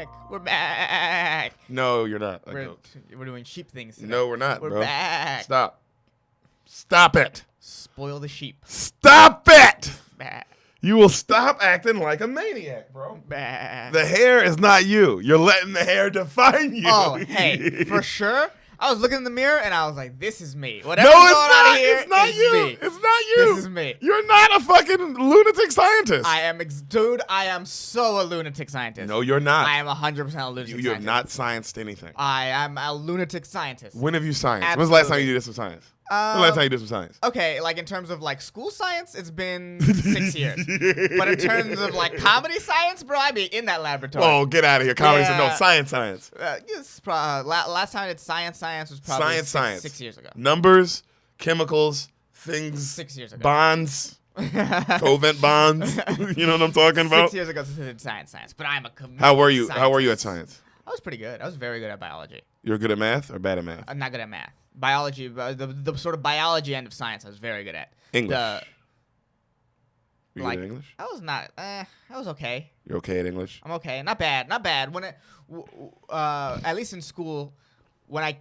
back. We're back. No, you're not. We're doing sheep things today. No, we're not, We're bro. back. Stop it. Spoil the sheep. Stop it. Back. You will stop acting like a maniac, bro. Back. The hair is not you. You're letting the hair define you. Oh, hey, for sure. I was looking in the mirror and I was like, "This is me." Whatever No, going it's on not. here It's not is you. me. It's not you. This is me. You're not a fucking lunatic scientist. I am, dude. I am so a lunatic scientist. No, you're not. I am 100% a lunatic scientist. You have not scienced anything. I am a lunatic scientist. When have you scienced? Absolutely. When's the last time you did some science? When's the last time you did some science? Okay, like in terms of like school science, it's been 6 years. But in terms of like comedy science, bro, I be in that laboratory. Oh, get out of here. Comedy Yeah. no, science. Yes, last time I did science was probably Science. 6 years ago. Numbers, chemicals, things. 6 years ago. Bonds. Covent bonds. You know what I'm talking about? 6 years ago since I did science. But I'm a comedian. How were you at science? I was pretty good. I was very good at biology. You were good at math or bad at math? I'm not good at math. Biology, the sort of biology end of science, I was very good at. English. You Like, good at English? I was not. I was okay. You're okay at English? I'm okay. Not bad. When at least in school, when I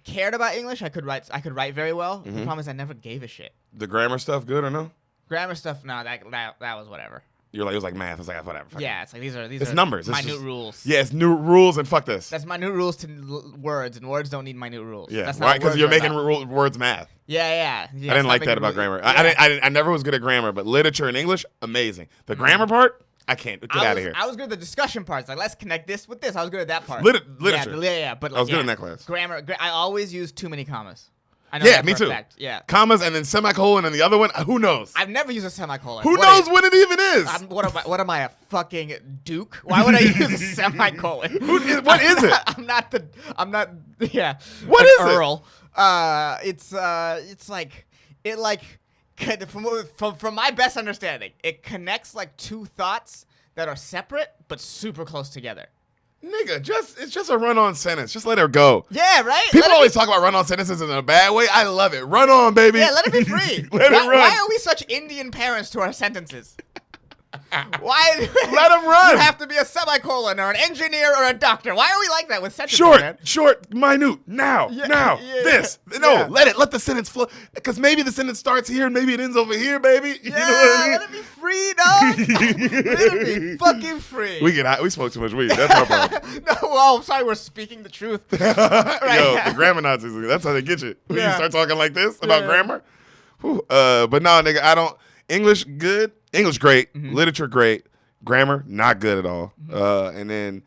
cared about English, I could write very well. The problem is I never gave a shit. The grammar stuff good or no? Grammar stuff, no, that was whatever. You're like, it was like math. It's like, whatever. Fuck Yeah, it. it's like these are It's numbers. It's minute just- rules. Yeah, it's new rules and fuck this. That's minute rules to words, and words don't need minute rules. Yeah, That's not right? what Because words you're are making about. words math. Yeah. I didn't like that about grammar. I never was good at grammar, but literature and English, amazing. The grammar part, I can't. Get out of here. I was good at the discussion parts. Like, let's connect this with this. I was good at that part. Literature. Yeah. But like, I was good in that class. Grammar. I always use too many commas. I know Yeah, that me for a too. fact. Yeah. Commas and then semicolon and the other one, who knows? I've never used a semicolon. Who knows what it even is? What am I, a fucking duke? Why would I use a semicolon? What is it? I'm not. Yeah. What an is it? Earl. It's like it like from my best understanding, it connects like two thoughts that are separate but super close together. Nigga, it's just a run-on sentence. Just let her go. Yeah, right? People always talk about run-on sentences in a bad way. I love it. Run on, baby. Yeah, let it be free. Let it run. Why are we such Indian parents to our sentences? Why? Let them run. You have to be a semicolon or an engineer or a doctor. Why are we like that with sentences, man? Short, minute, now, this. No, yeah. let the sentence flow. Because maybe the sentence starts here and maybe it ends over here, baby. You know Yeah, what I mean? let it be free, dog. Let it be fucking free. We smoke too much weed. That's our problem. No, well, I'm sorry, we're speaking the truth. Yo, the grammar Nazis, that's how they get you. When you start talking like this about grammar. Whew. But no, nigga, I don't. English, good. English, great. Literature, great. Grammar, not good at all. And then,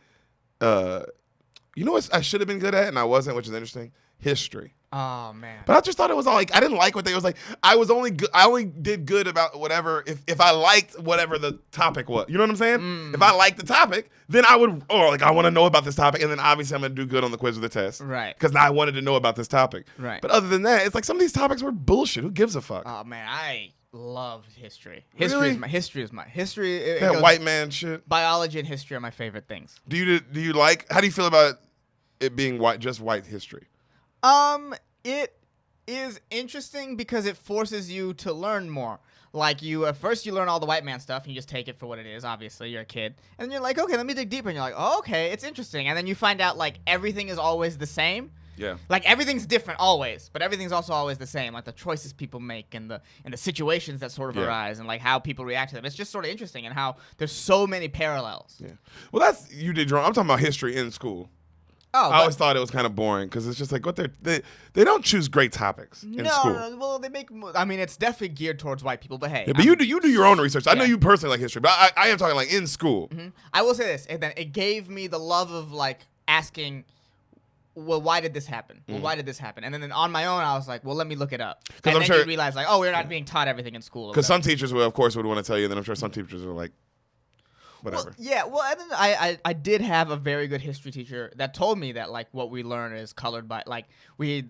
you know what I should have been good at and I wasn't, which is interesting? History. Oh, man. But I just thought it was all like, I didn't like what they was like. I only did good about whatever, if I liked whatever the topic was. You know what I'm saying? If I liked the topic, then I would, I want to know about this topic. And then obviously I'm going to do good on the quiz or the test. Right. Because now I wanted to know about this topic. Right. But other than that, it's like some of these topics were bullshit. Who gives a fuck? Oh, man, I love history. Really? History. It That goes- white man shit. Biology and history are my favorite things. Do you like, how do you feel about it being just white history? It is interesting because it forces you to learn more. Like at first you learn all the white man stuff and you just take it for what it is. Obviously, you're a kid, and then you're like, okay, let me dig deeper. And you're like, oh, okay, it's interesting. And then you find out like everything is always the same. Yeah. Like everything's different always, but everything's also always the same. Like the choices people make and the situations that sort of arise and like how people react to them. It's just sort of interesting and how there's so many parallels. Yeah. Well, you did wrong. I'm talking about history in school. Oh, I always thought it was kind of boring because it's just like they don't choose great topics in school. No, well, they make. I mean, it's definitely geared towards white people, but hey. Yeah, but you do your own research. I know Yeah. you personally like history, but I am talking like in school. I will say this, and then it gave me the love of like asking, well, why did this happen? Well, why did this happen? And then on my own, I was like, well, let me look it up. And I'm then sure- you realize like, oh, we're not being taught everything in school. Because some teachers would, of course, would want to tell you, and then I'm sure some teachers are like, whatever. Well, and then I did have a very good history teacher that told me that like what we learn is colored by like you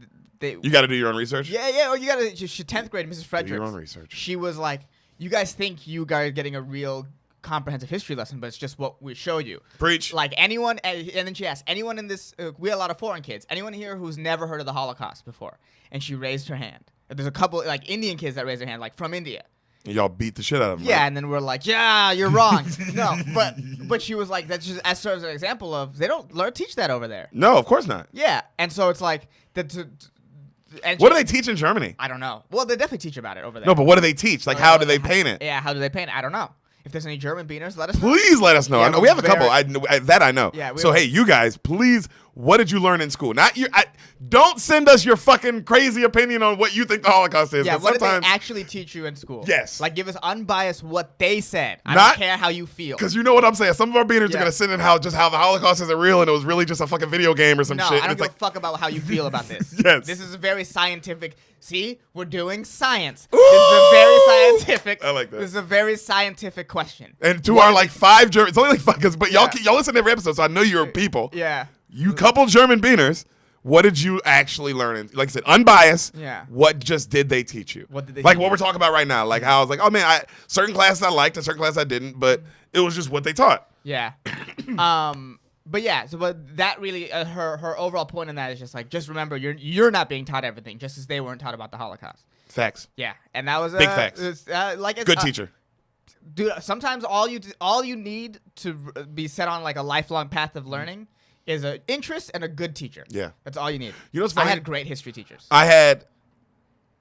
got to do your own research. Yeah. Or you gotta. She 10th grade, Mrs. Frederick. Do your own research. She was like, you guys think you guys are getting a real comprehensive history lesson, but it's just what we show you. Preach. Like anyone, and then she asked, anyone in this, we had a lot of foreign kids, anyone here who's never heard of the Holocaust before? And she raised her hand. There's a couple, like Indian kids that raised their hand, like from India. And y'all beat the shit out of him. Yeah, right? and then we're like, yeah, you're wrong. No, but she was like, that's just as sort of an example of they don't teach that over there. No, of course not. Yeah, and so it's like What do they teach in Germany? I don't know. Well, they definitely teach about it over there. No, but what do they teach? Like, how do they paint it? Yeah, how do they paint it? I don't know. If there's any German beaners, let us know. Please let us know. Yeah, I know we have a couple. I know. Yeah, so hey, you guys, please. What did you learn in school? Not you. Don't send us your fucking crazy opinion on what you think the Holocaust is. Yeah, what did they actually teach you in school? Yes. Like, give us unbiased what they said. I Not- don't care how you feel. Because you know what I'm saying. Some of our beaners are gonna send in how the Holocaust isn't real and it was really just a fucking video game or some shit. No, I don't give a fuck about how you feel about this. Yes. This is a very scientific. See, we're doing science. Ooh! This is a very scientific. I like that. This is a very scientific question. And to our like 5 German, it's only like 5, but y'all listen to every episode, so I know you're people. Yeah. You couple German beaners. What did you actually learn? Like I said, unbiased. Yeah. What just did they teach you? What did they like teach what you? we're talking about right now? Like how I was like, oh man, certain classes I liked and certain classes I didn't, but it was just what they taught. Yeah. But yeah, but that really her overall point in that is just remember you're not being taught everything, just as they weren't taught about the Holocaust. Facts. Yeah, and that was Big facts. Good teacher. Dude, sometimes all you need to be set on like a lifelong path of learning is an interest and a good teacher. Yeah, that's all you need. You know what's funny? I had great history teachers. I had,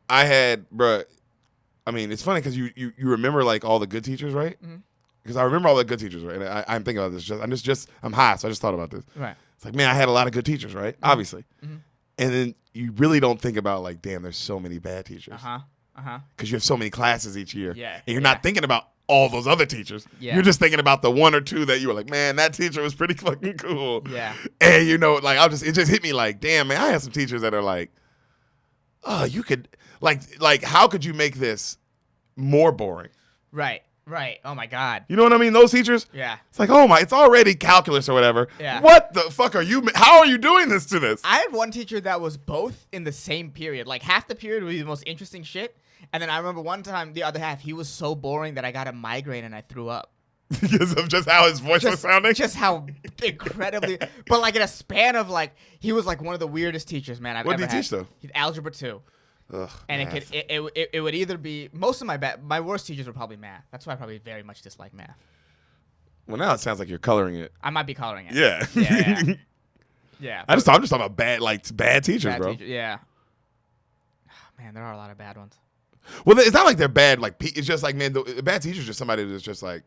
bruh. I mean, it's funny because you remember like all the good teachers, right? Because I remember all the good teachers, right? And I'm thinking about this. I'm high, so I just thought about this. Right. It's like, man, I had a lot of good teachers, right? Obviously. And then you really don't think about like, damn, there's so many bad teachers. Because you have so many classes each year. Yeah. And you're not thinking about all those other teachers. Yeah. You're just thinking about the 1 or 2 that you were like, man, that teacher was pretty fucking cool. Yeah. And like it just hit me like, damn, man, I have some teachers that are like, oh, you could like how could you make this more boring? Right. Oh my God. You know what I mean? Those teachers. Yeah. It's like, it's already calculus or whatever. Yeah. What the fuck are you? How are you doing this to this? I had one teacher that was both in the same period. Like half the period would be the most interesting shit, and then I remember one time the other half he was so boring that I got a migraine and I threw up. Because of just how his voice was sounding? Just how incredibly... But like in a span of like... He was like one of the weirdest teachers, man, I've ever had. What did he teach, though? Algebra 2. Ugh, and math. it would either be... Most of my worst teachers were probably math. That's why I probably very much dislike math. Well, now it sounds like you're coloring it. I might be coloring it. Yeah. Yeah. Yeah. I'm just talking about bad teachers, bro. Yeah. Man, there are a lot of bad ones. Well, it's not like they're bad. Like it's just like, man, the bad teacher's just somebody that's just like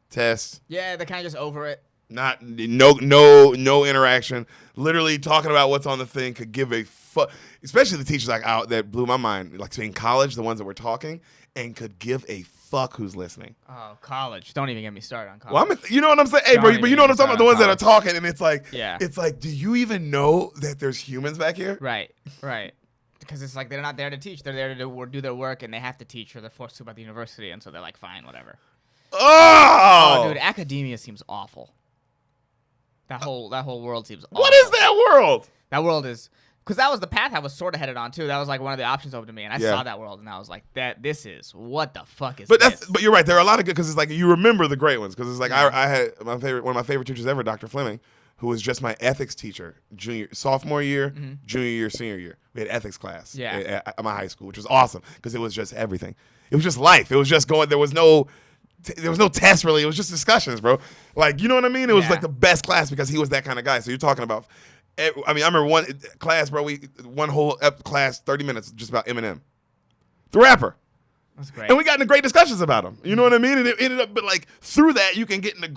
test. Yeah, they're kind of just over it. Not no interaction. Literally talking about what's on the thing could give a fuck. Especially the teachers like out that blew my mind. Like in college, the ones that were talking and could give a fuck who's listening. Oh, college! Don't even get me started on college. Well, you know what I'm saying, hey, bro. But you know what I'm talking about. The ones that are talking, and it's like, yeah. It's like, do you even know that there's humans back here? Right. Because it's like they're not there to teach. They're there to do their work, and they have to teach, or they're forced to by the university, and so they're like, fine, whatever. Oh, dude, academia seems awful. That whole world seems awful. What is that world? That world is... Because that was the path I was sort of headed on, too. That was like one of the options open to me, and I saw that world, and I was like, this is... What the fuck is this? But you're right. There are a lot of good... Because it's like, you remember the great ones. Because it's like, I had one of my favorite teachers ever, Dr. Fleming, who was just my ethics teacher sophomore year, junior year, senior year. We had ethics class at my high school, which was awesome because it was just everything. It was just life. It was just going... There was no test really. It was just discussions, bro. Like, you know what I mean? It was like the best class because he was that kind of guy. So you're talking about... I mean, I remember one class, bro. One whole class, 30 minutes, just about Eminem, the rapper. That's great. And we got into great discussions about him. You know what I mean? And it ended up, but like through that, you can get into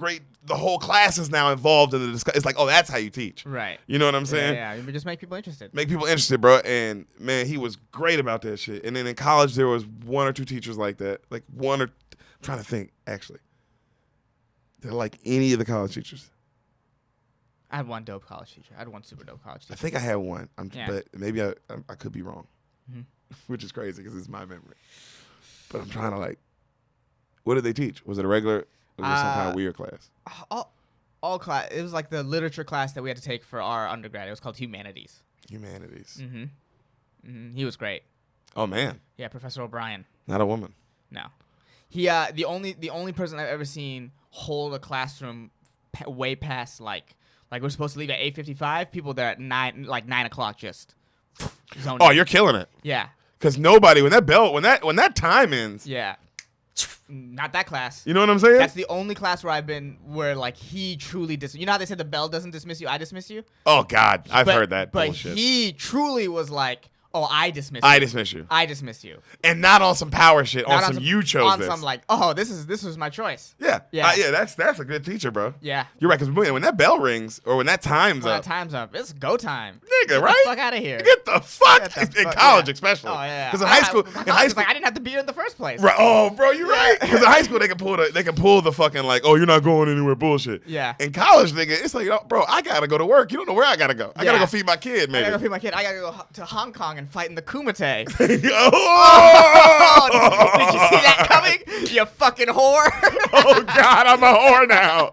the whole class is now involved in the discussion. It's like, oh, that's how you teach. Right. You know what I'm saying? Yeah. You just make people interested. Make people interested, bro. And man, he was great about that shit. And then in college, there was 1 or 2 teachers like that. Like I'm trying to think, actually. They're like any of the college teachers. I had one dope college teacher. I had one super dope college teacher. I think I had one, but maybe I could be wrong, which is crazy because it's my memory. But I'm trying to what did they teach? Was it a regular? Was it some kind of weird class? All class. It was like the literature class that we had to take for our undergrad. It was called Humanities. Humanities. He was great. Oh man. Yeah, Professor O'Brien. Not a woman. No. He the only person I've ever seen hold a classroom way past like we're supposed to leave at 8:55. People there at 9 o'clock just zoning. Oh, you're killing it. Yeah. Because nobody, when that time ends, Yeah. Not that class. you know what I'm saying? That's the only class where I've been where like he truly you know how they said the bell doesn't dismiss you, I dismiss you? Oh God, I've heard that But bullshit. he truly was like, oh, I dismiss you. I dismiss you. I dismiss you. And not on some power shit, Not on some you chose on this. some like, oh, this was my choice. Yeah. Yeah. Yeah, that's a good teacher, bro. Yeah. You're right, because when that bell rings or when that time's When up, that time's up, it's go time. nigga, Get right? the fuck out of here. Get the fuck Get the in fuck- college, yeah. especially. Oh yeah. Because in high school, like, I didn't have to be here in the first place. right? Oh, bro, you're right. Because in high school, they can pull the fucking like, oh, you're not going anywhere bullshit. Yeah. In college, nigga, it's like, bro, I gotta go to work. You don't know where I gotta go. I gotta Yeah. go feed my kid, I maybe. gotta go feed my kid. I gotta go to Hong Kong and fight in the Kumite. Oh! Did you see that coming? You fucking whore. Oh God, I'm a whore now.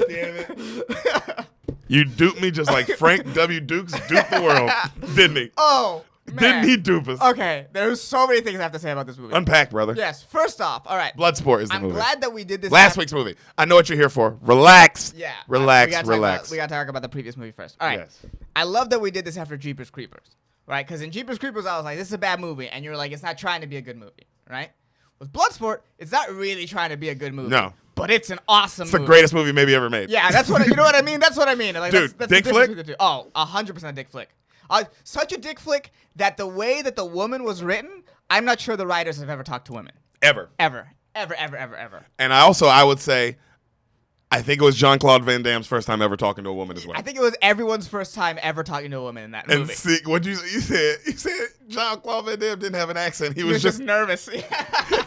Damn it. You duped me just like Frank W. Dukes duped the world, didn't he? Oh, man. Didn't he dupe us? Okay, there's so many things I have to say about this movie. Unpack, brother. Yes, first off, all right. Bloodsport is the I'm movie. glad that we did this Last week's movie. I know what you're here for. Relax. Yeah. Relax. We Relax. gotta talk about the previous movie first. All right. Yes. I love that we did this after Jeepers Creepers, right? Because in Jeepers Creepers, I was like, this is a bad movie. And you were like, it's not trying to be a good movie, right? With Bloodsport, it's not really trying to be a good movie. No. But it's an awesome It's movie. the greatest movie maybe ever made. Yeah, that's what you know what I mean? That's what I mean. Like, Dude, that's dick the difference flick? between the two. Oh, 100% dick flick. Such a dick flick that the way that the woman was written, I'm not sure the writers have ever talked to women. Ever. Ever. Ever, ever, ever, ever. And I would say, I think it was Jean-Claude Van Damme's first time ever talking to a woman as well. I think it was everyone's first time ever talking to a woman in that and movie. see what you said. You said Jean-Claude Van Damme didn't have an accent. He He was was just nervous.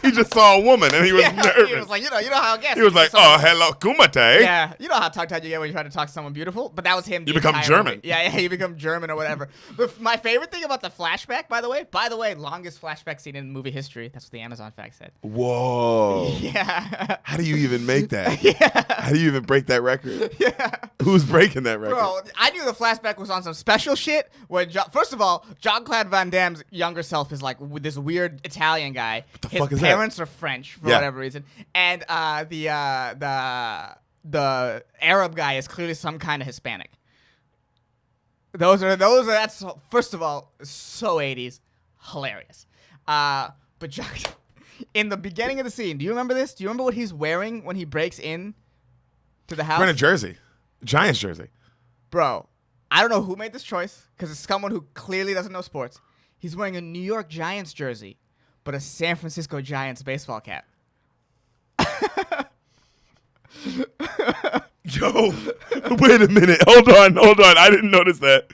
he just saw a woman and he was nervous. He was like, you know how I guess. He was like, oh, hello, Kumite. Yeah, you know how tongue-tied you get when you try to talk to someone beautiful, but that was him. You become German. Yeah, you become German or whatever. But my favorite thing about the flashback, by the way, longest flashback scene in movie history. That's what the Amazon fact said. Whoa. Yeah. How do you even make that? Yeah. How do you even break that record? Yeah. Who's breaking that record? Bro, I knew the flashback was on some special shit. When first of all, Jean-Claude Van Damme's younger self is like this weird Italian guy. the His fuck is that? parents are French for Yeah. whatever reason, and the Arab guy is clearly some kind of Hispanic. That's first of all so 80s, hilarious. But in the beginning of the scene, do you remember this? Do you remember what he's wearing when he breaks in to the house? Wearing a jersey. Giants jersey. Bro, I don't know who made this choice because it's someone who clearly doesn't know sports. He's wearing a New York Giants jersey, but a San Francisco Giants baseball cap. Yo, wait a minute. Hold on. I didn't notice that.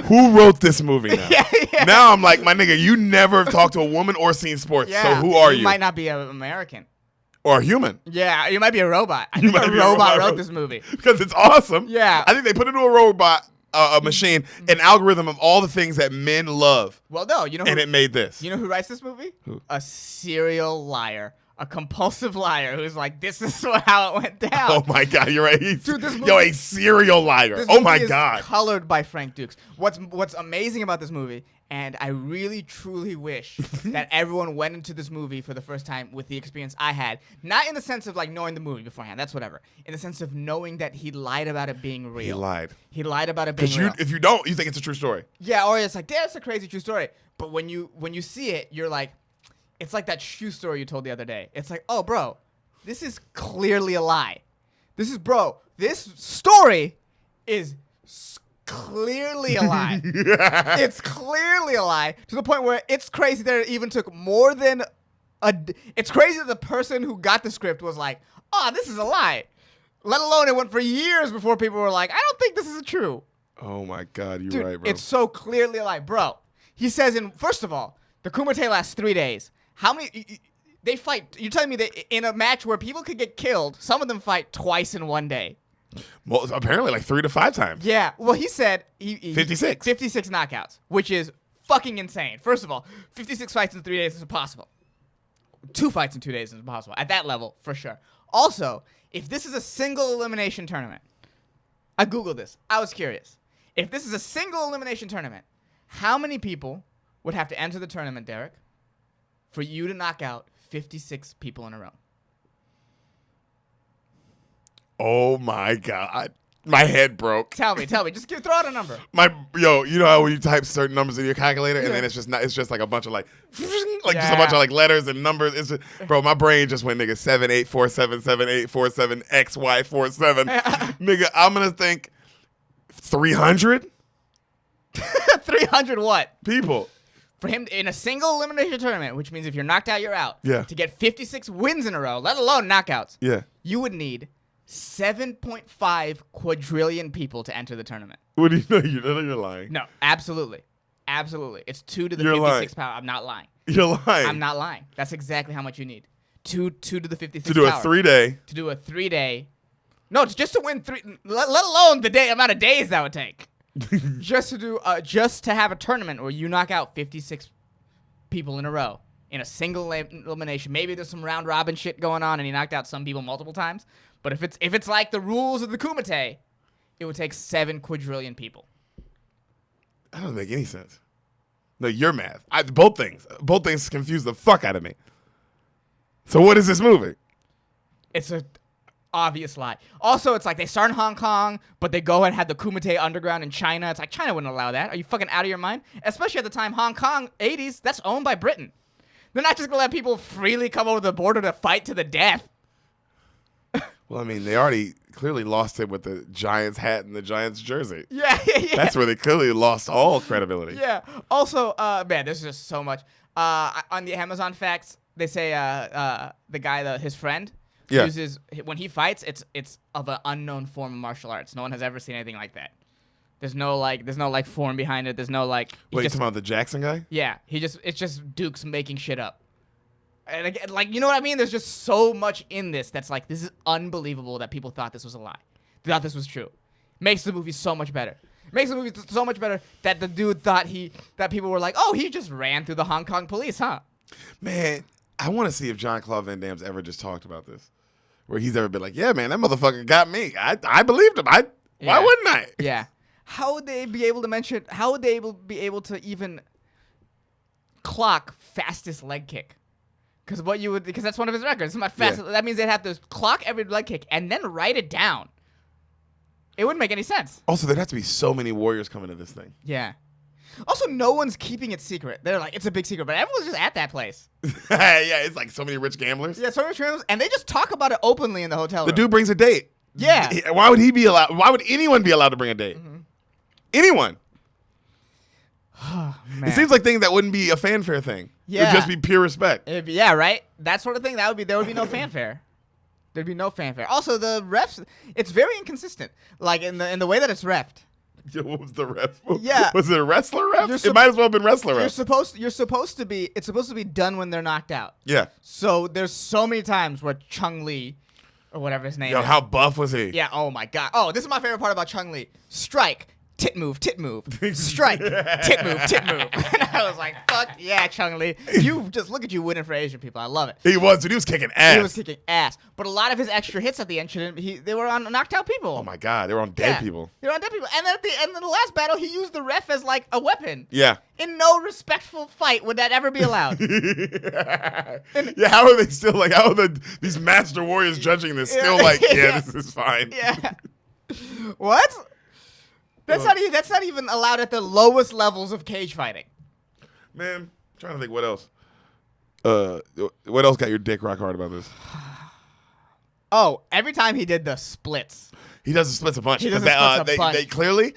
Who wrote this movie now? Yeah. Now I'm like, my nigga, you never have talked to a woman or seen sports. Yeah. So who are you? You might not be an American. Or a human. Yeah, you might be a robot. I You think might a be a robot robot. wrote this movie. Because it's awesome. Yeah. I think they put into a robot, a machine, an algorithm of all the things that men love. Well, no, you know And it made this. you know who writes this movie? Who? A serial liar. A compulsive liar who's like, this is how it went down. Oh my God, you're right. Dude, this Yo, movie- a serial liar. This Oh my movie is God. colored by Frank Dukes. What's amazing about this movie, and I really truly wish that everyone went into this movie for the first time with the experience I had, not in the sense of like knowing the movie beforehand, that's whatever. In the sense of knowing that he lied about it being real. He lied. He lied about it being Because real. if you don't, you think it's a true story. Yeah, or it's like, damn, it's a crazy true story. But when you see it, you're like, it's like that shoe story you told the other day. It's like, oh, bro, this is clearly a lie. This story is clearly a lie. It's clearly a lie to the point where it's crazy that it even took more than it's crazy that the person who got the script was like, oh, this is a lie. Let alone it went for years before people were like, I don't think this is true. Oh my God, you're Dude, right, bro. it's so clearly a lie. Bro, he says first of all, the Kumite lasts 3 days. How many, they fight, you're telling me that in a match where people could get killed, some of them fight twice in one day. Well, apparently like 3 to 5 times. Yeah, well, he said 56. 56 knockouts, which is fucking insane. First of all, 56 fights in 3 days is impossible. 2 fights in 2 days is impossible. At that level, for sure. Also, if this is a single elimination tournament, I Googled this. I was curious. If this is a single elimination tournament, how many people would have to enter the tournament, Derek, for you to knock out 56 people in a row? Oh my God. My head broke. Tell me. Just throw out a number. You know how when you type certain numbers in your calculator and then it's just like a bunch of like just a bunch of like letters and numbers. It's just, bro, my brain just went, nigga, 78477847 XY47. Nigga, I'm gonna think 300 300 what? people. For him in a single elimination tournament, which means if you're knocked out, you're out. Yeah. To get 56 wins in a row, let alone knockouts. Yeah. You would need 7.5 quadrillion people to enter the tournament. What do you know? You're lying. No, absolutely. It's 2 to the You're 56 lying. power. I'm not lying. You're lying. I'm not lying. That's exactly how much you need. 2 to the 56 to do power. a 3-day. To do a 3-day. No, it's just to win 3. Let alone the amount of days that would take. just to have a tournament where you knock out 56 people in a row in a single elimination. Maybe there's some round robin shit going on and he knocked out some people multiple times. But if it's like the rules of the Kumite, it would take 7 quadrillion people. That doesn't make any sense. No, your math. Both things confuse the fuck out of me. So what is this movie? It's a obvious lie. Also, it's like they start in Hong Kong, but they go and have the Kumite underground in China. It's like China wouldn't allow that. Are you fucking out of your mind? Especially at the time, Hong Kong, 80s, that's owned by Britain. They're not just going to let people freely come over the border to fight to the death. Well, I mean, they already clearly lost it with the Giants hat and the Giants jersey. Yeah. That's where they clearly lost all credibility. Yeah. Also, man, there's just so much. On the Amazon facts, they say the guy, his friend, uses when he fights, it's of an unknown form of martial arts. No one has ever seen anything like that. There's no form behind it. There's no like. Wait, you talking about the Jackson guy? Yeah, it's just Dukes making shit up. And again, like, you know what I mean? There's just so much in this that's like, this is unbelievable that people thought this was a lie. Thought this was true. Makes the movie so much better. Makes the movie so much better that the dude thought that people were like, oh, he just ran through the Hong Kong police, huh? Man, I want to see if Jean-Claude Van Damme's ever just talked about this. Where he's ever been like, yeah, man, that motherfucker got me. I believed him. Why wouldn't I? Yeah. How would they be able to even clock fastest leg kick? Because that's one of his records. It's my fastest. Yeah. That means they'd have to clock every leg kick and then write it down. It wouldn't make any sense. Also, there'd have to be so many warriors coming to this thing. Yeah. Also, no one's keeping it secret. They're like, it's a big secret, but everyone's just at that place. Yeah, it's like so many rich gamblers. Yeah, so many rich gamblers, and they just talk about it openly in the hotel room. The dude brings a date. Yeah. Why would he be allowed? Why would anyone be allowed to bring a date? Mm-hmm. Anyone. Man. It seems like things that wouldn't be a fanfare thing. Yeah. It would just be pure respect. Yeah, right? That sort of thing, there would be no fanfare. There'd be no fanfare. Also, the refs, it's very inconsistent. Like, in the way that it's reffed. What was the ref? Yeah. Was it a wrestler ref? It might as well have been wrestler ref. It's supposed to be done when they're knocked out. Yeah. So there's so many times where Chung Lee, or whatever his name is. How buff was he? Yeah, oh my God. Oh, this is my favorite part about Chung Lee. Strike. Tit move. Strike. Tit move. And I was like, fuck yeah, Chung Lee. You just look at you winning for Asian people. I love it. He was kicking ass. He was kicking ass. But a lot of his extra hits at the end, they were on knocked out people. Oh my God, they were on dead people. They were on dead people. And then in the last battle, he used the ref as like a weapon. Yeah. In no respectful fight would that ever be allowed. Yeah, how are they still like? How are these master warriors judging this? Still like, yeah, this is fine. Yeah. What? That's not even allowed at the lowest levels of cage fighting. Man, I'm trying to think what else. What else got your dick rock hard about this? Oh, every time he did the splits. He does the splits a bunch. He does the splits a bunch. They clearly,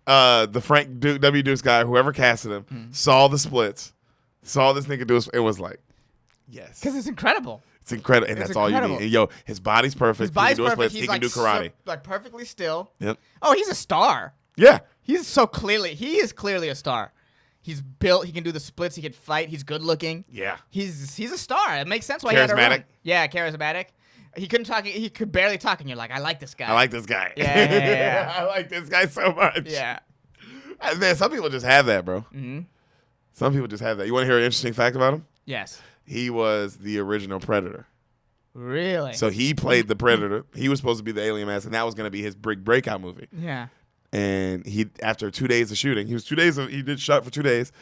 the Frank W. Dukes guy, whoever casted him, saw the splits, saw this nigga do it. It was like, yes. Because it's incredible. It's incredible, and that's all you need. And yo, his body's perfect. His body's he can do perfect. Splits. He can do karate. Like perfectly still. Yep. Oh, he's a star. Yeah. He is clearly a star. He's built. He can do the splits. He can fight. He's good looking. Yeah. He's a star. It makes sense why he had a run. Yeah, charismatic. He couldn't talk. He could barely talk, and you're like, I like this guy. I like this guy. Yeah. I like this guy so much. Yeah. Man, some people just have that, bro. Mm-hmm. Some people just have that. You want to hear an interesting fact about him? Yes. He was the original Predator. Really? So he played the Predator. He was supposed to be the alien mask, and that was going to be his big breakout movie. Yeah. And he, after 2 days of shooting, he did shot for 2 days.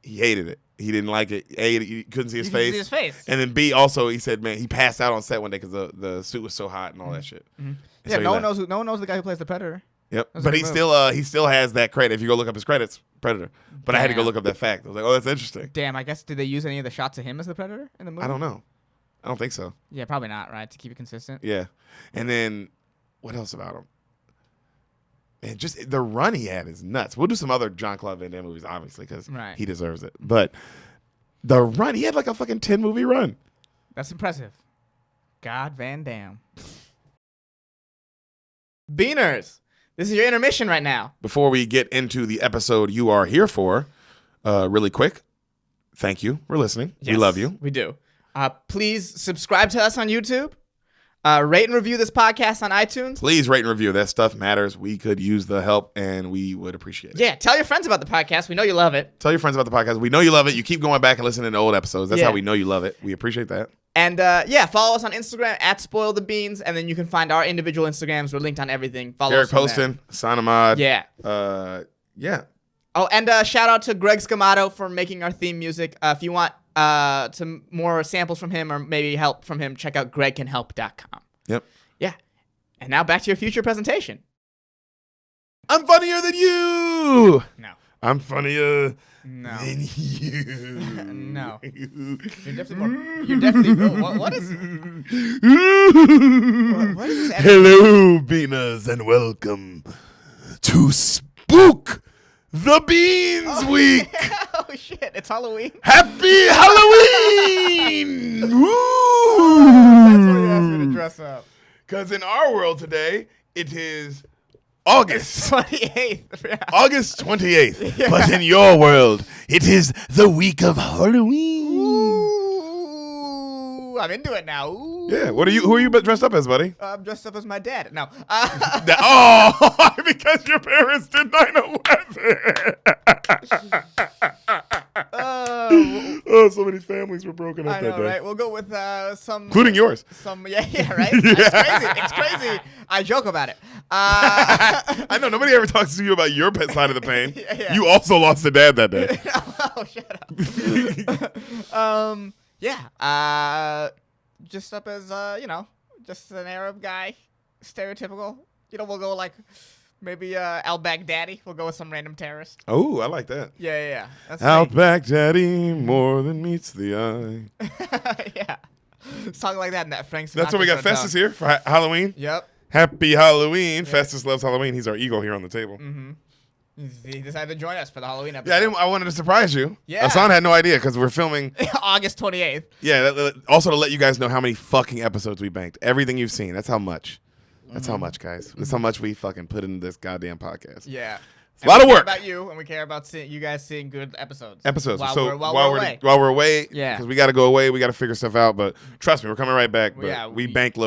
he hated it. He didn't like it. A, you couldn't see his You face. can see his face. And then B, also, he said, man, he passed out on set one day because the suit was so hot and all that shit. Mm-hmm. And Yeah, so no one knows the guy who plays the Predator. Yep. That's But a he good still has that credit. If you go look up his credits, Predator. But I had to go Damn. look up that fact. I was like, oh, that's interesting. Damn, I guess, did they use any of the shots of him as the Predator in the movie? I don't know. I don't think so. Yeah, probably not, right? To keep it consistent. Yeah. And then what else about him? Man, just the run he had is nuts. We'll do some other Jean-Claude Van Damme movies, obviously, because he deserves it. But the run, he had like a fucking 10-movie run. That's impressive. God Van Damme. Beaners, this is your intermission right now. Before we get into the episode you are here for, really quick, thank you for listening. Yes, we love you. We do. Please subscribe to us on YouTube. Rate and review this podcast on iTunes. Please rate and review. That stuff matters. We could use the help, and we would appreciate it. Yeah, tell your friends about the podcast. We know you love it. Tell your friends about the podcast. We know you love it. You keep going back and listening to old episodes. That's Yeah. how we know you love it. We appreciate that. And follow us on Instagram at Spoil the Beans, and then you can find our individual Instagrams. We're linked on everything. Follow Derek us from Poston, Sanamad. there. Yeah. Yeah. Oh, and shout out to Greg Scamato for making our theme music. If you want some more samples from him or maybe help from him, check out gregcanhelp.com. Yep. Yeah. And now back to your future presentation. I'm funnier than you. No. I'm funnier No. than you. No. You're definitely more. What is what is this? Hello, Beaners, and welcome to Spook the Beans Week. Oh shit! It's Halloween. Happy Halloween! That's why you asked me to dress up. Because in our world today, it is August 28th. August 28th. But in your world, it is the week of Halloween. Ooh, I'm into it now. Ooh. Yeah. Who are you dressed up as, buddy? I'm dressed up as my dad. No. Oh, because your parents did 9/11. Oh, so many families were broken up I that know, day. right? We'll go with some, Including yours. Yeah, right. It's crazy. It's crazy. I joke about it. I know nobody ever talks to you about your side of the pain. Yeah. You also lost a dad that day. Oh, shut up. Yeah. Just up as just an Arab guy, stereotypical. We'll go like maybe al-Baghdadi. We'll go with some random terrorist. Oh, I like that. Yeah. That's Al-Baghdadi, more than meets the eye. yeah. Something like that in that Frank Sinatra. That's what we got. Festus here for Halloween. Yep. Happy Halloween. Yeah. Festus loves Halloween. He's our eagle here on the table. Mm-hmm. He decided to join us for the Halloween episode. Yeah, I wanted to surprise you. Yeah. Hassan had no idea because we're filming August 28th. Yeah, also to let you guys know how many fucking episodes we banked. Everything you've seen. That's how much. That's how much, guys. That's how much we fucking put into this goddamn podcast. Yeah. It's a lot of work. We care about you, and we care about you guys seeing good episodes. While we're away, yeah, because we got to go away, we got to figure stuff out. But trust me, we're coming right back. But yeah, we banked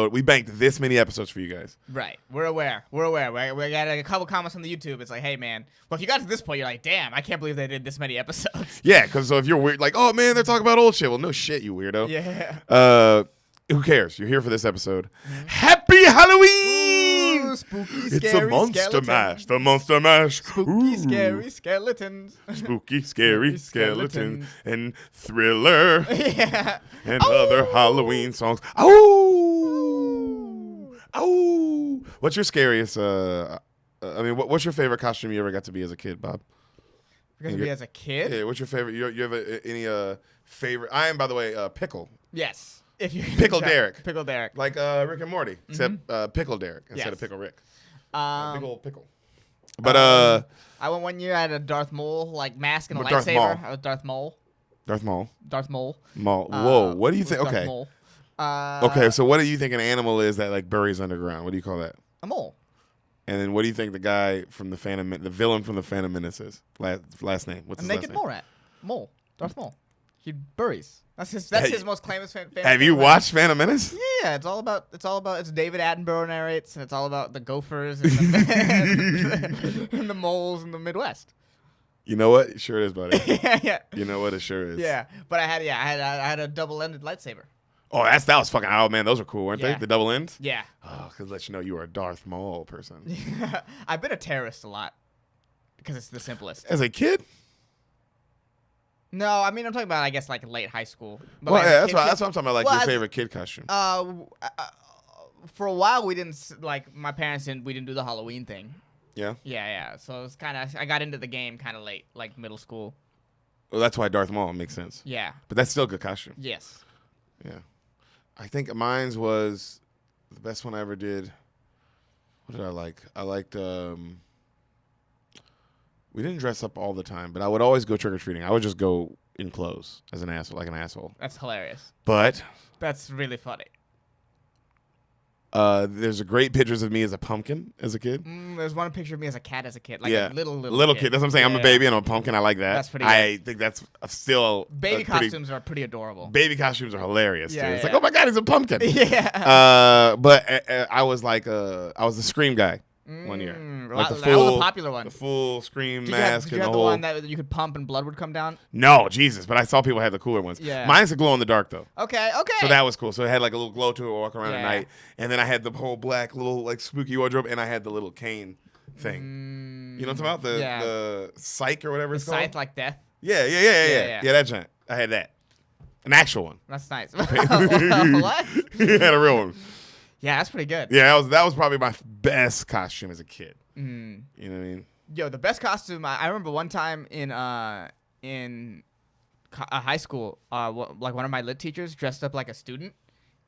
this many episodes for you guys. Right, we're aware. We got a couple comments on the YouTube. It's like, hey man, well if you got to this point, you're like, damn, I can't believe they did this many episodes. Yeah, because if you're weird, like, oh man, they're talking about old shit. Well, no shit, you weirdo. Yeah. Who cares? You're here for this episode. Mm-hmm. Happy Halloween! Ooh, spooky, it's scary a monster skeleton. mash. The monster mash. Spooky, scary skeletons. Spooky, scary skeletons and Thriller. Yeah. And other Halloween songs. Oh! Oh! What's your scariest? What's your favorite costume you ever got to be as a kid, Bob? Because me as a kid. Yeah. What's your favorite? You have any favorite? I am, by the way, Pickle. Yes. If you Pickle Derek. Pickle Derek. Like Rick and Morty, except Pickle Derek instead of Pickle Rick. Big old pickle. But I went one year. I had a Darth Maul mask and a Darth lightsaber. Maul. I was Darth Maul. Darth Maul. Darth Maul. Maul. Whoa. What do you think? Darth Okay. Maul. Okay. So what do you think an animal is that buries underground? What do you call that? A mole. And then what do you think the guy from the villain from the Phantom Menace is? Last name. What's his last naked name? mole rat. Mole. Darth Maul. He buries. That's his most famous. Have you watched Phantom Menace? Yeah, it's David Attenborough narrates, and it's all about the gophers and and the moles in the Midwest. You know what? Sure it is, buddy. Yeah. You know what? It sure is. Yeah, but I had a double-ended lightsaber. Oh, that was fucking. Oh man, those were cool, weren't they? The double ends. Yeah. Oh, because let you know you were a Darth Maul person. I've been a terrorist a lot because it's the simplest. As a kid. No, I mean I'm talking about I guess like late high school. But Well, like, yeah, kid- that's what I'm talking about. Like Well, your I- favorite kid costume. For a while we didn't like my parents didn't we didn't do the Halloween thing. Yeah. Yeah. So it was kind of I got into the game kind of late, like middle school. Well, that's why Darth Maul makes sense. Yeah. But that's still a good costume. Yes. Yeah. I think mine's was the best one I ever did. What did I like? I liked we didn't dress up all the time, but I would always go trick or treating. I would just go in clothes as an asshole, like an asshole. That's hilarious. But That's really funny. there's a great pictures of me as a pumpkin as a kid. There's one picture of me as a cat as a kid, like Yeah. a little Kid. That's what I'm saying. I'm a baby and I'm a pumpkin. I like that. That's pretty I think that's still Baby a pretty- costumes are pretty adorable. Baby costumes are hilarious. Yeah, Dude. It's yeah. like, oh my god, he's a pumpkin. Yeah. But I was like, I was the Scream guy one year. Like that was a popular one. The full Scream Did mask you and have the the whole. one that you could pump and blood would come down? No, Jesus! But I saw people have the cooler ones. Yeah. Mine's a glow in the dark though. Okay. So that was cool. So it had like a little glow to it, walk around at Yeah. night, and then I had the whole black little like spooky wardrobe, and I had the little cane thing. You know what I'm talking about? The psych or whatever The it's called. scythe like death. Yeah. Yeah. That giant. I had that. An actual one. That's nice. What? I had a real one. Yeah, that's pretty good. Yeah, that was probably my best costume as a kid. You know what I mean? Yo, the best costume. I remember one time in high school, like one of my lit teachers dressed up like a student,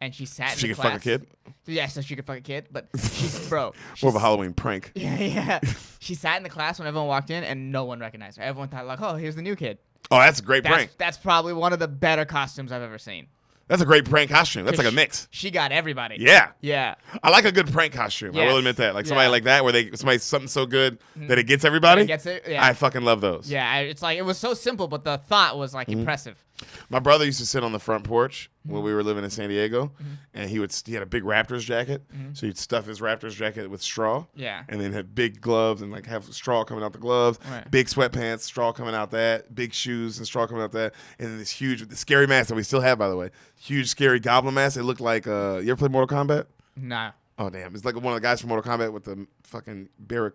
and she sat. She in the could class. fuck a kid? Yeah, so she could fuck a kid, but she's bro. More of a Halloween prank. Yeah. She sat in the class when everyone walked in, and no one recognized her. Everyone thought like, oh, here's the new kid. Oh, that's a great prank. That's probably one of the better costumes I've ever seen. That's a great prank costume. That's like a mix. She got everybody. Yeah. Yeah. I like a good prank costume. I Yes. will admit that. Like somebody Yeah. like that, where somebody's something so good that it gets everybody. It gets it. Yeah. I fucking love those. Yeah. It's like it was so simple, but the thought was like impressive. My brother used to sit on the front porch when we were living in San Diego, and he had a big Raptors jacket, so he'd stuff his Raptors jacket with straw. Yeah. And then have big gloves and like have straw coming out the gloves, Right. big sweatpants, straw coming out that, big shoes and straw coming out that, and then this huge, scary mask that we still have, by the way, huge scary goblin mask. It looked like you ever play Mortal Kombat? Nah. Oh damn! It's like one of the guys from Mortal Kombat with the fucking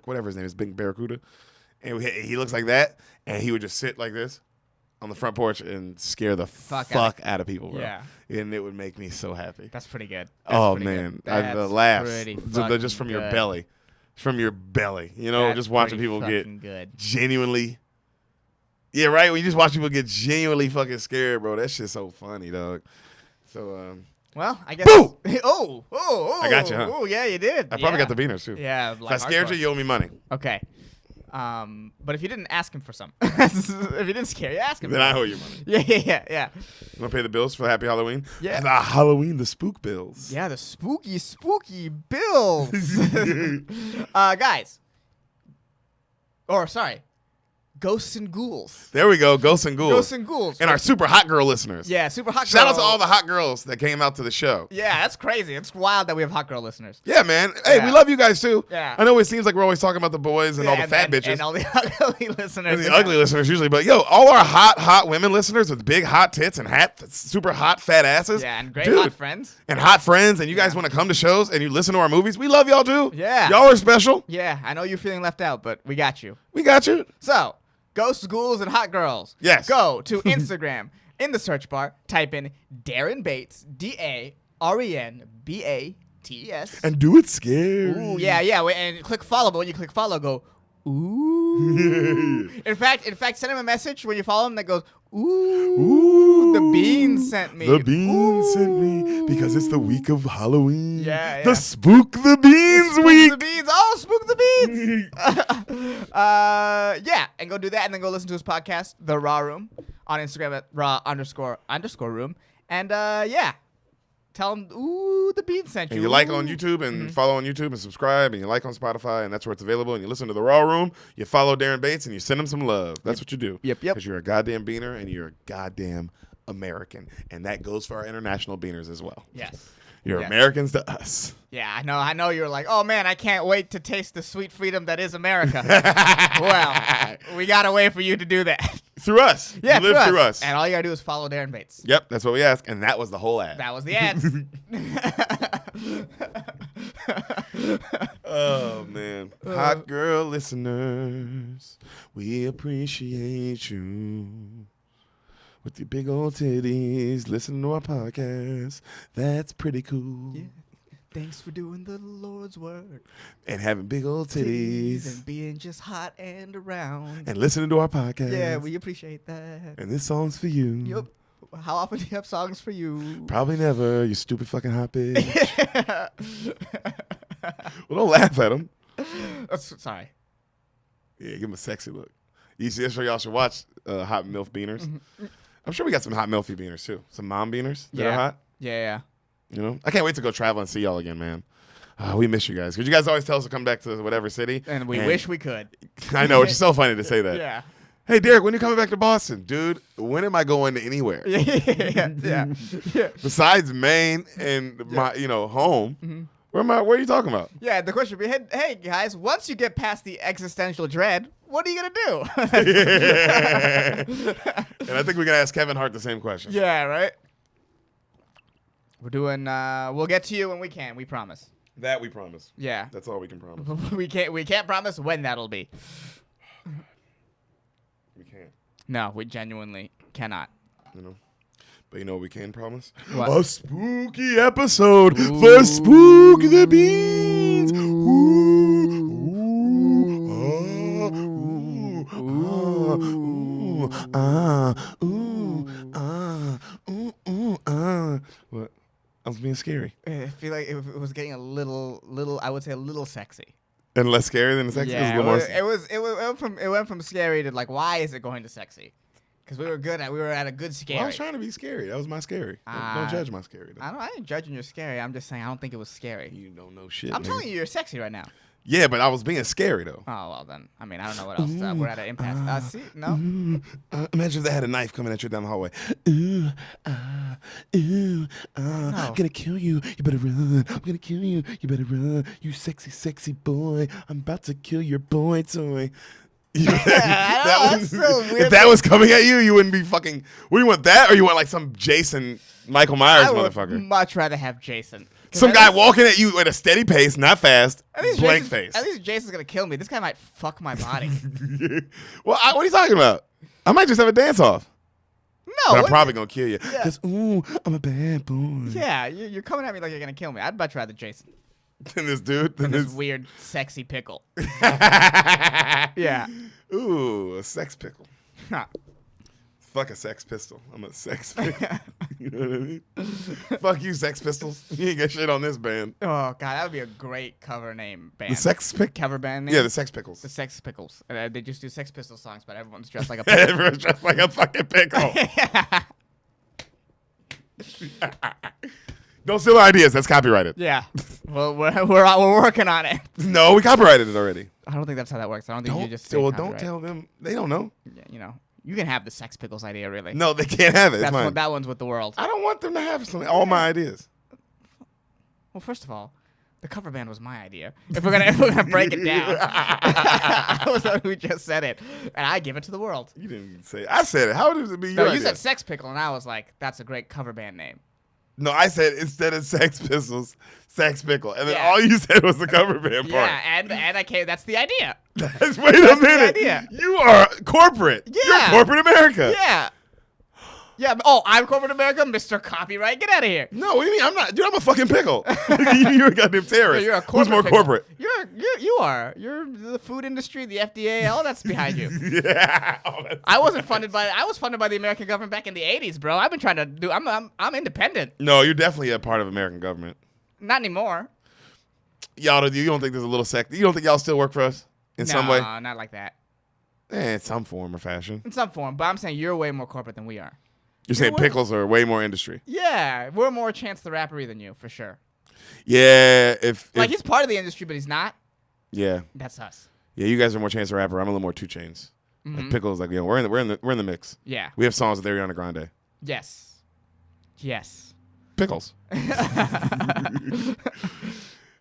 whatever his name is, Big Barracuda, and he looks like that, and he would just sit like this on the front porch and scare the fuck out of people, bro. Yeah. And it would make me so happy. That's pretty good. Oh Pretty man, good. the That's laughs, pretty just from your fucking belly, from your belly. You know, That's just watching pretty people get fucking good. genuinely. Yeah, right. When you just watch people get genuinely fucking scared, bro, that shit's so funny, dog. So, Well, I guess. Boo! Oh. I got you, huh? Oh, yeah, you did. I probably got the beaners too. Yeah. If I scared you, you owe me money. Okay. But if you didn't ask him for some, if he didn't scare you, ask him. Then for I some. owe you money. Yeah. You want to pay the bills for Happy Halloween? Yeah. The Halloween, the spook bills. Yeah, the spooky bills. Guys. Or sorry, ghosts and ghouls. There we go, Ghosts and Ghouls. Ghosts and ghouls. And our super hot girl listeners. Yeah, super hot. Shout out to girl. all the hot girls that came out to the show. Yeah, that's crazy. It's wild that we have hot girl listeners. Yeah, man. Hey, Yeah. we love you guys too. Yeah. I know it seems like we're always talking about the boys and all the fat bitches and all the ugly listeners. and the ugly listeners usually, but yo, all our hot women listeners with big hot tits and super hot fat asses. Yeah, and great Dude. hot friends. And hot friends, and you guys want to come to shows and you listen to our movies. We love y'all too. Yeah. Y'all are special. Yeah, I know you're feeling left out, but we got you. We got you. So, ghosts, ghouls, and hot girls. Yes. Go to Instagram. In the search bar, type in Darren Bates, DARENBATES. And do it scary. Ooh, yeah. And click follow, but when you click follow, go, ooh. in fact, send him a message when you follow him that goes, ooh, the bean sent me. The bean Ooh. sent me because it's the week of Halloween. Yeah. The Spook the Beans Spook week. the beans. Oh, spook the beans. Yeah, and go do that, and then go listen to his podcast, The Raw Room, on Instagram at raw__room. And yeah, tell him, ooh, the bean sent you. And you like on Ooh. YouTube and follow on YouTube and subscribe and you like on Spotify and that's where it's available and you listen to The Raw Room, you follow Darren Bates and you send him some love. That's what you do. Yep. Because you're a goddamn beaner and you're a goddamn American. And that goes for our international beaners as well. Yes. You're Yes. Americans to us. Yeah, I know you're like, oh man, I can't wait to taste the sweet freedom that is America. Well, we got a way for you to do that. Through us. Yeah, you live through us. And all you gotta do is follow Darren Bates. Yep, that's what we ask. And that was the whole ad. That was the ads. Oh, man. Hot girl listeners, we appreciate you. with your big old titties, listening to our podcast. That's pretty cool. Yeah. Thanks for doing the Lord's work. And having big old titties. And being just hot and around. And listening to our podcast. Yeah, we appreciate that. And this song's for you. Yep. How often do you have songs for you? Probably never, you stupid fucking hot bitch. Well, don't laugh at him. Sorry. Yeah, give him a sexy look. You see, that's why y'all should watch Hot MILF Beaners. I'm sure we got some hot MILFy Beaners, too. Some mom beaners that are hot. Yeah. You know, I can't wait to go travel and see y'all again, man. We miss you guys. Because you guys always tell us to come back to whatever city. And we wish we could. I know. It's just so funny to say that. Yeah. Hey, Derek, when are you coming back to Boston? Dude, when am I going to anywhere? Yeah. Besides Maine and my, home, where are you talking about? Yeah, the question would be, hey, guys, once you get past the existential dread, what are you going to do? And I think we can ask Kevin Hart the same question. Yeah, right? We're doing, we'll get to you when we can, we promise. That we promise. Yeah. That's all we can promise. we can't promise when that'll be. We can't. No, we genuinely cannot. But you know what we can promise? What? A spooky episode for Spook the Beans. What? I was being scary. I feel like it was getting a little, I would say a little sexy. And less scary than the sexy? Yeah, it went from scary to like, why is it going to sexy? Because we were at a good scary. Well, I was trying to be scary. That was my scary. Don't judge my scary. Though. I ain't judging your scary. I'm just saying I don't think it was scary. You don't know shit. I'm telling you, you're sexy right now. Yeah, but I was being scary though. Oh well, then I mean I don't know what else. We're at an impasse. See, no. Imagine if they had a knife coming at you down the hallway. I'm gonna kill you. You better run. I'm gonna kill you. You better run. You sexy, sexy boy. I'm about to kill your boy toy. That's so weird. If that was coming at you, you wouldn't be fucking. What do you want, that, or you want like some Jason Michael Myers motherfucker? I would much rather have Jason. Some guy walking at you at a steady pace, not fast, blank face. At least Jason's gonna kill me. This guy might fuck my body. Well, what are you talking about? I might just have a dance off. No, but I'm probably gonna kill you. Yeah. Cause I'm a bad boy. Yeah, you're coming at me like you're gonna kill me. I'd much rather Jason Than this dude. than this weird, sexy pickle. Yeah. Yeah. Ooh, a sex pickle. Huh. Fuck a sex pistol. I'm a sex pickle. You know what I mean? Fuck you, Sex Pistols. You ain't got shit on this band. Oh god, that would be a great cover name band. The Sex Pick? Cover band name. Yeah, the Sex Pickles. The Sex Pickles. They just do Sex Pistol songs, but everyone's dressed like a pickle. Everyone's dressed like a fucking pickle. Don't steal ideas. That's copyrighted. Yeah. Well, we're working on it. No, we copyrighted it already. I don't think that's how that works. I don't think you just say Well, copyright. don't tell them. They don't know. Yeah, you can have the Sex Pickles idea, really. No, they can't have it. It's mine. That one's with the world. I don't want them to have all my ideas. Well, first of all, the cover band was my idea. If we're gonna break it down, I was the one who just said it, and I give it to the world. You didn't say it. I said it. How does it be your No, you idea? said Sex Pickle, and I was like, that's a great cover band name. No, I said instead of Sex Pistols, Sex Pickle. And then Yeah. all you said was the cover band part. Yeah, and I came. That's the idea. Wait a the minute. idea. You are corporate. Yeah. You're corporate America. Yeah. Yeah. Oh, I'm corporate America, Mr. Copyright. Get out of here. No, what do you mean? I'm not. Dude, I'm a fucking pickle. You're a goddamn terrorist. You're a Who's more pickle. corporate? You are. You're the food industry, the FDA, all that's behind you. Yeah. I was funded by the American government back in the 80s, bro. I've been trying to do. I'm independent. No, you're definitely a part of American government. Not anymore. Y'all, you don't think there's a little sect? You don't think y'all still work for us in some way? No, not like that. In some form or fashion. In some form, but I'm saying you're way more corporate than we are. You're saying pickles are way more industry. Yeah, we're more Chance the Rapper than you, for sure. Yeah, if He's part of the industry, but he's not. Yeah. That's us. Yeah, you guys are more Chance the Rapper. I'm a little more 2 Chainz. Like pickles, like we're in the mix. Yeah. We have songs with Ariana Grande. Yes. Pickles.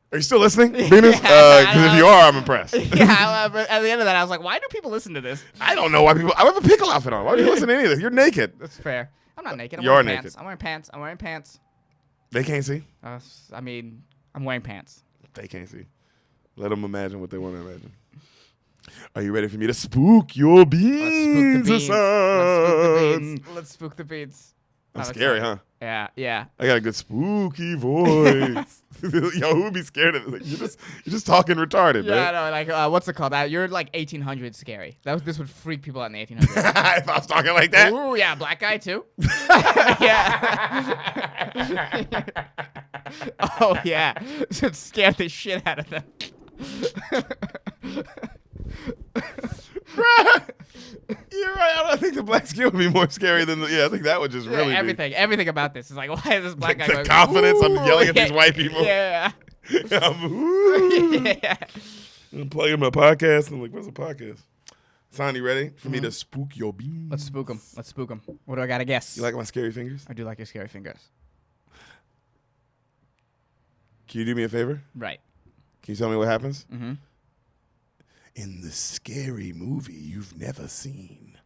Are you still listening, Venus? Because if you are, I'm impressed. Yeah, but at the end of that, I was like, why do people listen to this? I don't know why people. I have a pickle outfit on. Why do you listen to any of this? You're naked. That's fair. I'm not naked. You are naked. I'm wearing pants. I'm wearing pants. They can't see. I mean, I'm wearing pants. They can't see. Let them imagine what they want to imagine. Are you ready for me to spook your beans? Let's spook the beans. Let's spook the beans. I'm scary, huh? Yeah, yeah. I got a good spooky voice. Yo, who would be scared of this? Like, you're just talking retarded, Yeah, man. I know. Like, what's it called? You're like 1800 scary. This would freak people out in the 1800s. If I was talking like that. Ooh, yeah, black guy too. Yeah. Oh yeah, should scare the shit out of them. You're right. I think the black skin would be more scary than the. Yeah, I think that would just really everything about this is like, why is this black guy the going, confidence. I'm "Ooh," yelling at these white people. Yeah. I'm Yeah. playing my podcast. I'm like, what's a podcast? Son, you ready for me to spook your beans? Let's spook him. Let's spook him. What do I gotta guess? You like my scary fingers? I do like your scary fingers. Can you do me a favor? Right. Can you tell me what happens? Mm-hmm. In the scary movie you've never seen.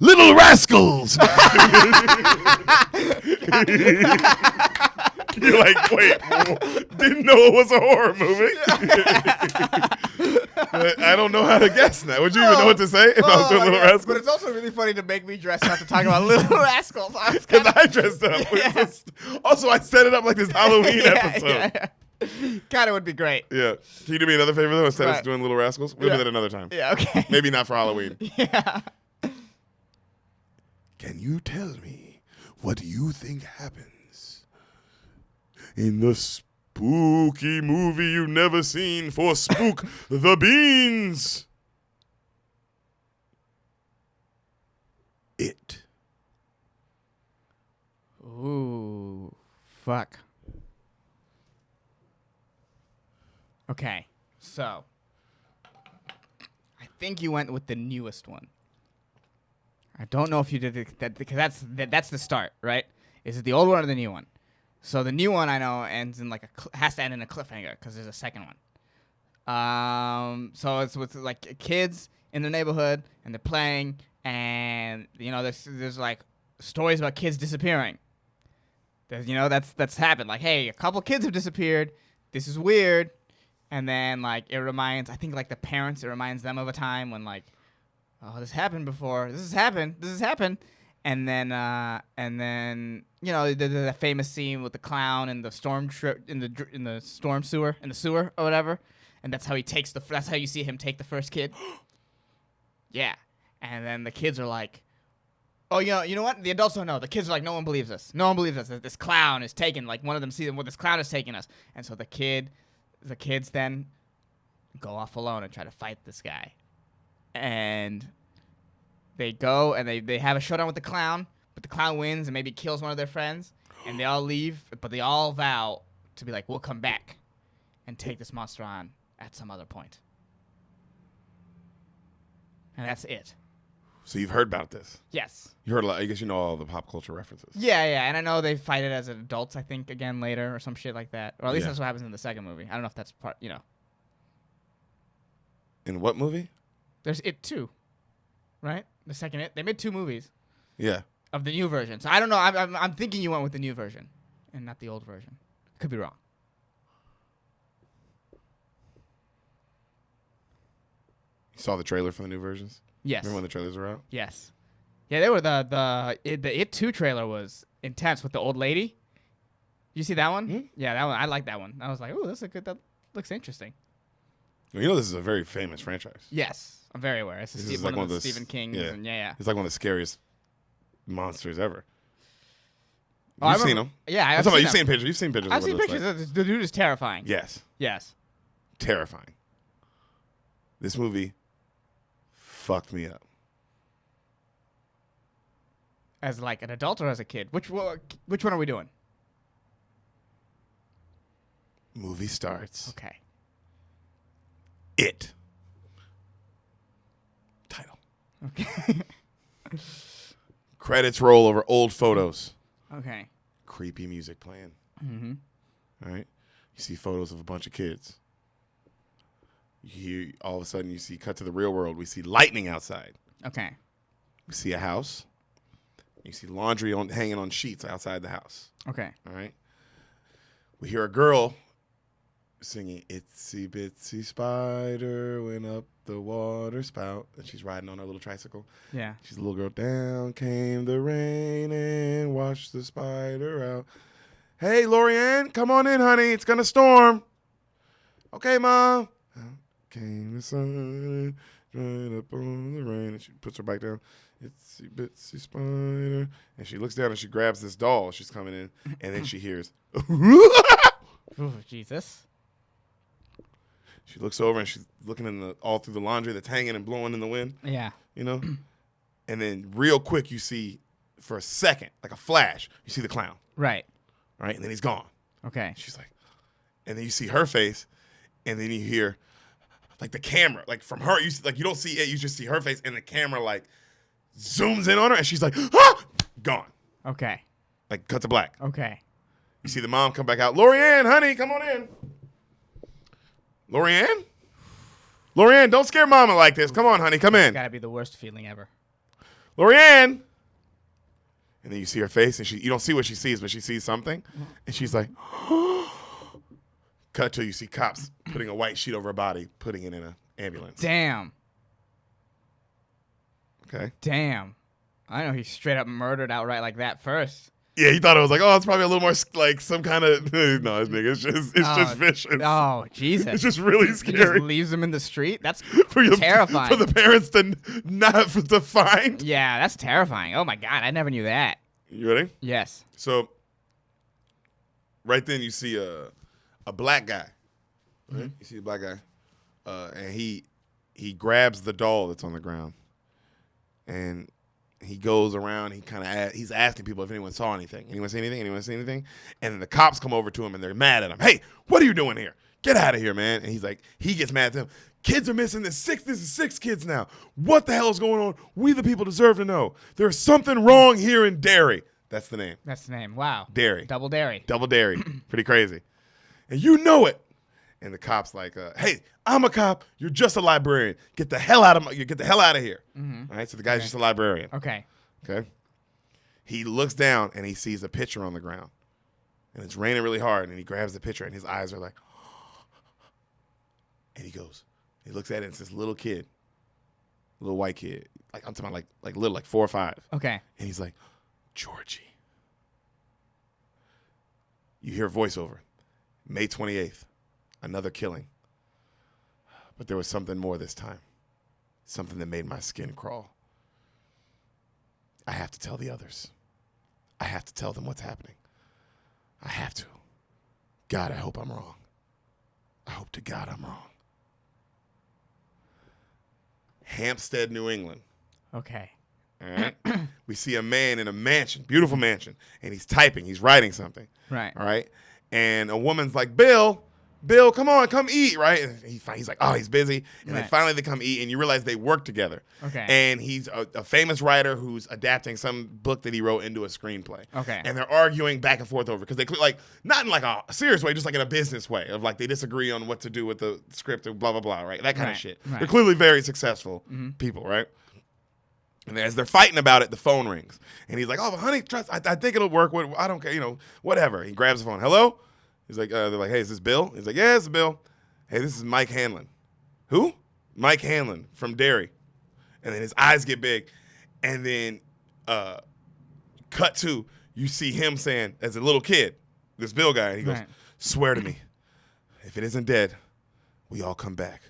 Little Rascals! You're like, wait, didn't know it was a horror movie. I don't know how to guess that. Would you even know what to say if I was doing Little Rascals? But it's also really funny to make me dress up to talk about Little Rascals. Because I dressed up. Yeah. Also, I set it up like this Halloween episode. Yeah. Kind of would be great. Yeah. Can you do me another favor, though, instead Right. of doing Little Rascals? We'll do that another time. Yeah, okay. Maybe not for Halloween. Yeah. Can you tell me what you think happens in the spooky movie you've never seen for Spook the Beans? It. Ooh, fuck. Okay, so I think you went with the newest one. I don't know if you did that because that's the start, right? Is it the old one or the new one? So the new one I know ends in like has to end in a cliffhanger because there's a second one. So it's with like kids in the neighborhood and they're playing, and you know there's like stories about kids disappearing. There's, you know, that's happened. Like, hey, a couple kids have disappeared. This is weird. And then like it reminds, I think like the parents, it reminds them of a time when like, oh, this happened before. This has happened. And then you know the famous scene with the clown and the storm in the storm sewer or whatever. And that's how he takes that's how you see him take the first kid. Yeah. And then the kids are like, oh, you know what? The adults don't know. The kids are like, no one believes us. No one believes us. This clown is taken. Like one of them sees him. Well, this clown is taking us. And so the kids then go off alone and try to fight this guy. And they go and they have a showdown with the clown, but the clown wins and maybe kills one of their friends. And they all leave, but they all vow to be like, we'll come back and take this monster on at some other point. And that's it. So you've heard about this? Yes. You heard a lot. I guess you know all the pop culture references. Yeah, and I know they fight it as adults, I think, again later or some shit like that. Or at least Yeah. that's what happens in the second movie. I don't know if that's part, In what movie? There's It 2, right? The second It. They made 2 movies Yeah. of the new version. So I don't know. I'm thinking you went with the new version and not the old version. Could be wrong. You saw the trailer for the new versions? Yes. Remember when the trailers were out? Yes. Yeah, they were the It 2 trailer was intense with the old lady. You see that one? Hmm? Yeah, that one. I like that one. I was like, oh, that looks interesting. Well, you know this is a very famous franchise. Yes, I'm very aware. It's This is one like of the the Stephen King's. yeah. And yeah. It's like one of the scariest monsters ever. Oh, I You've seen remember- them. Yeah, I've You've seen seen pictures. You've seen pictures. I've of what seen it looks pictures. like. The dude is terrifying. Yes. Yes. Terrifying. This movie fucked me up. As like an adult or as a kid? Which one are we doing? Movie starts. Okay. It. Title. Okay. Credits roll over old photos. Okay. Creepy music playing. Mm-hmm. All right. You see photos of a bunch of kids. You all of a sudden you see cut to the real world. We see lightning outside. Okay. We see a house. You see laundry hanging on sheets outside the house. Okay. All right. We hear a girl singing "Itsy Bitsy Spider went up the water spout," and she's riding on her little tricycle. Yeah. She's a little girl. Down came the rain and washed the spider out. Hey, Lorianne, come on in, honey. It's gonna storm. Okay, Mom. Out came the sun, dried up on the rain, and she puts her back down. Itsy bitsy spider, and she looks down and she grabs this doll. She's coming in, and then she hears. Ooh, Jesus. She looks over and she's looking all through the laundry that's hanging and blowing in the wind. Yeah. You know, and then real quick you see, for a second, like a flash, you see the clown. Right. Right, and then he's gone. Okay. She's like, and then you see her face, and then you hear, like the camera, like from her, you don't see it, you just see her face, and the camera like zooms in on her, and she's like, ah! Gone. Okay. Like cut to black. Okay. You see the mom come back out. Lorianne, honey, come on in. Lorianne? Lorianne, don't scare mama like this. Come on, honey, come in. It's gotta be the worst feeling ever. Lorianne. And then you see her face, and you don't see what she sees, but she sees something, and she's like, cut till you see cops putting a white sheet over her body, putting it in an ambulance. Damn. Okay. Damn. I know he straight up murdered outright like that first. Yeah, he thought it was like, oh, it's probably a little more like some kind of no, nigga, it's just vicious. Oh, Jesus. It's just really He scary. just leaves him in the street? That's for terrifying. For the parents to find. Yeah, that's terrifying. Oh my God, I never knew that. You ready? Yes. So right then you see a black guy. Right? You see a black guy. And he grabs the doll that's on the ground. And he goes around, he's asking people if anyone saw anything. Anyone see anything? Anyone see anything? And then the cops come over to him and they're mad at him. Hey, what are you doing here? Get out of here, man. And he gets mad at them. Kids are missing. This is 6 kids now. What the hell is going on? We the people deserve to know. There's something wrong here in Derry. That's the name. That's the name. Wow. Derry. Double Derry. Double Derry. Pretty crazy. And you know it. And the cop's like, hey, I'm a cop. You're just a librarian. Get the hell out of here. Mm-hmm. All right. So the guy's just a librarian. Okay. Okay. He looks down and he sees a picture on the ground, and it's raining really hard. And he grabs the picture, and his eyes are like, and he looks at it, and it's this little kid, little white kid. Like I'm talking about like little, like 4 or 5. Okay. And he's like, Georgie. You hear a voiceover. May 28th. Another killing. But there was something more this time. Something that made my skin crawl. I have to tell the others. I have to tell them what's happening. I have to. God, I hope I'm wrong. I hope to God I'm wrong. Hampstead, New England. Okay. All right. We see a man in a mansion, beautiful mansion, and he's typing. He's writing something. Right. All right. And a woman's like, Bill, come on, come eat, right? And he's like, oh, he's busy. And then finally they come eat, and you realize they work together. Okay. And he's a famous writer who's adapting some book that he wrote into a screenplay. Okay. And they're arguing back and forth over, because they like, not in like a serious way, just like in a business way of like they disagree on what to do with the script and blah, blah, blah, right? That kind of shit. Right. They're clearly very successful people, right? And as they're fighting about it, the phone rings. And he's like, oh, but honey, trust, I think it'll work. I don't care, whatever. He grabs the phone. Hello? He's like, they're like, hey, is this Bill? He's like, yeah, it's Bill. Hey, this is Mike Hanlon. Who? Mike Hanlon from Derry. And then his eyes get big. And then cut to, you see him saying, as a little kid, this Bill guy, and he goes, swear to me, if it isn't dead, we all come back.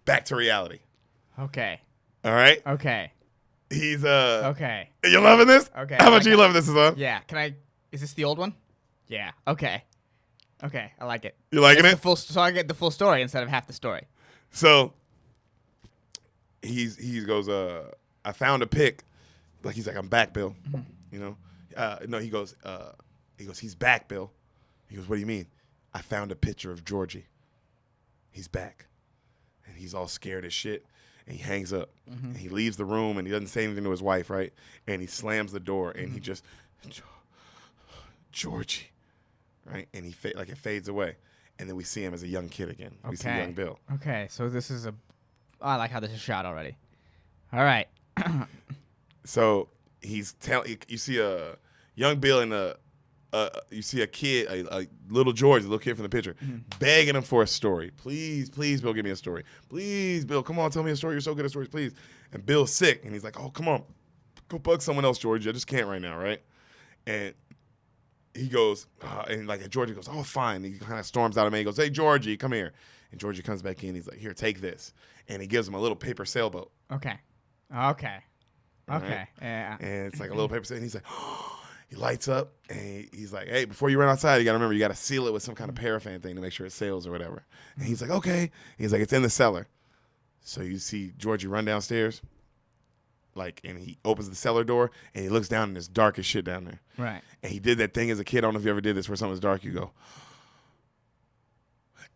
Back to reality. Okay. All right? Okay. He's, Okay. You loving this? Okay. How much are you loving this, Azam? Yeah. Is this the old one? Yeah. Okay. Okay. I like it. You liking it? So I get the full story instead of half the story. So he goes, I found a pic. Like he's like, I'm back, Bill. No, he goes, he's back, Bill. He goes, what do you mean? I found a picture of Georgie. He's back. And he's all scared as shit. And he hangs up. And he leaves the room and he doesn't say anything to his wife, right? And he slams the door and he just, Georgie. Right? And it fades away. And then we see him as a young kid again. We see young Bill. Okay, so this is I like how this is shot already. All right. So you see a young Bill in you see a kid, a little George, a little kid from the picture, begging him for a story. Please, Bill, give me a story. Please, Bill, come on, tell me a story. You're so good at stories, please. And Bill's sick, and he's like, oh, come on. Go bug someone else, George. I just can't right now, right? And he goes, and Georgie goes, oh, fine. He kind of storms out of me. He goes, hey, Georgie, come here. And Georgie comes back in. He's like, here, take this. And he gives him a little paper sailboat. Okay. Right? Yeah. And it's like a little paper sailboat. And he's like, oh. He lights up, and he's like, hey, before you run outside, you got to remember, you got to seal it with some kind of paraffin thing to make sure it sails or whatever. And he's like, okay. He's like, it's in the cellar. So you see Georgie run downstairs, and he opens the cellar door, and he looks down, and it's dark as shit down there. Right. And he did that thing as a kid. I don't know if you ever did this where something's dark, you go,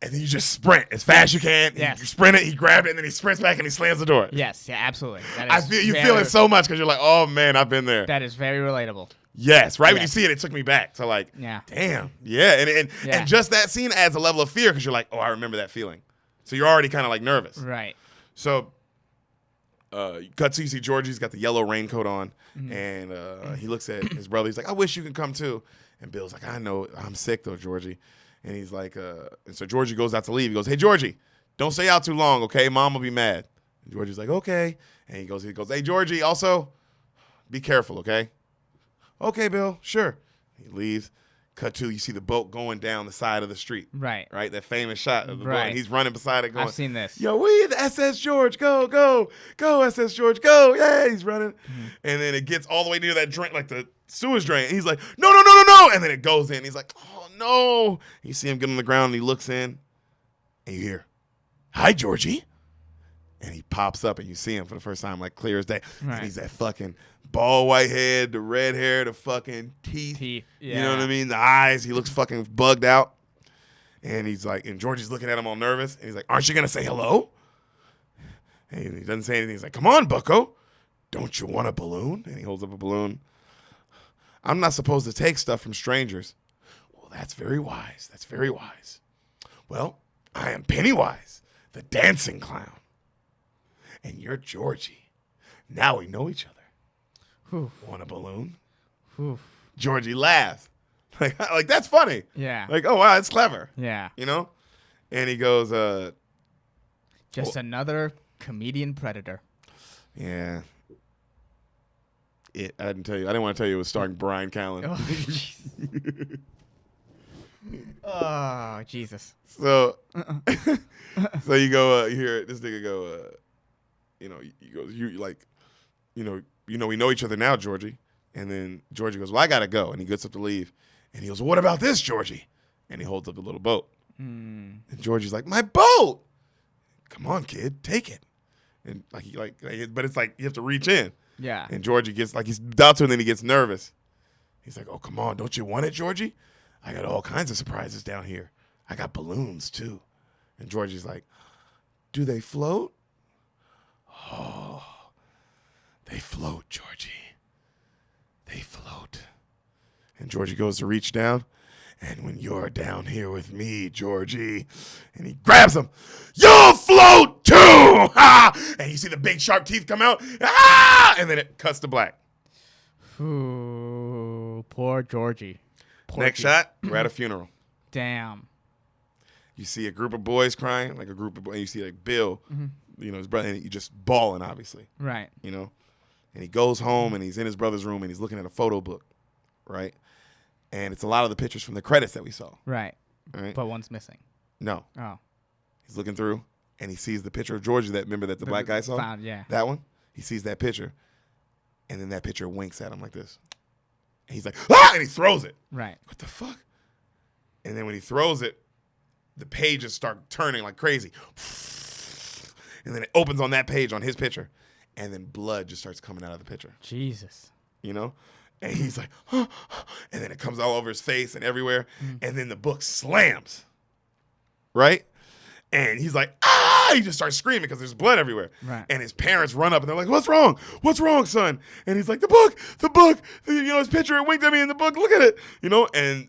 and then you just sprint as fast as you can. Yes. You sprint it, he grabbed it, and then he sprints back, and he slams the door. Yes, yeah, absolutely. You feel it so much because you're like, oh, man, I've been there. That is very relatable. Yes, right when you see it took me back. So damn, yeah, and just that scene adds a level of fear because you're like, oh, I remember that feeling. So you're already kind of nervous. Right. So, cut to you see Georgie's got the yellow raincoat on, and he looks at his brother. He's like, I wish you could come too. And Bill's like, I know, I'm sick though, Georgie. And he's like, and so Georgie goes out to leave. He goes, hey, Georgie, don't stay out too long, okay? Mom will be mad. And Georgie's like, okay. And he goes, hey, Georgie, also, be careful, okay? Okay, Bill, sure. He leaves. Cut to, you see the boat going down the side of the street. Right. Right? That famous shot of the boat. And he's running beside it going, I've seen this. Yo, we the SS George. Go, go, go, SS George, go. Yeah, he's running. And then it gets all the way near that drain, like the sewage drain. And he's like, no. And then it goes in. He's like, oh, no. You see him get on the ground, and he looks in. And you hear, hi, Georgie. And he pops up, and you see him for the first time, clear as day. Right. And he's that fucking bald white head, the red hair, the fucking teeth. Yeah. You know what I mean? The eyes. He looks fucking bugged out. And he's like, and Georgie's looking at him all nervous. And he's like, aren't you going to say hello? And he doesn't say anything. He's like, come on, bucko. Don't you want a balloon? And he holds up a balloon. I'm not supposed to take stuff from strangers. Well, that's very wise. That's very wise. Well, I am Pennywise, the dancing clown. And you're Georgie. Now we know each other. Whew. Want a balloon? Whew. Georgie laughs. Like that's funny. Yeah. Like, oh, wow, that's clever. Yeah. You know? And he goes, just another comedian predator. Yeah. I didn't want to tell you it was starring Brian Callen. Oh, Jesus. So, so you go, you hear this nigga go, we know each other now, Georgie. And then Georgie goes, well, I got to go. And he gets up to leave. And he goes, well, what about this, Georgie? And he holds up the little boat. And Georgie's like, my boat! Come on, kid, take it. And but it's like you have to reach in. Yeah. And Georgie gets he's about to, and then he gets nervous. He's like, oh, come on, don't you want it, Georgie? I got all kinds of surprises down here. I got balloons, too. And Georgie's like, do they float? Oh, they float, Georgie. They float. And Georgie goes to reach down. And when you're down here with me, Georgie, and he grabs him, you'll float too! Ha! And you see the big sharp teeth come out. Ah! And then it cuts to black. Ooh, poor Georgie. Next shot, we're at a funeral. Damn. You see a group of boys crying, like a group of boys. And you see Bill, his brother, and he just bawling, obviously. Right. And he goes home, and he's in his brother's room, and he's looking at a photo book, right? And it's a lot of the pictures from the credits that we saw. Right. Right. But one's missing. No. Oh. He's looking through, and he sees the picture of Georgie that the black guy saw? Yeah. That one? He sees that picture, and then that picture winks at him like this. And he's like, ah! And he throws it. Right. What the fuck? And then when he throws it, the pages start turning like crazy. And then it opens on that page on his picture, and then blood just starts coming out of the picture. Jesus. And he's like, huh? And then it comes all over his face and everywhere. And then the book slams. Right? And he's like, ah! He just starts screaming because there's blood everywhere. Right. And his parents run up and they're like, what's wrong? What's wrong, son? And he's like, the book, his picture, it winked at me in the book. Look at it. And,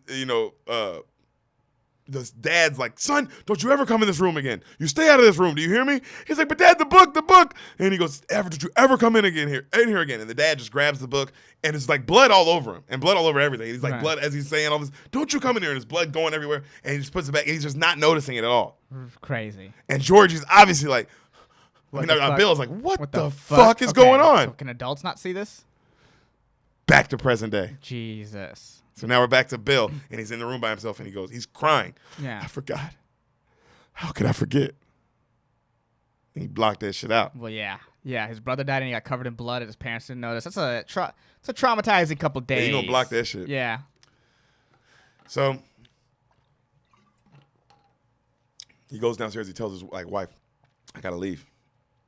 the dad's like, son, don't you ever come in this room again. You stay out of this room. Do you hear me? He's like, but Dad, the book. And he goes, don't you ever come in here again. And the dad just grabs the book, and it's like blood all over him and blood all over everything. He's like blood as he's saying all this. Don't you come in here, and there's blood going everywhere. And he just puts it back, and he's just not noticing it at all. Crazy. And Georgie's obviously like, Bill's like, what the fuck is going on? So can adults not see this? Back to present day. Jesus. So now we're back to Bill, and he's in the room by himself, and he's crying. Yeah. I forgot. How could I forget? And he blocked that shit out. Well, yeah. Yeah, his brother died, and he got covered in blood, and his parents didn't notice. That's it's a traumatizing couple days. Yeah, you gonna block that shit. Yeah. So he goes downstairs. He tells his wife, I got to leave.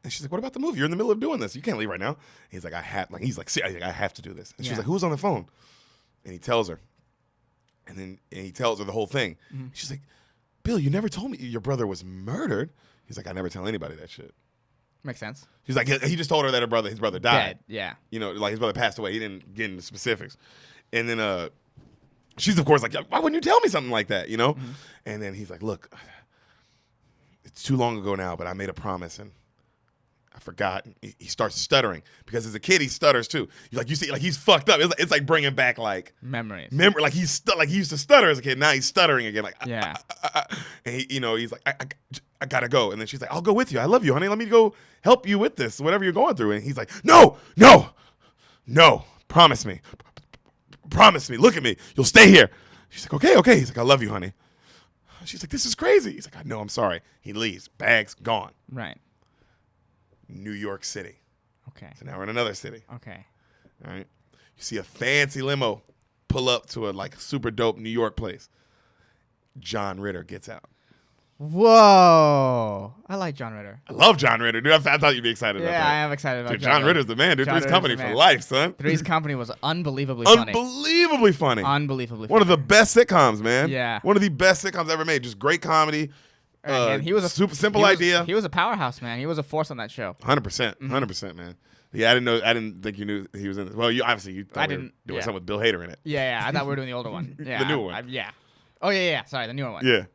And she's like, what about the movie? You're in the middle of doing this. You can't leave right now. And he's like, I have to do this. And she's like, who's on the phone? And he tells her. And he tells her the whole thing. Mm-hmm. She's like, Bill, you never told me your brother was murdered. He's like, I never tell anybody that shit. Makes sense. He's like, he just told her that his brother died. Dead, yeah. You know, like his brother passed away. He didn't get into specifics. And then she's, of course, like, why wouldn't you tell me something like that, you know? Mm-hmm. And then he's like, look, it's too long ago now, but I made a promise, and I forgot. He starts stuttering because as a kid he stutters too. You see, like he's fucked up. It's like bringing back like memories. Like he used to stutter as a kid. Now he's stuttering again. Like yeah. And he's like I gotta go. And then she's like, I'll go with you. I love you, honey. Let me go help you with this, whatever you're going through. And he's like, no. Promise me. Look at me. You'll stay here. She's like, okay. He's like, I love you, honey. She's like, this is crazy. He's like, I know. I'm sorry. He leaves. Bags gone. Right. New York City. Okay. So now we're in another city. Okay. All right. You see a fancy limo pull up to a like super dope New York place. John Ritter gets out. Whoa. I like John Ritter. I love John Ritter, dude. I thought you'd be excited about that. Yeah, I am excited about John Ritter's the man, dude. Three's Company for life, son. Three's Company was unbelievably funny. Unbelievably funny. One of the best sitcoms, man. Yeah. One of the best sitcoms ever made. Just great comedy. And he was a super simple idea. He was a powerhouse, man. He was a force on that show. 100%, man. Yeah, I didn't think you knew he was in this. Well, you thought we were doing something with Bill Hader in it. Yeah. I thought we were doing the older one. Yeah, the newer one. Yeah. Oh yeah. Sorry, the newer one. Yeah.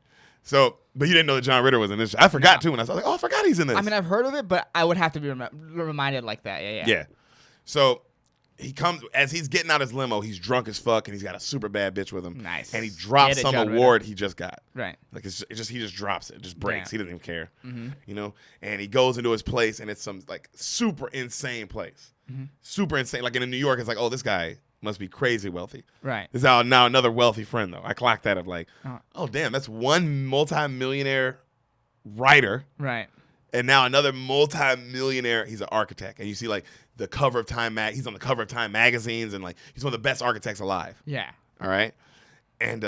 So, but you didn't know that John Ritter was in this. I forgot too, and I was like, oh, I forgot he's in this. I mean, I've heard of it, but I would have to be reminded like that. Yeah. Yeah. So he comes as he's getting out his limo. He's drunk as fuck, and he's got a super bad bitch with him. Nice. And he drops some award he just got. Right. Like he just drops it, just breaks. Yeah. He doesn't even care. Mm-hmm. You know. And he goes into his place, and it's some like super insane place. Mm-hmm. Super insane. Like in New York, it's like, oh, this guy must be crazy wealthy. Right. This is now another wealthy friend though. I clocked that of like, oh damn, that's one multi-millionaire writer. Right. And now another multi-millionaire, he's an architect. And you see like the cover of Time he's on the cover of Time magazines, and like he's one of the best architects alive. Yeah. All right. And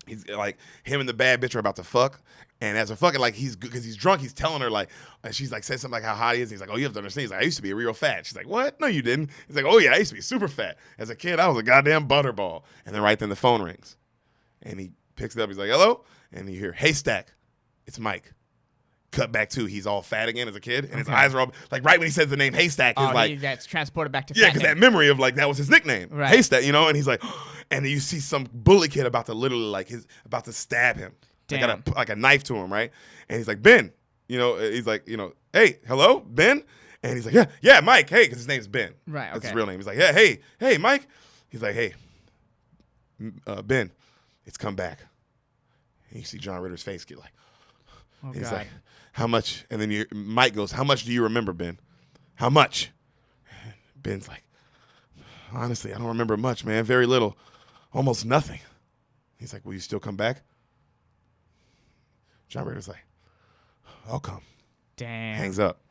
he's like, him and the bad bitch are about to fuck. And as a fucking like because he's drunk, he's telling her like, and she's like says something like how hot he is. He's like, oh, you have to understand. He's like, I used to be real fat. She's like, what? No, you didn't. He's like, oh yeah, I used to be super fat. As a kid, I was a goddamn butterball. And then right then the phone rings, and he picks it up. He's like, hello, and you hear Haystack. It's Mike. Cut back to he's all fat again as a kid, and his eyes are all like right when he says the name Haystack, is like he gets transported back to because that memory of like that was his nickname, right. Haystack, you know. And he's like, and then you see some bully kid about to stab him. They got like a knife to him, right? And he's like, Ben, you know, he's like, you know, hey, hello, Ben? And he's like, yeah, Mike, hey, because his name's Ben. Right, okay. That's his real name. He's like, yeah, hey, Mike. He's like, hey, Ben, it's come back. And you see John Ritter's face get like, he's God. like, how much? And then Mike goes, how much do you remember, Ben? How much? And Ben's like, honestly, I don't remember much, man. Very little. Almost nothing. He's like, will you still come back? John Ritter's like, I'll come. Damn. Hangs up.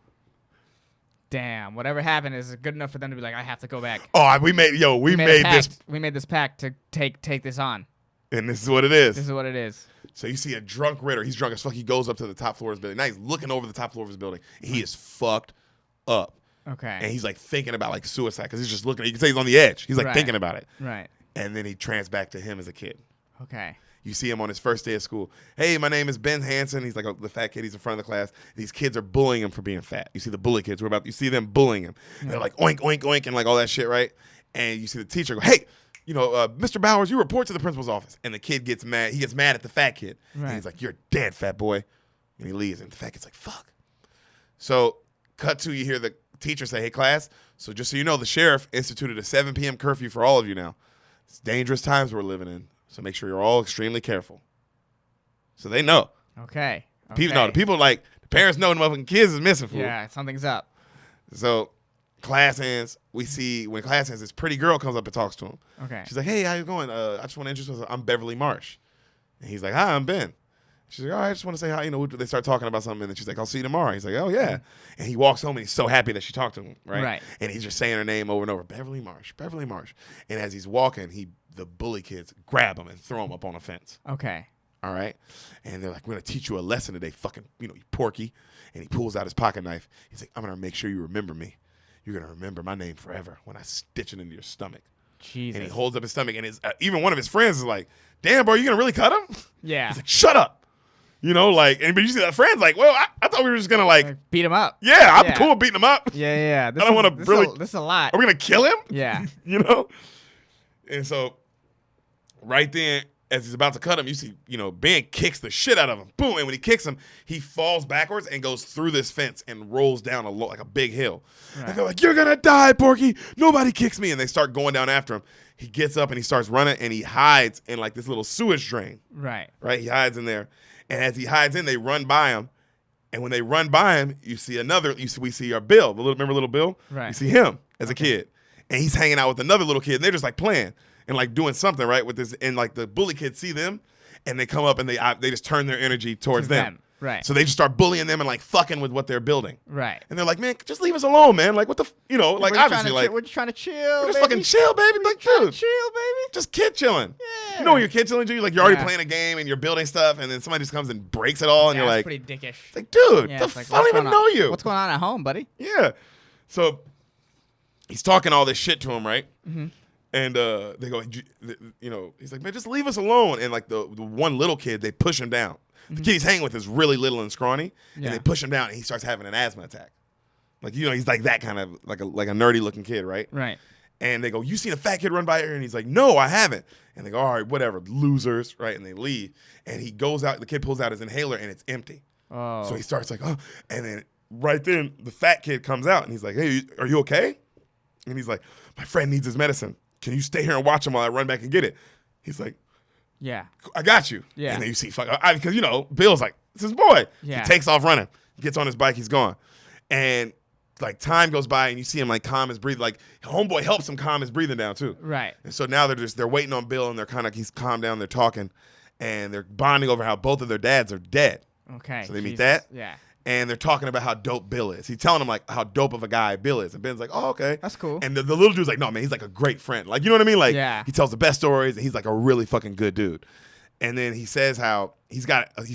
Damn. Whatever happened is good enough for them to be like, I have to go back. Oh, we made this. We made this pact to take this on. And this is what it is. This is what it is. So you see a drunk Ritter. He's drunk as fuck. He goes up to the top floor of his building. Now he's looking over the top floor of his building. He is fucked up. Okay. And he's like thinking about like suicide because he's just looking. You can say he's on the edge. He's like thinking about it. Right. And then he trans back to him as a kid. Okay. You see him on his first day of school. Hey, my name is Ben Hansen. He's like the fat kid. He's in front of the class. These kids are bullying him for being fat. You see the bully kids. You see them bullying him. Yeah. They're like oink, oink, oink, and like all that shit, right? And you see the teacher go, hey, Mr. Bowers, you report to the principal's office. And the kid gets mad. He gets mad at the fat kid. Right. And he's like, you're dead, fat boy. And he leaves. And the fat kid's like, fuck. So cut to, you hear the teacher say, hey, class, so just so you know, the sheriff instituted a 7 p.m. curfew for all of you now. It's dangerous times we're living in. So make sure you're all extremely careful. So they know. Okay. People know. The parents know the motherfucking kids is missing food. Yeah, something's up. So class ends. We see when class ends, this pretty girl comes up and talks to him. Okay. She's like, hey, how you going? I just want to introduce myself. I'm Beverly Marsh. And he's like, hi, I'm Ben. She's like, all right, I just want to say hi. They start talking about something, and then she's like, I'll see you tomorrow. He's like, oh, yeah. And he walks home, and he's so happy that she talked to him, right? Right. And he's just saying her name over and over, Beverly Marsh, Beverly Marsh. And as he's walking, the bully kids grab him and throw him up on a fence. Okay. All right? And they're like, we're going to teach you a lesson today, fucking, you porky. And he pulls out his pocket knife. He's like, I'm going to make sure you remember me. You're going to remember my name forever when I stitch it into your stomach. Jesus. And he holds up his stomach, and even one of his friends is like, damn, bro, you going to really cut him? Yeah. He's like, shut up. But you see that friend's like, well, I thought we were just going to like beat him up. Yeah, I'm cool with beating him up. Yeah. I don't want to really. This is a lot. Are we going to kill him? Yeah. And so right then, as he's about to cut him, you see, Ben kicks the shit out of him. Boom. And when he kicks him, he falls backwards and goes through this fence and rolls down like a big hill. Right. And they're like, you're going to die, Porky. Nobody kicks me. And they start going down after him. He gets up and he starts running, and he hides in like this little sewage drain. Right. Right? He hides in there. And as he hides in, they run by him. And when they run by him, we see our Bill. Remember little Bill? Right. You see him as a kid. And he's hanging out with another little kid. And they're just like playing and like doing something, right? With this, and like the bully kids see them, and they come up and they just turn their energy towards them. Right. So they just start bullying them and like fucking with what they're building. Right. And they're like, man, just leave us alone, man. Like, what the, like obviously, like, we're just trying to chill. We're just fucking chill, baby. Like, dude, chill, baby. just kid chilling. Yeah. You know when you're kid chilling, dude, like you're already playing a game and you're building stuff, and then somebody just comes and breaks it all, and you're like, pretty dickish. It's like, dude, I don't even know you. What's going on at home, buddy? Yeah. So he's talking all this shit to him, right? Mm-hmm. And they go, he's like, man, just leave us alone. And like the one little kid, they push him down. The kid he's hanging with is really little and scrawny, and they push him down, and he starts having an asthma attack. Like, he's like that kind of like a nerdy looking kid, right? Right. And they go, you seen a fat kid run by here? And he's like, no, I haven't. And they go, all right, whatever, losers, right? And they leave. And he goes out, the kid pulls out his inhaler, and it's empty. Oh. So he starts like, oh. And then right then, the fat kid comes out, and he's like, hey, are you okay? And he's like, my friend needs his medicine. Can you stay here and watch him while I run back and get it? He's like, yeah, I got you. Yeah. And then you see, because, Bill's like, it's his boy. Yeah. He takes off running, gets on his bike, he's gone. And like time goes by, and you see him like calm his breathing. Like homeboy helps him calm his breathing down too. Right. And so now they're waiting on Bill, and he's calmed down. They're talking, and they're bonding over how both of their dads are dead. Okay. So they meet that. Yeah. And they're talking about how dope Bill is. He's telling him like how dope of a guy Bill is, and Ben's like, "Oh, okay, that's cool." And the little dude's like, "No, man, he's like a great friend. Like, you know what I mean? Like, he tells the best stories, and he's like a really fucking good dude." And then he says how he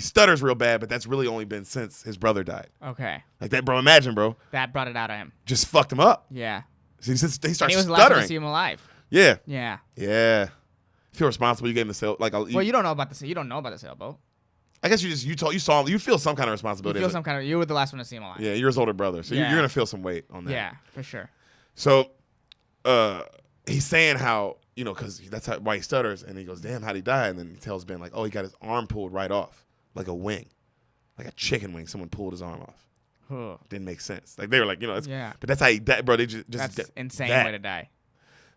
stutters real bad, but that's really only been since his brother died. Okay. Like that, bro. Imagine, bro. That brought it out of him. Just fucked him up. Yeah. So he starts stuttering. He was the last one to see him alive. Yeah. Yeah. Yeah. Feel responsible. You gave him the sail. Well, you don't know about the sailboat. I guess you saw him. You feel some kind of responsibility. You were the last one to see him alive. Yeah, you're his older brother, so you're gonna feel some weight on that. Yeah, for sure. So, he's saying how because that's why he stutters, and he goes, "Damn, how'd he die?" And then he tells Ben like, "Oh, he got his arm pulled right off, like a wing, like a chicken wing. Someone pulled his arm off. Huh. Didn't make sense. Like they were like, yeah. But that's how he died, bro. They just that's insane way to die.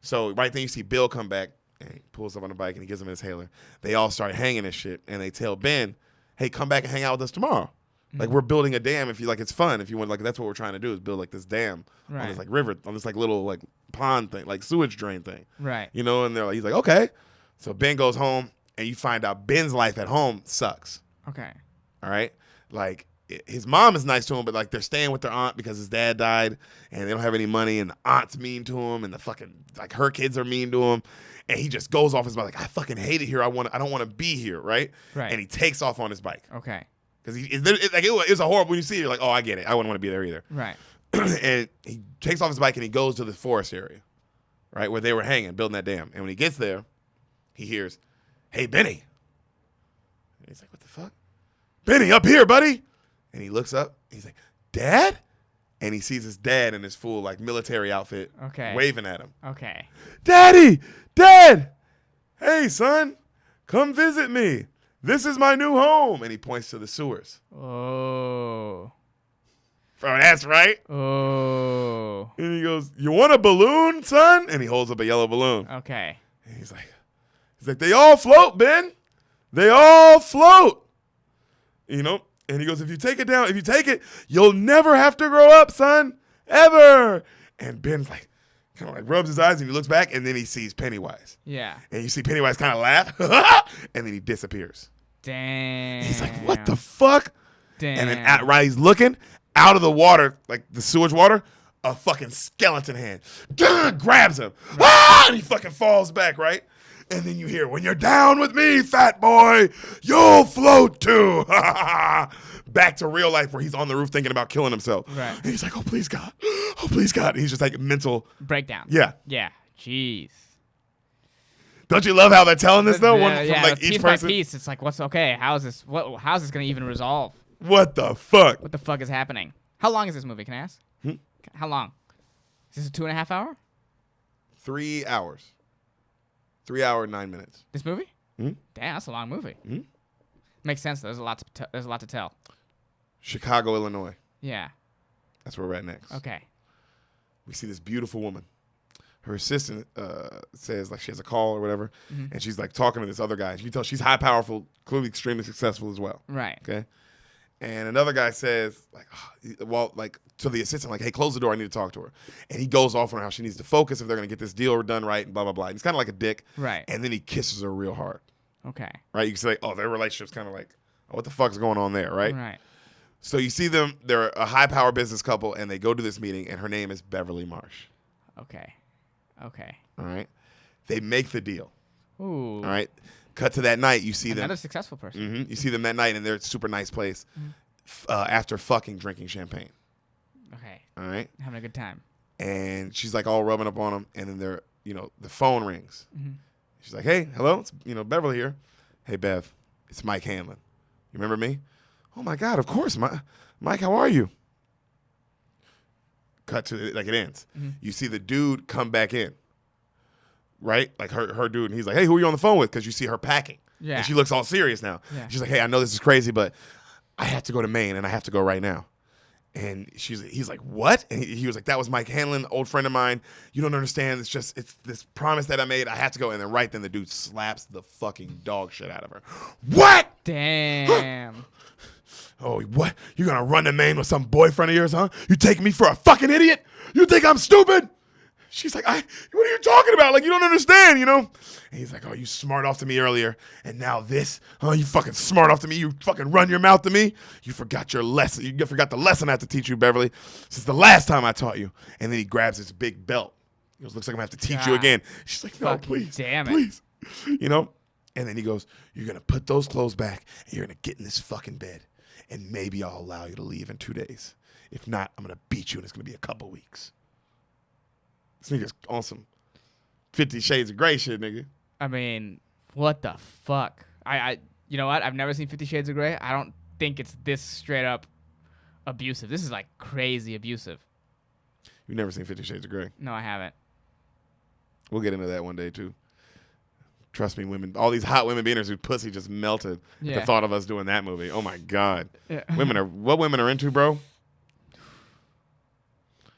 So right then you see Bill come back, and he pulls up on the bike, and he gives him his inhaler. They all start hanging and shit, and they tell Ben, hey, come back and hang out with us tomorrow. Mm-hmm. Like, we're building a dam if you like, it's fun. If you want, like, that's what we're trying to do is build like this dam on this like river, on this like little like pond thing, like sewage drain thing. Right. And he's like, okay. So Ben goes home, and you find out Ben's life at home sucks. Okay. All right. Like, his mom is nice to him, but like they're staying with their aunt because his dad died, and they don't have any money, and the aunt's mean to him, and the fucking like her kids are mean to him. And he just goes off his bike like, I fucking hate it here. I don't want to be here, right? Right. And he takes off on his bike. Okay. Because it was a horrible. When you see it, you're like, oh, I get it. I wouldn't want to be there either. Right. And he takes off his bike and he goes to the forest area, right, where they were hanging, building that dam. And when he gets there, he hears, hey, Benny. And he's like, what the fuck? Benny, up here, buddy. And he looks up. And he's like, Dad? and he sees his dad in his full like military outfit, waving at him. Okay. Daddy, Dad, hey son, come visit me. This is my new home, and he points to the sewers. Oh. Bro, that's right. Oh. And he goes, "You want a balloon, son?" And he holds up a yellow balloon. Okay. And he's like, "They all float, Ben. They all float." You know? And he goes, "If you take it down, if you take it, you'll never have to grow up, son. Ever." And Ben's like, kind of like rubs his eyes and he looks back and then he sees Pennywise. Yeah. And you see Pennywise kind of laugh and then he disappears. Damn. He's like, "What the fuck?" Damn. And then while he's looking, out of the water, like the sewage water, a fucking skeleton hand grabs him. Right. And he fucking falls back, right? And then you hear, "When you're down with me, fat boy, you'll float too." Back to real life where he's on the roof thinking about killing himself. Right. And he's like, "Oh, please, God. Oh, please, God." And he's just like mental. Breakdown. Yeah. Yeah. Jeez. Don't you love how they're telling this, though? Yeah, From like piece each person. by piece, it's like, what's okay? How's this going to even resolve? What the fuck? What the fuck is happening? How long is this movie? Can I ask? How long? Is this a 2.5 hour? 3 hours. 3 hour and 9 minutes. This movie? Hmm? Damn, that's a long movie. Hmm? Makes sense. There's a lot to tell. Chicago, Illinois. Yeah. That's where we're at next. Okay. We see this beautiful woman. Her assistant says like she has a call or whatever, and she's like talking to this other guy. You tell she's high, powerful, clearly extremely successful as well. Right. Okay. And another guy says like, well, like to the assistant, like, "Hey, close the door. I need to talk to her." And he goes off on how she needs to focus if they're gonna get this deal done right, and blah blah blah. And he's kind of like a dick. Right. And then he kisses her real hard. Okay. Right. You can say, "Oh, their relationship's kind of like, oh, what the fuck's going on there?" Right. Right. So you see them. They're a high power business couple, and they go to this meeting, and her name is Beverly Marsh. Okay. Okay. All right. They make the deal. Ooh. All right. Cut to that night. You see Another them. successful person. You see them that night, and they're at a super nice place after fucking drinking champagne. Okay. All right. Having a good time. And she's like all rubbing up on him, and then the phone rings. She's like, "Hey, hello, it's Beverly here. Hey, Bev, it's Mike Hanlon. You remember me?" "Oh my God, of course, Mike. How are you?" Cut to it ends. You see the dude come back in, right? Like her dude, and he's like, "Hey, who are you on the phone with?" Because you see her packing. Yeah. And she looks all serious now. Yeah. She's like, "Hey, I know this is crazy, but I have to go to Maine, and I have to go right now." And he's like, "What?" And he was like, "That was Mike Hanlon, old friend of mine. You don't understand. It's this promise that I made. I have to go." And then right then the dude slaps the fucking dog shit out of her. "What?" Damn. "Oh, what? You're going to run to Maine with some boyfriend of yours, huh? You take me for a fucking idiot? You think I'm stupid?" She's like, "What are you talking about? Like, you don't understand, And he's like, "Oh, you smart off to me earlier, and now this? Oh, you fucking smart off to me. You fucking run your mouth to me. You forgot your lesson. You forgot the lesson I have to teach you, Beverly. Since the last time I taught you." And then he grabs his big belt. He goes, "Looks like I'm going to have to teach you again." She's like, "No, Fucking please. damn it. Please." And then he goes, "You're going to put those clothes back, and you're going to get in this fucking bed. And maybe I'll allow you to leave in 2 days. If not, I'm going to beat you, and it's going to be a couple weeks." This nigga's on some 50 Shades of Grey shit, nigga. I mean, what the fuck? You know what? I've never seen 50 Shades of Grey. I don't think it's this straight up abusive. This is like crazy abusive. You've never seen 50 Shades of Grey. No, I haven't. We'll get into that one day, too. Trust me, women, all these hot women beaters whose pussy just melted at the thought of us doing that movie. Oh, my God. Yeah. What women are into, bro?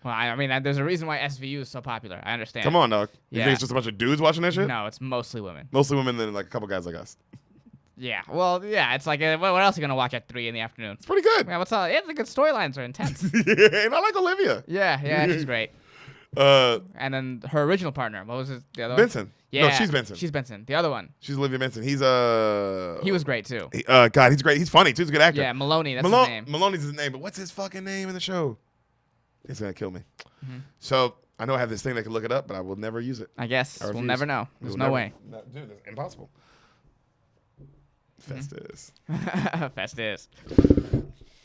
Well, I mean, there's a reason why SVU is so popular. I understand. Come on, dog. You Yeah. think it's just a bunch of dudes watching that shit? No, it's mostly women. Mostly women, then like a couple guys like us. Yeah. Well, yeah. It's like, what else are you gonna watch at 3 in the afternoon? It's pretty good. Yeah. What's all? Yeah, the good storylines are intense. Yeah, and I like Olivia. Yeah. She's great. And then her original partner. What was the other one? Benson. Yeah. No, she's Benson. She's Benson. The other one. She's Olivia Benson. He's He was great too. God, he's great. He's funny too. He's a good actor. Yeah, Maloney. That's his name. Maloney's his name, but what's his fucking name in the show? He's gonna kill me. So I know I have this thing that can look it up, but I will never use it. I guess we'll refuse. never know. There's no way. No, dude, it's impossible. Festus. Festus.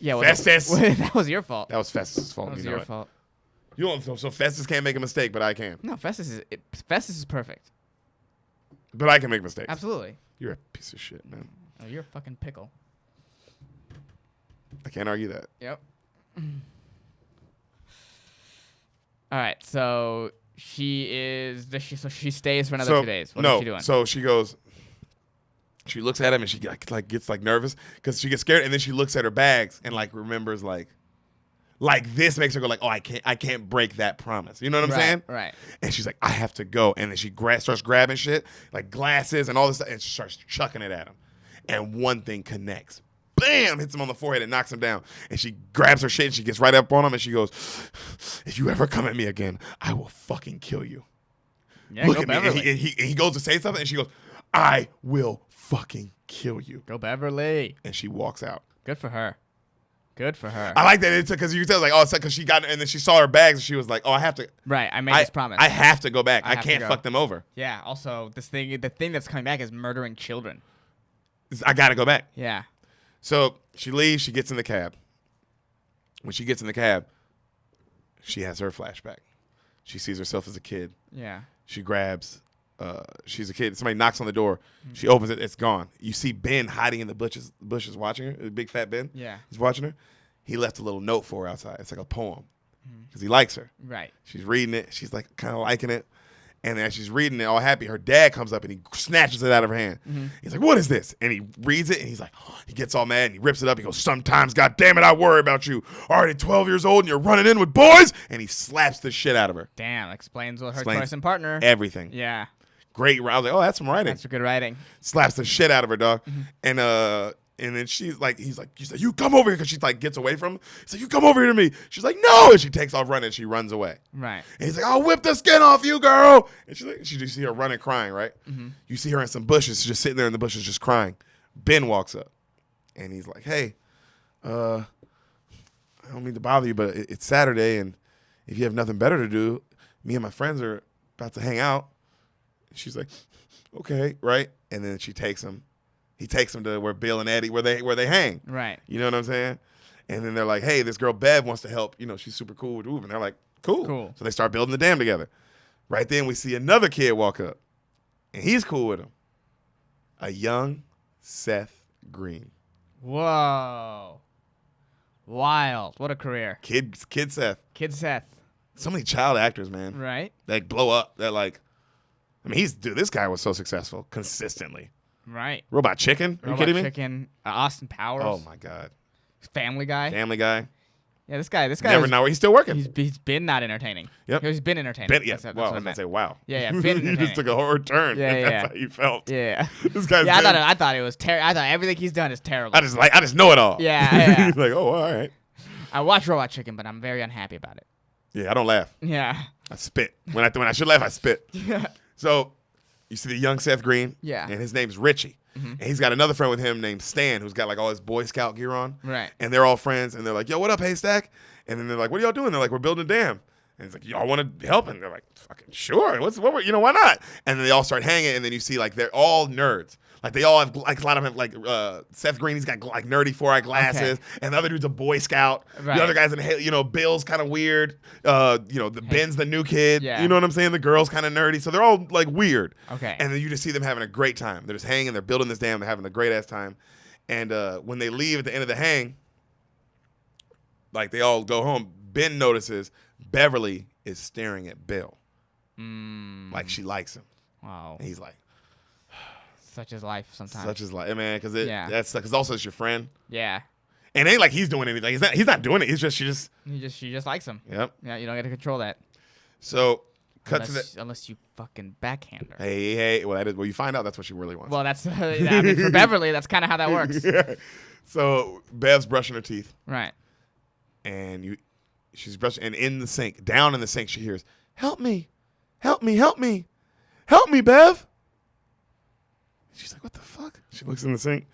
Yeah. Festus. That was your fault. That was Festus' fault. That was you know your it. fault. You don't. So Festus can't make a mistake, but I can. No, Festus is perfect. But I can make mistakes. Absolutely. You're a piece of shit, man. Oh, you're a fucking pickle. I can't argue that. Yep. All right, so she stays for another 2 days. What is she doing? So she goes. She looks at him and she like gets like nervous because she gets scared, and then she looks at her bags and like remembers like this makes her go like, oh, I can't break that promise. You know what I'm saying? Right. And she's like, I have to go, and then she starts grabbing shit like glasses and all this stuff, and she starts chucking it at him, and one thing connects. Bam! Hits him on the forehead and knocks him down. And she grabs her shit and she gets right up on him and she goes, if you ever come at me again, I will fucking kill you. Yeah, Look go at me. Beverly. And he goes to say something and she goes, I will fucking kill you. Go Beverly. And she walks out. Good for her. Good for her. I like that it took because you can tell like, oh, it's because she got and then she saw her bags and she was like, oh, I have to. Right. I made this promise. I have to go back. I have to can't go. fuck them over. Yeah. Also, the thing that's coming back is murdering children. I gotta go back. Yeah. So she leaves. She gets in the cab. When she gets in the cab, she has her flashback. She sees herself as a kid. Yeah. She grabs. She's a kid. Somebody knocks on the door. She opens it. It's gone. You see Ben hiding in the bushes watching her. The big fat Ben. Yeah. He's watching her. He left a little note for her outside. It's like a poem because he likes her. Right. She's reading it. She's like kind of liking it. And as she's reading it all happy, her dad comes up and he snatches it out of her hand. He's like, what is this? And he reads it and he's like, oh, he gets all mad and he rips it up. He goes, sometimes, God damn it, I worry about you. Already 12 years old and you're running in with boys. And he slaps the shit out of her. Damn. Explains her choice and partner. Everything. Yeah. Great. I was like, oh, that's some writing. That's good writing. Slaps the shit out of her, dog. And then she's like, he's like, you come over here because she like gets away from him. He's like, you come over here to me. She's like, no. And she takes off running. She runs away. Right. And he's like, I'll whip the skin off you, girl. And she's like, you see her running, crying, right? You see her in some bushes, just sitting there in the bushes, just crying. Ben walks up and he's like, hey, I don't mean to bother you, but it's Saturday. And if you have nothing better to do, me and my friends are about to hang out. And she's like, okay, right? And then she takes him. He takes him to where Bill and Eddie, where they hang. Right. You know what I'm saying? And then they're like, hey, this girl Bev wants to help. You know, she's super cool with Ruben. They're like, cool. So they start building the dam together. Right then we see another kid walk up. And he's cool with him. A young Seth Green. Whoa. Wild. What a career. Kid Seth. Kid Seth. So many child actors, man. Right. That blow up. That like, I mean, this guy was so successful consistently. Right. Robot Chicken? Are you kidding me? Chicken. Austin Powers. Oh my God. Family Guy. Family Guy. Yeah, this guy. Never know where he's still working. He's been not entertaining. Yep. He's been entertaining. Yeah. That's Well, I what I was meant. gonna say, wow. Yeah, been You entertaining. just took a hard turn. Yeah. That's how you felt. Yeah. This guy's. Yeah, been, I thought it was terrible. I thought everything he's done is terrible. I just know it all. Yeah. He's like, oh, all right. I watch Robot Chicken, but I'm very unhappy about it. Yeah, I don't laugh. Yeah. I spit. When I should laugh, I spit. Yeah. So you see the young Seth Green. Yeah. And his name's Richie. And he's got another friend with him named Stan, who's got like all his Boy Scout gear on. Right. And they're all friends, and they're like, yo, what up, Haystack? And then they're like, what are y'all doing? They're like, we're building a dam. And it's like, y'all want to help? And they're like, fucking sure. Why not? And then they all start hanging, and then you see like they're all nerds. Like they all have like a lot of them like Seth Green, he's got like nerdy 4-eye glasses, and the other dude's a Boy Scout. Right. The other guy's Bill's kind of weird. Ben's the new kid. Yeah. You know what I'm saying? The girl's kind of nerdy, so they're all like weird. Okay. And then you just see them having a great time. They're just hanging. They're building this dam. They're having a great ass time. And when they leave at the end of the hang, like they all go home, Ben notices Beverly is staring at Bill. Like she likes him. Wow. And he's like, Such is life sometimes. such is like, man, because Yeah. because also it's your friend. Yeah. And it ain't like he's doing anything. He's not doing it. She just likes him. Yep. Yeah, you don't get to control that. So cut to the Unless you fucking backhand her. hey. Well, you find out that's what she really wants. Well, that's I mean, for Beverly, that's kind of how that works. Yeah. So Bev's brushing her teeth, Right. and she's brushing, and down in the sink, she hears, "Help me, Bev." She's like, "What the fuck?" She looks in the sink.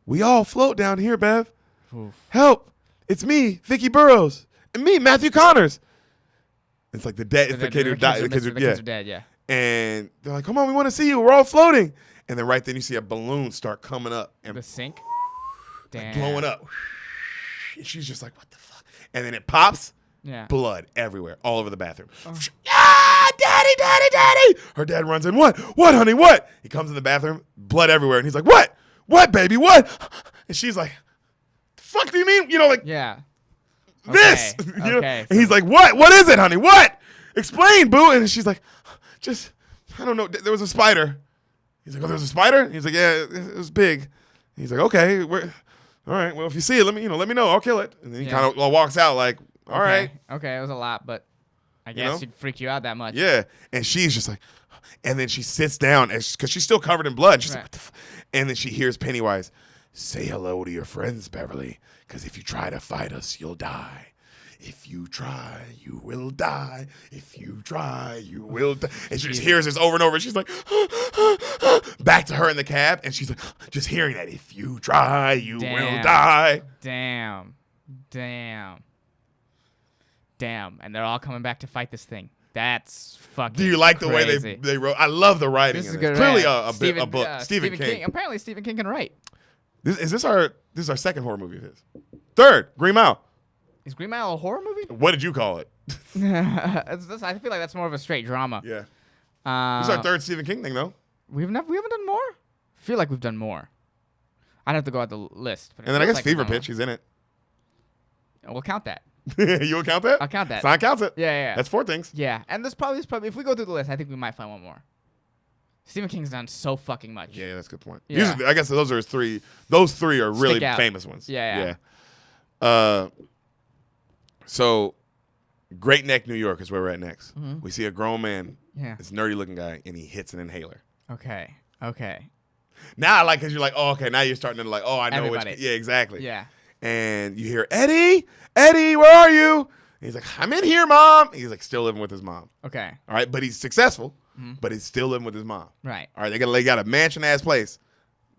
We all float down here, Bev. Oof. Help! It's me, Vicky Burrows, and me, Matthew Connors. It's like the dead. It's the kid who died. The kids are dead. Yeah. And they're like, "Come on, we want to see you. We're all floating." And then right then you see a balloon start coming up and The sink. like Damn. blowing up. And she's just like, "What the fuck?" And then it pops. Yeah. Blood everywhere, all over the bathroom. Oh. Ah, daddy! Her dad runs in. What, honey? What? He comes in the bathroom, blood everywhere, and he's like, "What, baby? What?" And she's like, "The fuck do you mean? Yeah. This?" Okay. You know? Okay. And he's like, "What? What is it, honey? What?" explain, boo. And she's like, just, I don't know. There was a spider. He's like, oh, there was a spider? He's like, yeah, it was big. He's like, okay, all right. Well, if you see it, let me know. I'll kill it. And then he kind of walks out like, all right. Okay, it was a lot, but I guess it freaked you out that much. Yeah. And she's just like, and then she sits down because she's still covered in blood. She's like, what the and then she hears Pennywise, say hello to your friends, Beverly, because if you try to fight us, you'll die. If you try, you will die. If you try, you will die. And she just hears this over and over. And she's like, back to her in the cab. And she's like, just hearing that. If you try, you will die. Damn. And they're all coming back to fight this thing. That's fucking Do you like crazy. the way they wrote? I love the writing. This is in good. Clearly a book. Stephen King. Apparently Stephen King can write. This is our second horror movie of his. Third, Green Mile. Is Green Mile a horror movie? What did you call it? I feel like that's more of a straight drama. Yeah. This is our third Stephen King thing, though. We haven't done more? I feel like we've done more. I'd have to go out the list. But and then I guess like Fever Pitch, he's in it. We'll count that. You will count that? I'll count that. Sign counts it. Yeah. That's 4 things. Yeah, and there's probably if we go through the list, I think we might find one more. Stephen King's done so fucking much. Yeah, that's a good point. Yeah. Usually, I guess those are his 3. Those 3 are really famous ones. Yeah. So, Great Neck, New York is where we're at next. Mm-hmm. We see a grown man, Yeah. this nerdy looking guy, and he hits an inhaler. Okay. Now I like because you're like, oh, okay, now you're starting to like, oh, I know Everybody. Yeah, exactly. Yeah. And you hear, Eddie, where are you? And he's like, I'm in here, Mom. He's like still living with his mom. Okay. All right, but he's successful, but he's still living with his mom. Right. All right, they got a mansion-ass place,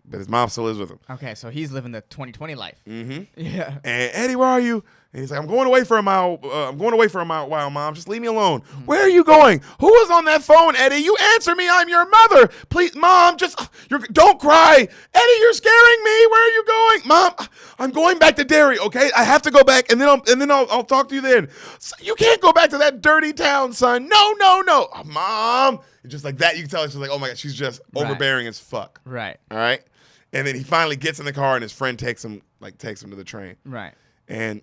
but his mom still lives with him. Okay, so he's living the 2020 life. Mm-hmm. Yeah. And Eddie, where are you? And he's like, I'm going away for a while, Mom. Just leave me alone. Where are you going? Who was on that phone, Eddie? You answer me. I'm your mother. Please, Mom, don't cry. Eddie, you're scaring me. Where are you going? Mom, I'm going back to Derry, okay? I have to go back, and then I'll talk to you then. You can't go back to that dirty town, son. No. Oh, Mom. And just like that, you can tell she's like, oh, my God, she's just overbearing as fuck. Right. All right? And then he finally gets in the car, and his friend takes him to the train. Right. And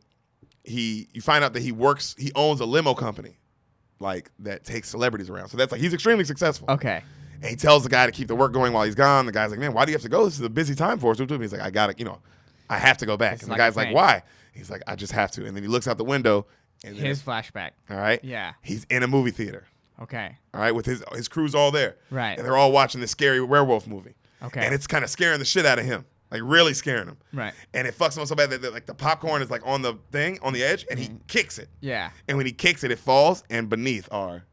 you find out that he owns a limo company, like that takes celebrities around. So that's like he's extremely successful. Okay. And he tells the guy to keep the work going while he's gone. The guy's like, man, why do you have to go? This is a busy time for us. He's like, I have to go back. And the guy's like, why? He's like, I just have to. And then he looks out the window. And his flashback. All right. Yeah. He's in a movie theater. Okay. All right, with his crew's all there. Right. And they're all watching this scary werewolf movie. Okay. And it's kind of scaring the shit out of him. Like really scaring him. Right. And it fucks him up so bad that like the popcorn is like on the edge, and he kicks it. Yeah. And when he kicks it, it falls, and beneath are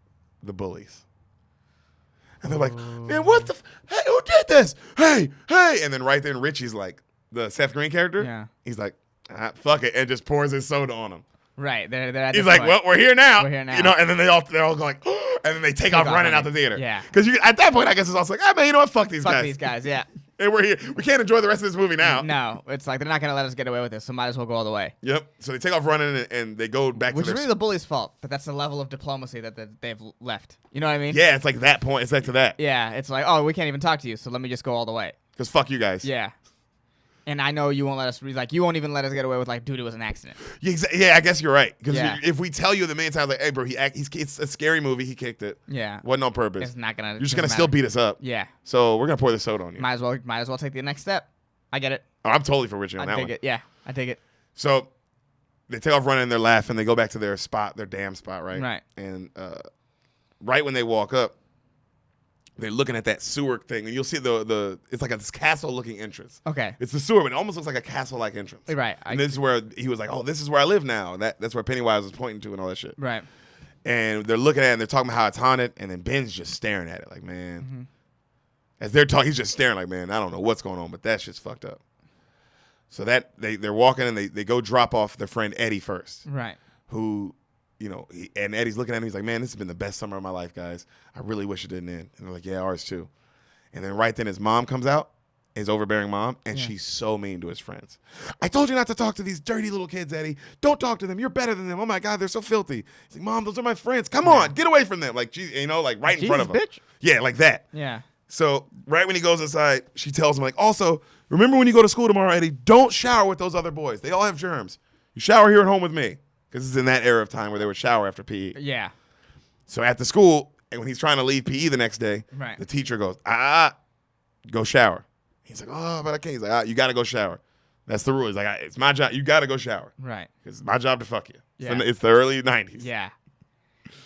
the bullies. And they're like, man, what the hey, who did this? Hey. And then right then Richie's like, the Seth Green character, yeah. He's like, fuck it, and just pours his soda on him. Right. They're at He's like, well, we're here now. We're here now. You know, and then they're all going, and then they take off running out the theater. Yeah. Because at that point, I guess it's also like, man, you know what? Fuck these guys. Fuck these guys, yeah. And we're here. We can't enjoy the rest of this movie now. No, it's like they're not gonna let us get away with this, so might as well go all the way. Yep. So they take off running and they go back Which to is really the bully's fault, but that's the level of diplomacy that they've left. You know what I mean? Yeah, it's like that point. It's like to that. Yeah, it's like, oh, we can't even talk to you, so let me just go all the way. Because fuck you guys. Yeah. And I know you won't let us. You won't even let us get away with dude, it was an accident. Yeah, I guess you're right. Because Yeah. if we tell you the main time, like, hey, bro, it's a scary movie. He kicked it. Yeah. Wasn't on purpose. It's not gonna. You're just gonna still beat us up. Yeah. So we're gonna pour the soda on you. Might as well take the next step. I get it. Oh, I'm totally for Richie on that I one. take it. Yeah, I take it. So they take off running and they're laughing. They go back to their spot, their damn spot, right? Right. And right when they walk up, they're looking at that sewer thing, and you'll see it's like this castle-looking entrance. Okay. It's the sewer, but it almost looks like a castle-like entrance. Right. And this is where he was like, oh, this is where I live now. And that's where Pennywise was pointing to and all that shit. Right. And they're looking at it, and they're talking about how it's haunted, and then Ben's just staring at it like, man. As they're talking, he's just staring like, man, I don't know what's going on, but that shit's fucked up. So that they're walking, and they go drop off their friend Eddie first. Right. Who... and Eddie's looking at him. He's like, man, this has been the best summer of my life, guys. I really wish it didn't end. And they're like, yeah, ours too. And then right then his mom comes out, his overbearing mom, and she's so mean to his friends. I told you not to talk to these dirty little kids, Eddie. Don't talk to them. You're better than them. Oh, my God, they're so filthy. He's like, Mom, those are my friends. Come on, get away from them. Like, right in front of him. Bitch. Yeah, like that. Yeah. So right when he goes inside, she tells him, like, also, remember when you go to school tomorrow, Eddie, don't shower with those other boys. They all have germs. You shower here at home with me. Because it's in that era of time where they would shower after PE. Yeah. So at the school, and when he's trying to leave PE the next day, Right. the teacher goes, go shower. He's like, oh, but I can't. He's like, you got to go shower. That's the rule. He's like, it's my job. You got to go shower. Right. It's my job to fuck you. Yeah. It's the early 90s. Yeah.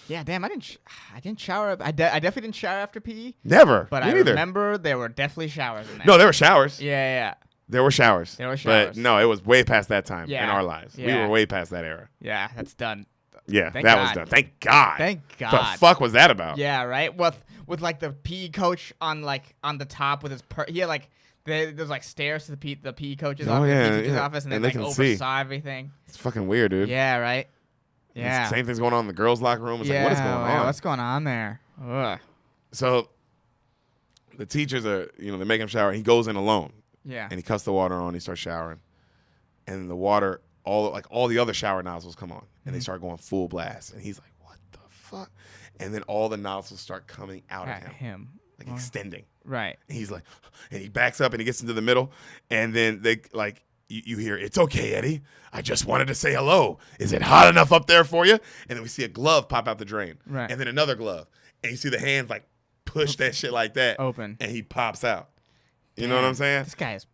Yeah, damn, I didn't shower. I definitely didn't shower after PE. Never. But Me I neither. remember there were definitely showers in there. No, there were showers. Yeah. There were showers. There were showers. But no, it was way past that time in Yeah. our lives. We Yeah. were way past that era. Yeah, that's done. Yeah, Thank that was God. done. Thank God. Thank God. The fuck was that about? Yeah, right. With like the PE coach on the top with his he had like there's like stairs to the PE coach's Oh, office, yeah, the teacher's yeah. office, and And then they like can see. oversaw everything. It's fucking weird, dude. Yeah, right. It's Yeah. the same thing's going on in the girls' locker room. It's yeah, like, what is going yeah, on? what's going on there? Ugh. So the teachers are, they make him shower. He goes in alone. Yeah. And he cuts the water on. He starts showering. And the water, all the other shower nozzles come on. And they start going full blast. And he's like, what the fuck? And then all the nozzles start coming out At of him. him. Like extending. Right. And he's like, and he backs up and he gets into the middle. And then they like, you hear, it's okay, Eddie. I just wanted to say hello. Is it hot enough up there for you? And then we see a glove pop out the drain. Right. And then another glove. And you see the hands like push that shit like that. Open. And he pops out. You know what I'm saying? This guy is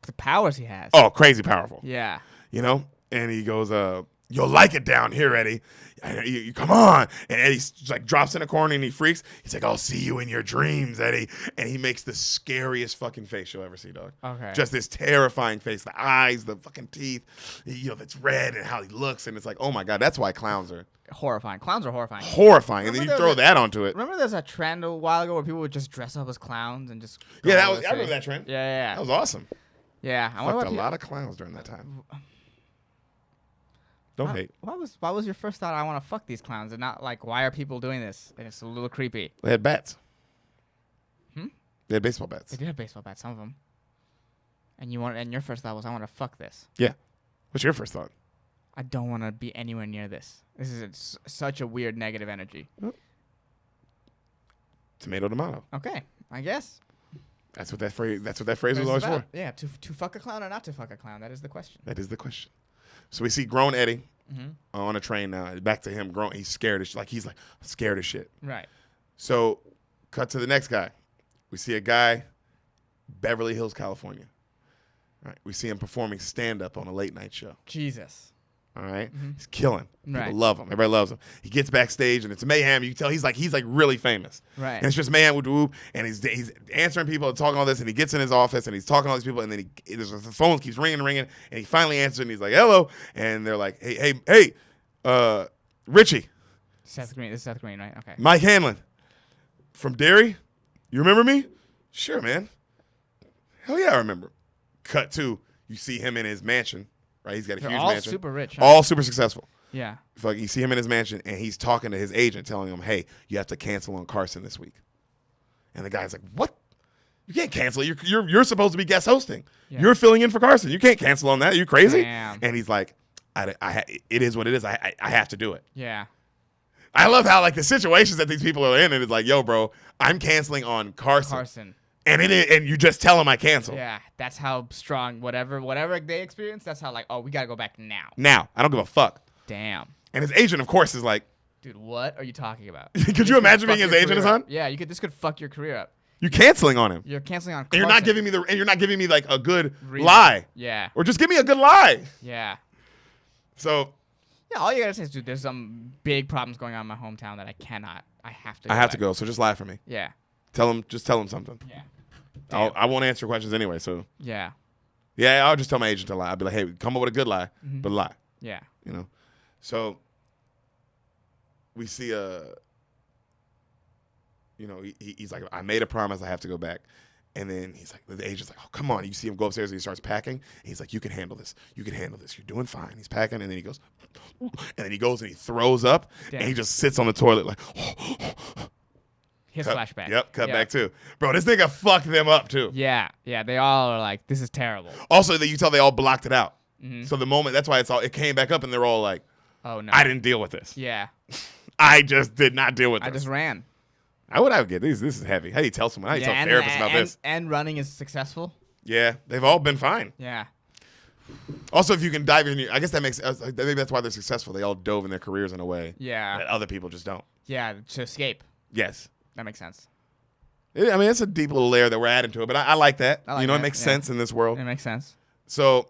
the powers he has. Oh, crazy powerful. Yeah. And he goes, you'll like it down here, Eddie. You come on. And Eddie like drops in a corner and he freaks. He's like, I'll see you in your dreams, Eddie. And he makes the scariest fucking face you'll ever see, dog. Okay. Just this terrifying face, the eyes, the fucking teeth, that's red and how he looks. And it's like, oh my God, that's why clowns are horrifying. Clowns are horrifying. horrifying. And then Remember you throw there was that onto it. Remember there's a trend a while ago where people would just dress up as clowns and just Yeah, go I all the remember city? that trend. Yeah. That was awesome. Yeah. I wonder Fucked what a lot of clowns during that time. Don't hate. What was your first thought? I want to fuck these clowns, and not like, why are people doing this? And it's a little creepy. They had bats. Hmm? They had baseball bats. They did have baseball bats, some of them. And your first thought was, I want to fuck this. Yeah. What's your first thought? I don't want to be anywhere near this. This is such a weird negative energy. Tomato. Okay, I guess. That's what that phrase was It's always about- for. Yeah, to fuck a clown or not to fuck a clown? That is the question. That is the question. So we see grown Eddie Mm-hmm. on a train now. Back to him grown. He's scared as shit. He's scared as shit. Right. So cut to the next guy. We see a guy, Beverly Hills, California. All right. We see him performing stand-up on a late night show. Jesus. All right? He's killing. People Right. love him. Everybody loves him. He gets backstage and it's mayhem. You can tell he's like really famous. Right. And it's just mayhem with whoop. And he's answering people and talking all this. And he gets in his office and he's talking to all these people. And then the phone keeps ringing. And he finally answers and he's like, hello. And they're like, hey, Richie. Seth Green. This is Seth Green, right? Okay. Mike Hanlon from Derry. You remember me? Sure, man. Hell yeah, I remember. Cut to, you see him in his mansion. Right, he's got a They're huge all mansion. super rich. Huh? All super successful. Yeah. You see him in his mansion, and he's talking to his agent, telling him, "Hey, you have to cancel on Carson this week." And the guy's like, "What? You can't cancel. You're supposed to be guest hosting. Yeah. You're filling in for Carson. You can't cancel on that. Are you crazy?" Damn. And he's like, "It is what it is. I have to do it." Yeah. I love how the situations that these people are in, and it's like, "Yo, bro, I'm canceling on Carson." And and you just tell him I cancel. Yeah, that's how strong whatever they experience. That's how we gotta go back now. Now, I don't give a fuck. Damn, And his agent, of course, is like, dude, what are you talking about? Could you imagine being his agent, son? Yeah, this could fuck your career up. "You're canceling on him. You're canceling on. And you're not Carson. giving me like a good Reason. lie, Yeah, or just give me a good lie." yeah, So yeah. All you gotta say is, dude, there's some big problems going on in my hometown that I cannot. I have to. I have to go. So just lie for me. Yeah, Just tell him something. yeah, I won't answer questions anyway. So yeah, yeah, I'll just tell my agent to lie. I'll be like, "Hey, come up with a good lie, but lie." yeah. So we see he's like, "I made a promise. I have to go back." And then he's like, the agent's like, "Oh, come on." You see him go upstairs and he starts packing. And he's like, "You can handle this. You can handle this. You're doing fine." He's packing. And then he goes, and then he goes and he throws up. Damn. And he just sits on the toilet like, His cut, flashback. Yep, cut back too. Bro, this nigga fucked them up too. Yeah, yeah. They all are like, this is terrible. Also, you tell they all blocked it out. Mhm. So the moment, that's why it came back up and they're all like, Oh no. "I didn't deal with this. Yeah, I just did not deal with I this." just ran. I would get this. This is heavy. How do you tell someone? How do you tell therapists about this? And running is successful. Yeah, they've all been fine. Yeah. Also, if you can dive in, I guess that makes. Maybe that's why they're successful. They all dove in their careers in a way that other people just don't. Yeah, to escape. Yes. That makes sense. I mean, it's a deep little layer that we're adding to it, but I like that. I like it that, makes sense in this world. It makes sense. So,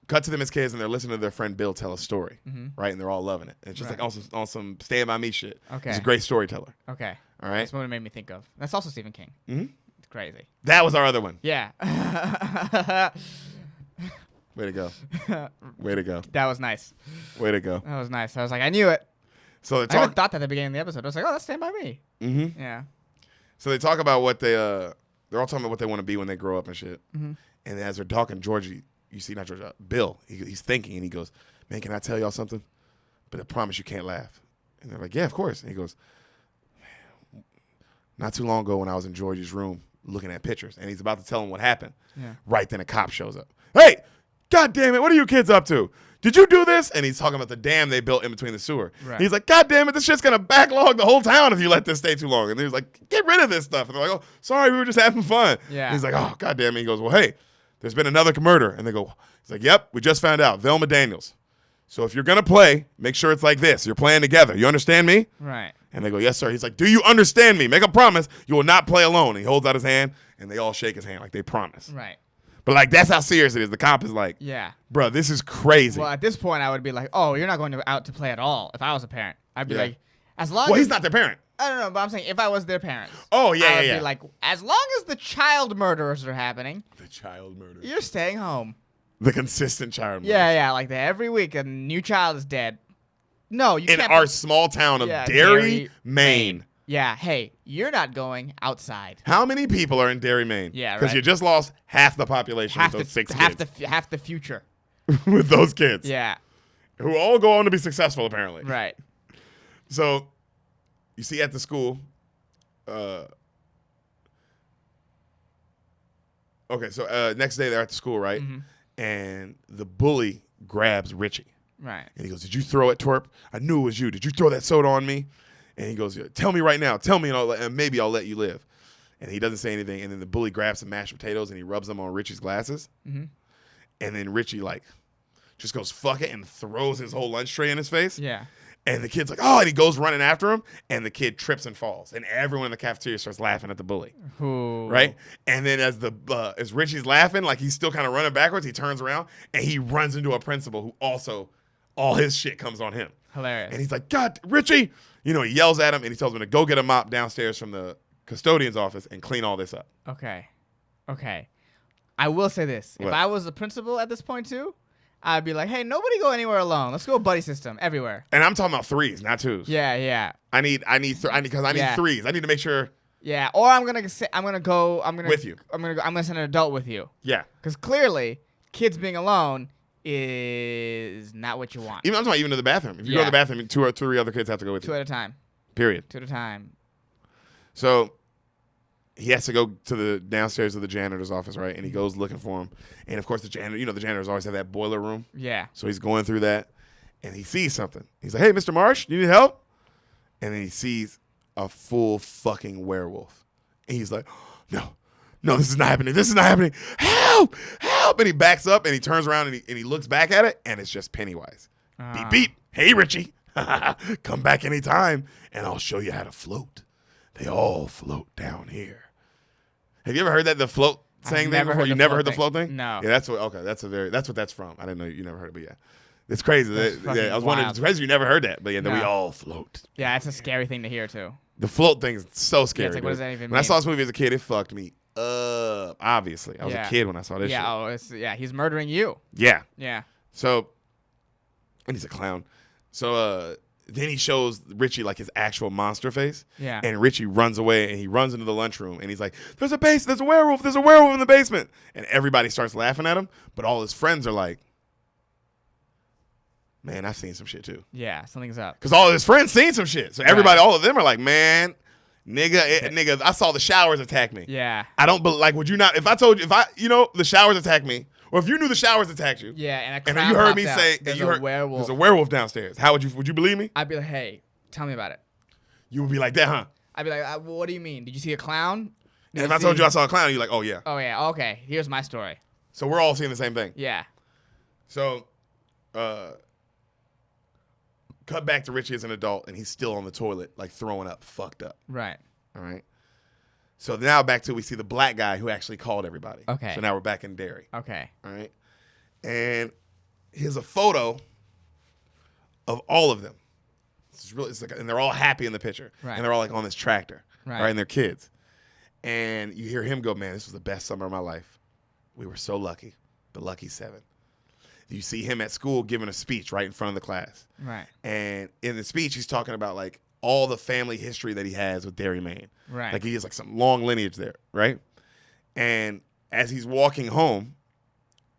cut to them as kids, and they're listening to their friend Bill tell a story, right? And they're all loving it. And it's just like on some Stand By Me shit. Okay. He's a great storyteller. Okay. All right. That's what it made me think of. That's also Stephen King. Mm-hmm. It's crazy. That was our other one. Yeah. Way to go. Way to go. That was nice. Way to go. That was nice. I was like, I knew it. So I even thought that at the beginning of the episode. I was like, oh, that's Stand By Me. Mm-hmm. Yeah. So they talk about what they're all talking about what they want to be when they grow up and shit. Mm-hmm. And as they're talking, Georgie, you see, not Georgie, Bill, he's thinking, and he goes, man, can I tell y'all something? But I promise you can't laugh. And they're like, yeah, of course. And he goes, man, not too long ago when I was in Georgie's room looking at pictures, and he's about to tell him what happened. Yeah. Right then a cop shows up. Hey, God damn it, what are you kids up to? Did you do this? And he's talking about the dam they built in between the sewer. Right. He's like, God damn it, this shit's going to backlog the whole town if you let this stay too long. And he's like, get rid of this stuff. And they're like, oh, sorry, we were just having fun. Yeah. And he's like, oh, God damn it. He goes, well, hey, there's been another murder. And they go, he's like, yep, we just found out. Velma Daniels. So if you're going to play, make sure it's like this. You're playing together. You understand me? Right. And they go, yes, sir. He's like, do you understand me? Make a promise. You will not play alone. And he holds out his hand, and they all shake his hand like they promise. Right. But, like, that's how serious it is. The cop is like, yeah, bro, this is crazy. Well, at this point, I would be like, oh, you're not going out to play at all. If I was a parent, I'd be like, as long Well, as... he's not their parent. I don't know, but I'm saying if I was their parents. Oh, yeah, I would be like, as long as the child murders are happening... The child murders. You're staying home. The consistent child murders. Yeah, like that. Every week, a new child is dead. No, you can't... In our small town of Derry, Maine. Yeah, hey, you're not going outside. How many people are in Derry, Maine? Yeah, right. Because you just lost half the population with those 6 kids. Half the future. With those kids. Yeah. Who all go on to be successful, apparently. Right. So, you see at the school, next day they're at the school, right? Mm-hmm. And the bully grabs Richie. Right. And he goes, did you throw it, twerp? I knew it was you. Did you throw that soda on me? And he goes, tell me right now. Tell me, and maybe I'll let you live. And he doesn't say anything. And then the bully grabs some mashed potatoes and he rubs them on Richie's glasses. Mm-hmm. And then Richie, just goes, fuck it, and throws his whole lunch tray in his face. Yeah. And the kid's like, oh, and he goes running after him. And the kid trips and falls. And everyone in the cafeteria starts laughing at the bully. Ooh. Right? And then as Richie's laughing, he's still kind of running backwards, he turns around and he runs into a principal who also, all his shit comes on him. Hilarious. And he's like, God, Richie. He yells at him and he tells him to go get a mop downstairs from the custodian's office and clean all this up. Okay. I will say this. What? If I was the principal at this point too, I'd be like, hey, nobody go anywhere alone. Let's go buddy system everywhere. And I'm talking about 3s, not 2s. Yeah. I need 3s. I need to make sure. Yeah, or I'm gonna go with you. I'm gonna send an adult with you. Yeah. Because clearly, kids being alone is not what you want. I'm talking even to the bathroom. If you go to the bathroom, 2 or 3 other kids have to go with you. 2 at a time. Period. 2 at a time. So he has to go to the downstairs of the janitor's office, right? And he goes looking for him. And of course, the janitors always have that boiler room. Yeah. So he's going through that, and he sees something. He's like, "Hey, Mr. Marsh, you need help?" And then he sees a full fucking werewolf. And he's like, No, this is not happening. This is not happening. Help! Help! And he backs up and he turns around and he looks back at it, and it's just Pennywise. Beep, beep. Hey, Richie. Come back anytime and I'll show you how to float. They all float down here. Have you ever heard the float saying thing before? You never heard the float thing? No. Yeah, that's what that's from. I didn't know you never heard it, but yeah. It's crazy. I was wondering, it's crazy you never heard that, but yeah, we all float. Yeah, it's a scary thing to hear too. The float thing is so scary. Yeah, it's what does that even mean? When I saw this movie as a kid, it fucked me up. Obviously, I was a kid when I saw this shit. He's murdering you. Yeah. Yeah. So, and he's a clown. So then he shows Richie his actual monster face. Yeah. And Richie runs away and he runs into the lunchroom and he's like, there's a werewolf in the basement. And everybody starts laughing at him, but all his friends are like, man, I've seen some shit too. Yeah, something's up. Because all of his friends seen some shit. So everybody, all of them are like, man, nigga, I saw the showers attack me. Yeah. I don't, but would you not, if I told you, the showers attacked me, or if you knew the showers attacked you. Yeah, and you heard me say, there's a werewolf. There's a werewolf downstairs. Would you believe me? I'd be like, hey, tell me about it. You would be like that, huh? I'd be like, well, what do you mean? Did you see a clown? And if I told you I saw a clown, you're like, oh yeah. Oh yeah, okay, here's my story. So we're all seeing the same thing. Yeah. So, cut back to Richie as an adult, and he's still on the toilet, like throwing up, fucked up. Right. All right. So now back to we see the black guy who actually called everybody. Okay. So now we're back in Derry. Okay. All right. And here's a photo of all of them. It's like, and they're all happy in the picture. Right. And they're all like on this tractor. Right. All right. And they're kids. And you hear him go, man, this was the best summer of my life. We were so lucky. The lucky 7. You see him at school giving a speech right in front of the class. Right. And in the speech, he's talking about like all the family history that he has with Derry, Maine. Right. Like he has like some long lineage there, right? And as he's walking home,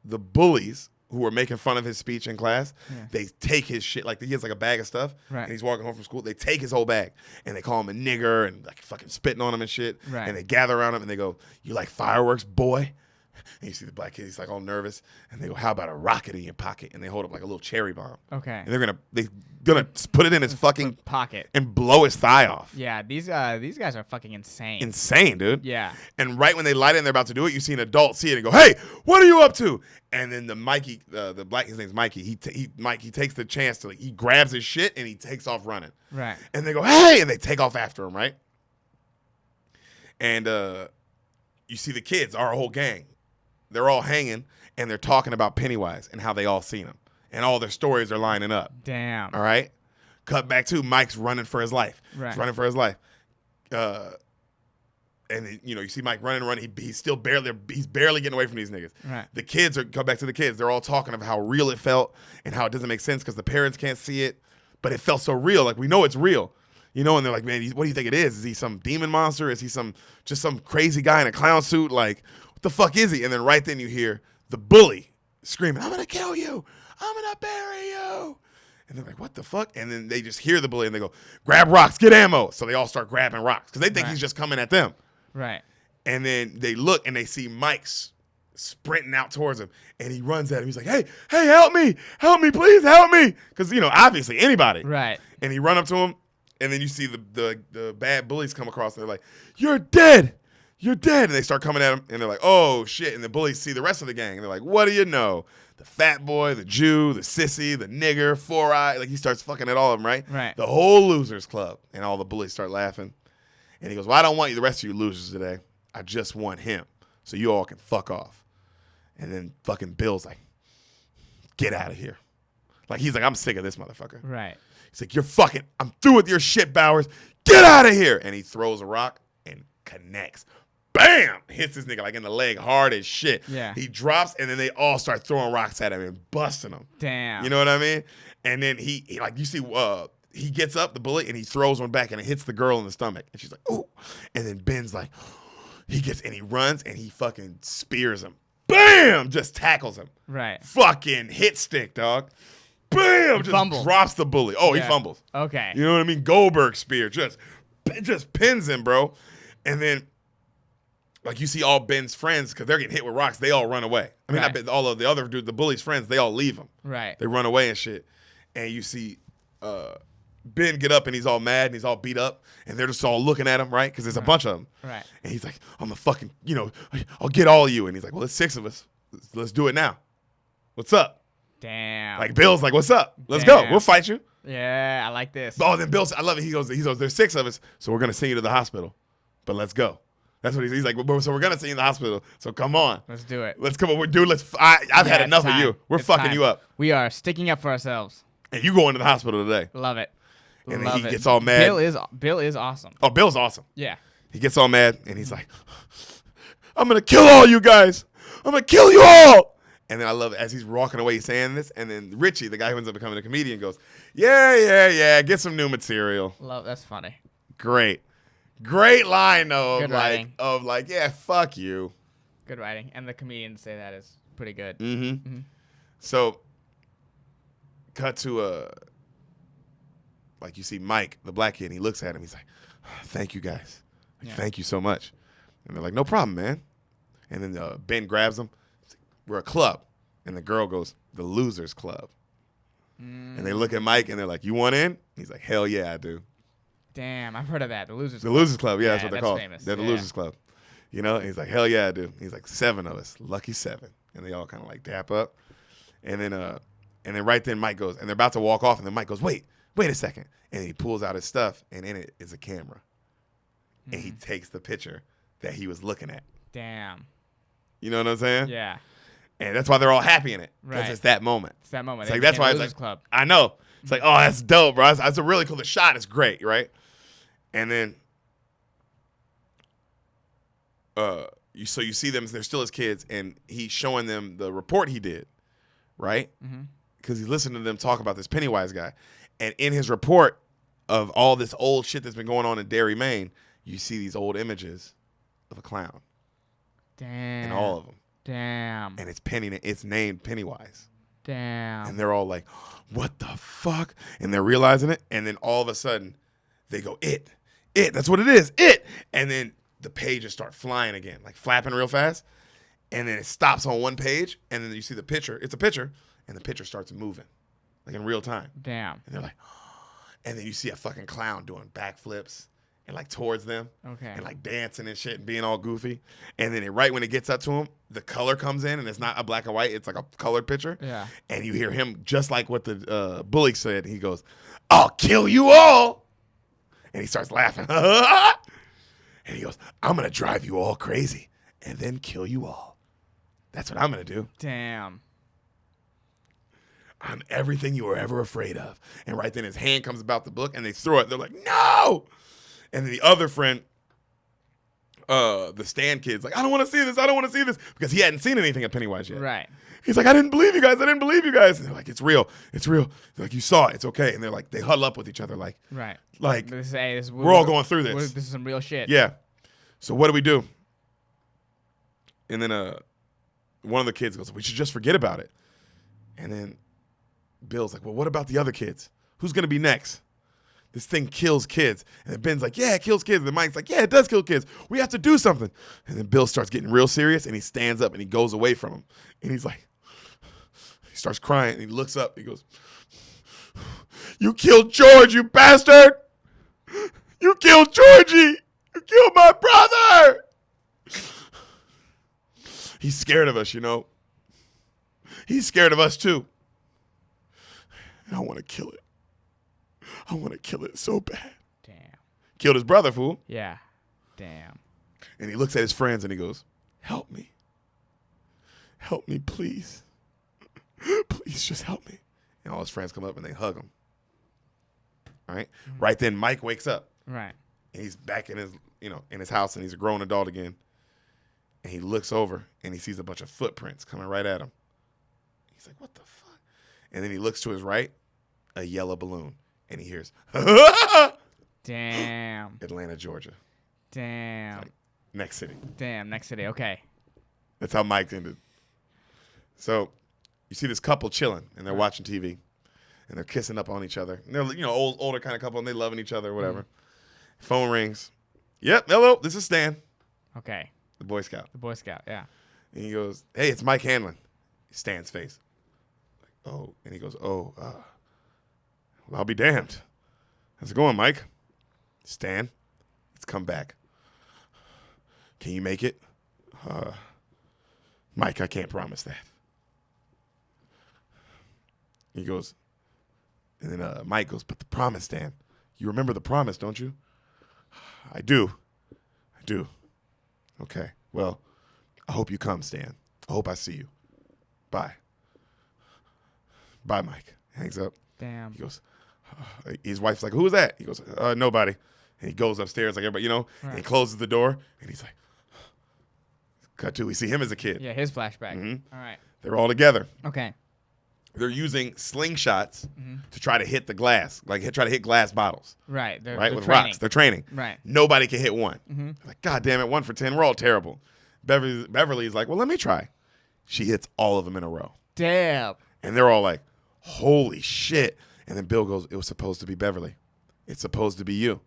the bullies who were making fun of his speech in class, they take his shit. Like he has like a bag of stuff, and he's walking home from school. They take his whole bag, and they call him a nigger and like fucking spitting on him and shit. Right. And they gather around him, and they go, "You like fireworks, boy?" And you see the black kid, he's like all nervous, and they go, "How about a rocket in your pocket?" And they hold up like a little cherry bomb. Okay. And they're gonna put it in his fucking pocket and blow his thigh off. Yeah, these guys are fucking insane. Insane, dude. Yeah. And right when they light it and they're about to do it, you see an adult see it and go, "Hey, what are you up to?" And then the Mikey, the black, his name's Mikey. He takes the chance to he grabs his shit and he takes off running. Right. And they go, "Hey!" And they take off after him, right? And you see the kids, our whole gang. They're all hanging, and they're talking about Pennywise and how they all seen him. And all their stories are lining up. Damn. All right? Cut back to Mike's running for his life. Right. He's running for his life. And, you see Mike running. He's still barely getting away from these niggas. Right. The kids come back to the kids. They're all talking about how real it felt and how it doesn't make sense because the parents can't see it. But it felt so real. Like, we know it's real. And they're like, "Man, what do you think it is? Is he some demon monster? Is he just some crazy guy in a clown suit? Like, what the fuck is he?" And then right then you hear the bully screaming, "I'm going to kill you. I'm going to bury you." And they're like, "What the fuck?" And then they just hear the bully and they go, "Grab rocks, get ammo." So they all start grabbing rocks because they think he's just coming at them. Right. And then they look and they see Mike's sprinting out towards him. And he runs at him. He's like, hey, help me, please, help me. Because, obviously anybody. Right. And he run up to him. And then you see the bad bullies come across, and they're like, "You're dead. You're dead." And they start coming at him, and they're like, "Oh, shit." And the bullies see the rest of the gang, and they're like, "What do you know? The fat boy, the Jew, the sissy, the nigger, 4-eye." Like, he starts fucking at all of them, right? Right. The whole losers club. And all the bullies start laughing. And he goes, "Well, I don't want you, the rest of you losers today. I just want him. So you all can fuck off." And then fucking Bill's like, "Get out of here." Like, he's like, "I'm sick of this motherfucker." Right. He's like, "I'm through with your shit, Bowers. Get out of here." And he throws a rock and connects. Bam! Hits this nigga like in the leg hard as shit. Yeah. He drops, and then they all start throwing rocks at him and busting him. Damn. You know what I mean? And then he like, you see, he gets up, the bullet, and he throws one back, and it hits the girl in the stomach. And she's like, "Ooh." And then Ben's like, he runs, and he fucking spears him. Bam! Just tackles him. Right. Fucking hit stick, dog. Bam! Just fumbles. drops the bully. Oh, Yeah. he fumbles. Okay. You know what I mean? Goldberg spear. Just pins him, bro. And then, like, you see all Ben's friends, because they're getting hit with rocks, they all run away. I mean, Right. all of the other dude, the bully's friends, they all leave him. Right. They run away and shit. And you see Ben get up, and he's all mad, and he's all beat up. And they're just all looking at him, right? Because there's a bunch of them. Right. And he's like, "I'm a fucking, I'll get all of you." And he's like, "Well, it's 6 of us. Let's do it now. What's up?" Damn. Like, Bill's like, "What's up? Let's go. Damn. We'll fight you." Yeah, I like this. Oh, then Bill, I love it. He goes, "There's 6 of us, so we're going to send you to the hospital. But let's go." That's what he's like, "So we're going to send you to the hospital. So come on. Let's do it. Let's come on. Dude, I've had Yeah, enough it's of you. time. We're It's fucking time. you up. We are sticking up for ourselves. And you going to the hospital today." Love it. And Love then he it. gets all mad. Bill is awesome. Oh, Bill's awesome. Yeah. He gets all mad, and he's like, "I'm going to kill all you guys. I'm going to kill you all." And then I love it. As he's walking away, he's saying this. And then Richie, the guy who ends up becoming a comedian, goes, yeah, get some new material. That's funny. Great line, though, Good writing. yeah, fuck you. Good writing. And the comedian to say that is pretty good. Mm-hmm. So, cut to, like, you see Mike, the black kid, and he looks at him. He's like, "Thank you, guys. Thank you so much." And they're like, "No problem, man." And then Ben grabs him. "We're a club." And the girl goes, "The Losers Club." And they look at Mike, and they're like, "You want in?" He's like, "Hell yeah, I do." Damn, I've heard of that. The Losers The Club. Losers Club, yeah, that's what they're called. Famous. They're the Yeah. Losers Club. And he's like, "Hell yeah, I do." He's like, 7 of us, lucky 7. And they all kind of like dap up. And then right then Mike goes, and they're about to walk off, and then Mike goes, wait a second. And he pulls out his stuff, and in it is a camera. And he takes the picture that he was looking at. Damn. You know what I'm saying? Yeah. And that's why they're all happy in it. Because it's that moment. It's that moment. It's like, that's why it's like, club. I know. It's like, oh, that's dope, bro. That's a really cool. The shot is great, right? And then you see them, they're still his kids, and he's showing them the report he did, right? Because he's listening to them talk about this Pennywise guy. And in his report of all this old shit that's been going on in Derry, Maine, you see these old images of a clown. Damn. And all of them. Damn. And it's named Pennywise. Damn. And they're all like, what the fuck? And they're realizing it. And then all of a sudden, they go, it. That's what it is. It. And then the pages start flying again, like flapping real fast. And then it stops on one page. And then you see the picture. It's a picture. And the picture starts moving, like in real time. Damn. And they're like, and then you see a fucking clown doing backflips and like towards them. Okay. And like dancing and shit and being all goofy. And then right when it gets up to him, the color comes in and it's not a black and white. It's like a colored picture. Yeah. And you hear him just like what the bully said. He goes, I'll kill you all. And he starts laughing. And he goes, I'm going to drive you all crazy and then kill you all. That's what I'm going to do. Damn. I'm everything you were ever afraid of. And right then his hand comes about the book and they throw it. They're like, no. And then the other friend, the Stan kid's like, I don't want to see this. I don't want to see this. Because he hadn't seen anything of Pennywise yet. Right. He's like, I didn't believe you guys. I didn't believe you guys. And they're like, it's real. It's real. They're like, you saw it. It's okay. And they're like, they huddle up with each other like, right. Like, we're all going through this. This is some real shit. Yeah. So what do we do? And then one of the kids goes, we should just forget about it. And then Bill's like, well, what about the other kids? Who's going to be next? This thing kills kids. And then Ben's like, yeah, it kills kids. And then Mike's like, yeah, it does kill kids. We have to do something. And then Bill starts getting real serious, and he stands up, and he goes away from him. And he's like, he starts crying, and he looks up. He goes, you killed George, you bastard. You killed Georgie. You killed my brother. He's scared of us, you know. He's scared of us, too. And I want to kill it. I want to kill it so bad. Damn. Killed his brother, fool. Yeah. Damn. And he looks at his friends and he goes, help me. Help me, please. Please just help me. And all his friends come up and they hug him. All right? Mm-hmm. Right then, Mike wakes up. Right. And he's back in his house, and he's a grown adult again. And he looks over and he sees a bunch of footprints coming right at him. He's like, what the fuck? And then he looks to his right, a yellow balloon. And he hears, damn. Atlanta, Georgia. Damn. Like, next city. Damn, next city. Okay. That's how Mike ended. So you see this couple chilling, and they're watching TV, and they're kissing up on each other. And they're, older kind of couple, and they loving each other or whatever. Phone rings. Yep, hello, this is Stan. Okay. The Boy Scout. The Boy Scout, yeah. And he goes, hey, it's Mike Hanlon. Stan's face. Like, oh. And he goes, well, I'll be damned. How's it going, Mike? Stan, it's come back. Can you make it? Mike, I can't promise that. He goes, and then Mike goes, but the promise, Stan. You remember the promise, don't you? I do. Okay, well, I hope you come, Stan. I hope I see you. Bye. Bye, Mike. Hangs up. Damn. He goes, his wife's like, who was that? He goes, nobody. And he goes upstairs like everybody, right. And he closes the door, and he's like, cut to, we see him as a kid. Yeah, his flashback. Mm-hmm. All right. They're all together. Okay. They're using slingshots to try to hit the glass, try to hit glass bottles. Right. They're with training. rocks. They're training. Right. Nobody can hit one. Mm-hmm. Like, God damn it, 1 for 10. We're all terrible. Beverly's like, well, let me try. She hits all of them in a row. Damn. And they're all like, holy shit. And then Bill goes, it was supposed to be Beverly. It's supposed to be you.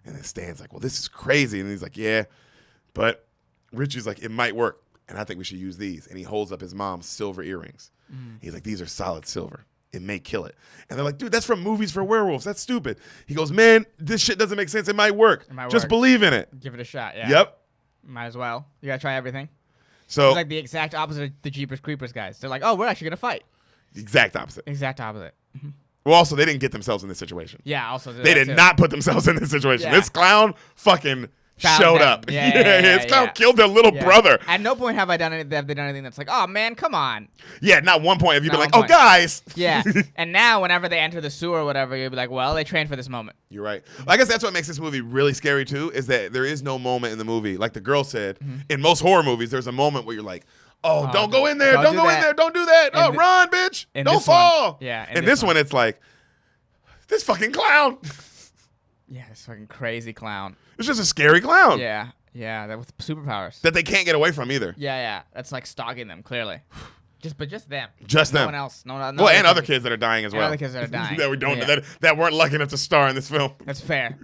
And then Stan's like, well, this is crazy. And he's like, yeah. But Richie's like, it might work. And I think we should use these. And he holds up his mom's silver earrings. He's like, these are solid silver. It may kill it. And they're like, dude, that's from movies for werewolves. That's stupid. He goes, man, this shit doesn't make sense. It might work. Just believe in it. Give it a shot, yeah. Yep. Might as well. You got to try everything. So It's like the exact opposite of the Jeepers Creepers guys. They're like, oh, we're actually going to fight. The exact opposite. Exact opposite. Well, also, they didn't get themselves in this situation. Yeah, also. They did not put themselves in this situation. Yeah. This clown fucking showed up. Yeah, this clown killed their little brother. At no point have they done anything that's like, oh man, come on. Yeah, not one point have you been like, point. oh guys. Yeah, and now whenever they enter the sewer or whatever, you'll be like, well, they trained for this moment. You're right. Well, I guess that's what makes this movie really scary too, is that there is no moment in the movie, like the girl said, in most horror movies, there's a moment where you're like, oh, don't go in there, don't go in there, don't do that. Oh, run, bitch, don't fall. Yeah. In this one, it's like, this fucking clown. Yeah, this fucking crazy clown. It's just a scary clown. Yeah, that with superpowers. That they can't get away from either. Yeah. That's like stalking them, clearly. Just them. Just them. No one else. No well, and other kids that are dying as well. Other kids that are dying. that we don't that weren't lucky enough to star in this film. That's fair.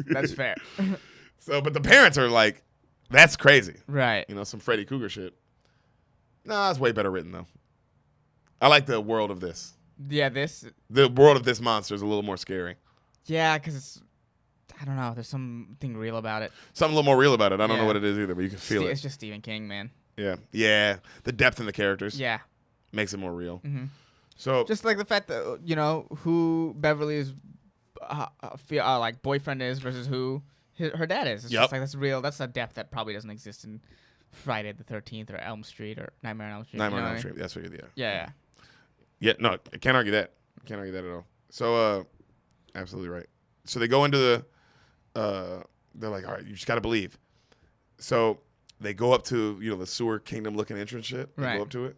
So, but the parents are like, that's crazy. Right. You know, some Freddy Krueger shit. Nah, it's way better written though. I like the world of this. Yeah, The world of this monster is a little more scary. Yeah, because it's, I don't know, there's something real about it. Something a little more real about it. I don't know what it is either, but you can feel it. It's just Stephen King, man. Yeah. The depth in the characters. Yeah. Makes it more real. Mm-hmm. So just like the fact that, who Beverly's like boyfriend is versus who her dad is. It's just like, that's real. That's a depth that probably doesn't exist in Friday the 13th or Elm Street or Nightmare on Elm Street. Nightmare on Elm Street. That's what you Yeah. Yeah, no, I can't argue that. At all. So, absolutely right. So they go into they're like, all right, you just got to believe. So they go up to, the sewer kingdom looking entrance shit. They go up to it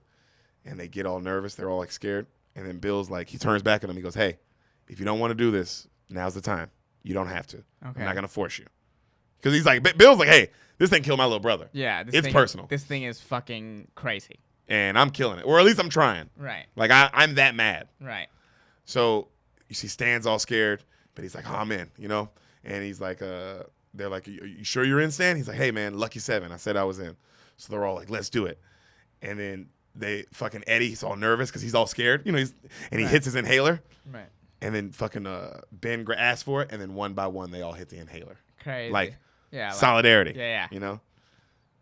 and they get all nervous. They're all like scared. And then Bill's like, he turns back on them. He goes, hey, if you don't want to do this, now's the time. You don't have to. Okay. I'm not going to force you. Because he's like, Bill's like, hey, this thing killed my little brother. Yeah. It's personal. This thing is fucking crazy. And I'm killing it. Or at least I'm trying. Right. Like, I'm that mad. Right. So you see Stan's all scared, but he's like, oh, I'm in, And he's like, they're like, you sure you're in, Stan? He's like, hey, man, lucky 7. I said I was in. So they're all like, let's do it. And then Eddie's all nervous because he's all scared, he hits his inhaler. Right. And then fucking Ben asks for it, and then one by one they all hit the inhaler. Crazy. Like, solidarity. Yeah.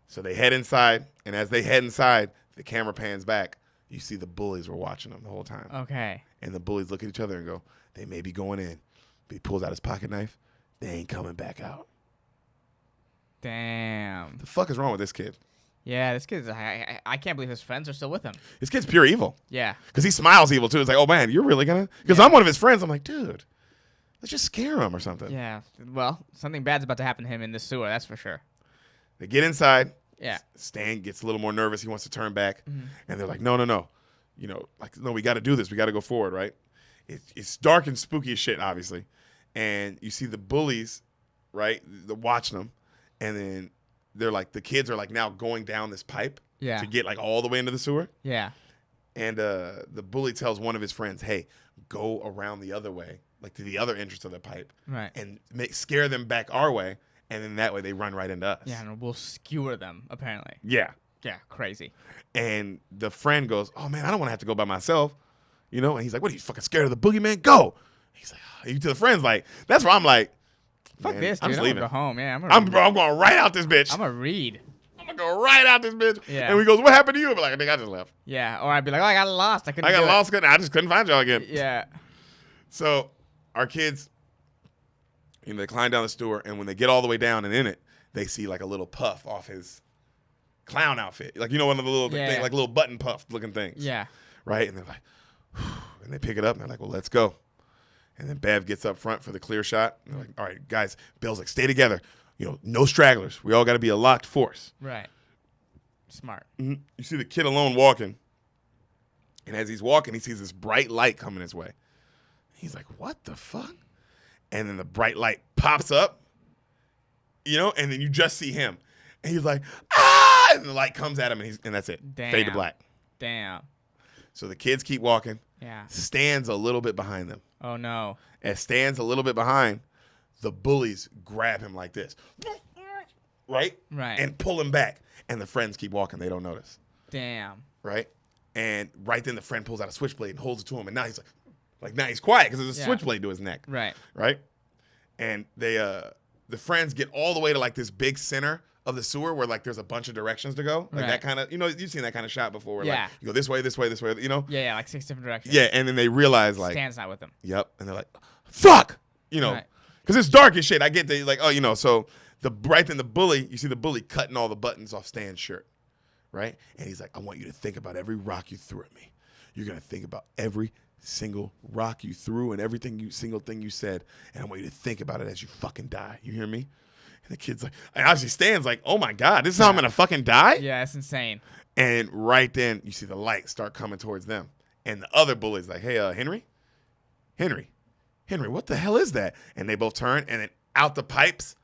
So they head inside, and as they head inside, the camera pans back. You see the bullies were watching them the whole time. Okay. And the bullies look at each other and go, they may be going in. But he pulls out his pocket knife. They ain't coming back out. Damn. The fuck is wrong with this kid? Yeah, this kid's, I can't believe his friends are still with him. This kid's pure evil. Yeah. Because he smiles evil, too. It's like, oh, man, you're really going to? Because I'm one of his friends. I'm like, dude, let's just scare him or something. Yeah. Well, something bad's about to happen to him in this sewer, that's for sure. They get inside. Yeah. Stan gets a little more nervous. He wants to turn back. Mm-hmm. And they're like, no. No, we got to do this. We got to go forward, right? It's dark and spooky as shit, obviously. And you see the bullies, right? They're watching them. And then they're like, the kids are like now going down this pipe to get like all the way into the sewer. Yeah. And the bully tells one of his friends, hey, go around the other way, like to the other entrance of the pipe. Right. And scare them back our way. And then that way they run right into us. Yeah, and we'll skewer them, apparently. Yeah. Yeah, crazy. And the friend goes, oh, man, I don't want to have to go by myself. And he's like, what, are you fucking scared of the boogeyman? Go. He's like, oh. To the friend's like, that's where I'm like, fuck this, dude. I'm just leaving. I'm going to go home. Yeah, I'm going right out this bitch. I'm going to read. I'm going to go right out this bitch. Yeah. And he goes, what happened to you? I'd be like, I think I just left. Yeah. Or I'd be like, oh, I got lost. I got lost. I just couldn't find y'all again. Yeah. So our kids, they climb down the sewer, and when they get all the way down and in it, they see like a little puff off his clown outfit. Like, one of the little thing, like little button puff looking things. Yeah. Right? And they're like, and they pick it up, and they're like, well, let's go. And then Bev gets up front for the clear shot. And they're like, all right, guys. Bill's like, stay together. No stragglers. We all got to be a locked force. Right. Smart. Mm-hmm. You see the kid alone walking. And as he's walking, he sees this bright light coming his way. He's like, what the fuck? And then the bright light pops up, and then you just see him. And he's like, ah! And the light comes at him, and that's it. Damn. Fade to black. Damn. So the kids keep walking. Yeah. Stan's a little bit behind them. Oh, no. As Stan's a little bit behind, the bullies grab him like this. Right? Right. And pull him back. And the friends keep walking. They don't notice. Damn. Right? And right then the friend pulls out a switchblade and holds it to him. And now he's like now he's quiet because there's a switchblade to his neck. Right. Right? And they the friends get all the way to like this big center of the sewer where like there's a bunch of directions to go, like that kind of, you've seen that kind of shot before. Where, like, you go this way, this way, this way, Yeah, like 6 different directions. Yeah, and then they realize like Stan's not with them. Yep, and they're like, fuck, Right. because it's dark as shit. I get the like, so right then the bully, you see the bully cutting all the buttons off Stan's shirt, right? And he's like, I want you to think about every rock you threw at me. You're gonna think about every single rock you threw and single thing you said, and I want you to think about it as you fucking die. You hear me? And the kid's like, and obviously Stan's like, oh my God, this is how I'm gonna fucking die? Yeah, it's insane. And right then you see the light start coming towards them. And the other bully's like, hey, Henry, what the hell is that? And they both turn, and then out the pipes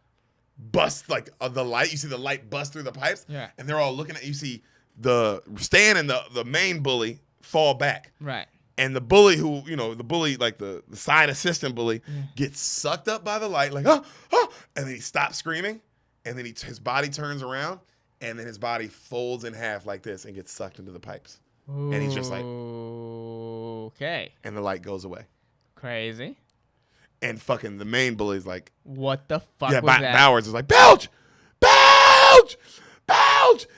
bust like the light. You see the light bust through the pipes. Yeah. And they're all looking at you. See the Stan and the main bully fall back. Right. And the bully who, the bully, like the side assistant bully, gets sucked up by the light, like, and then he stops screaming, and then his body turns around, and then his body folds in half like this and gets sucked into the pipes. Ooh, and he's just like, okay. And the light goes away. Crazy. And fucking the main bully's like, what the fuck was that? Bowers is like, Belch!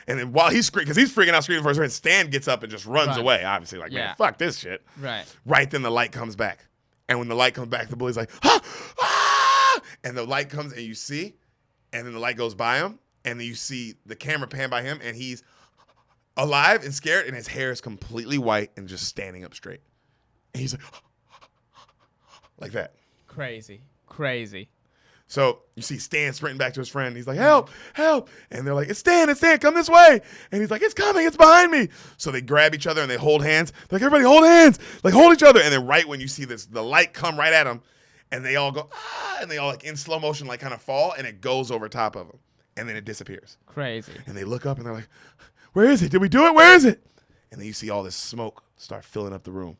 And then while he's screaming, because he's freaking out, screaming for his friend, Stan gets up and just runs away, obviously, like, man, fuck this shit. Right. Right then the light comes back. And when the light comes back, the bully's like, ah! And the light comes and you see, and then the light goes by him, and then you see the camera pan by him, and he's alive and scared, and his hair is completely white and just standing up straight. And he's like that. Crazy. So you see Stan sprinting back to his friend. He's like, help. And they're like, it's Stan, come this way. And he's like, it's coming, it's behind me. So they grab each other and they hold hands. They're like, everybody hold hands. Like, hold each other. And then right when you see the light come right at them, and they all go, and they all like in slow motion, like kind of fall, and it goes over top of them. And then it disappears. Crazy. And they look up and they're like, where is it? Did we do it? Where is it? And then you see all this smoke start filling up the room.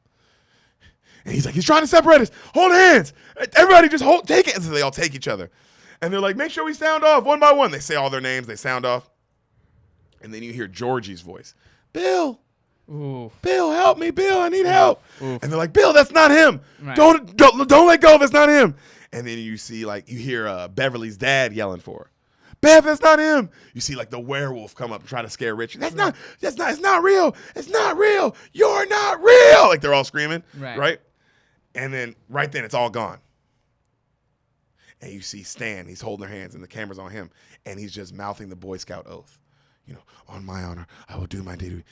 And he's like, he's trying to separate us. Hold hands. Everybody just take it. And so they all take each other. And they're like, make sure we sound off one by one. They say all their names. They sound off. And then you hear Georgie's voice. Bill. Ooh. Bill, help me. Bill, I need help. Oof. And they're like, Bill, that's not him. Right. Don't let go. That's not him. And then you see, like, you hear Beverly's dad yelling for her. Bev, that's not him. You see, like, the werewolf come up and try to scare Richie. It's not real. It's not real. You're not real. Like, they're all screaming. Right? And then right then it's all gone. And you see Stan, he's holding their hands and the camera's on him. And he's just mouthing the Boy Scout oath. On my honor, I will do my duty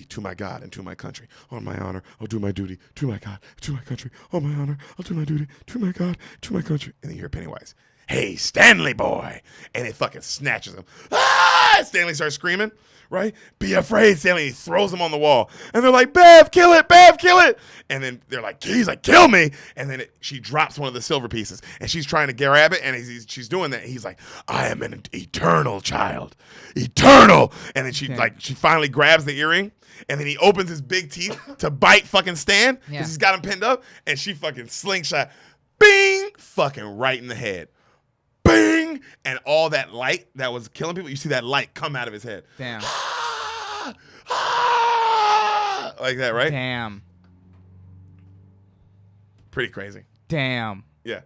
to my God and to my country. On my honor, I'll do my duty to my God, to my country. On my honor, I'll do my duty to my God, to my country. And then you hear Pennywise, hey, Stanley boy. And it fucking snatches him. Ah! Stanley starts screaming, right? Be afraid, Stanley. He throws him on the wall. And they're like, Bev, kill it, Bev, kill it. And then they're like, he's like, kill me. And then she drops one of the silver pieces. And she's trying to grab it. And she's doing that. And he's like, I am an eternal child. Eternal. And then she finally grabs the earring. And then he opens his big teeth to bite fucking Stan. Because he's got him pinned up. And she fucking slingshot. Bing. Fucking right in the head. Bing! And all that light that was killing people, you see that light come out of his head. Damn. Like that, right? Damn. Pretty crazy. Damn. Yeah.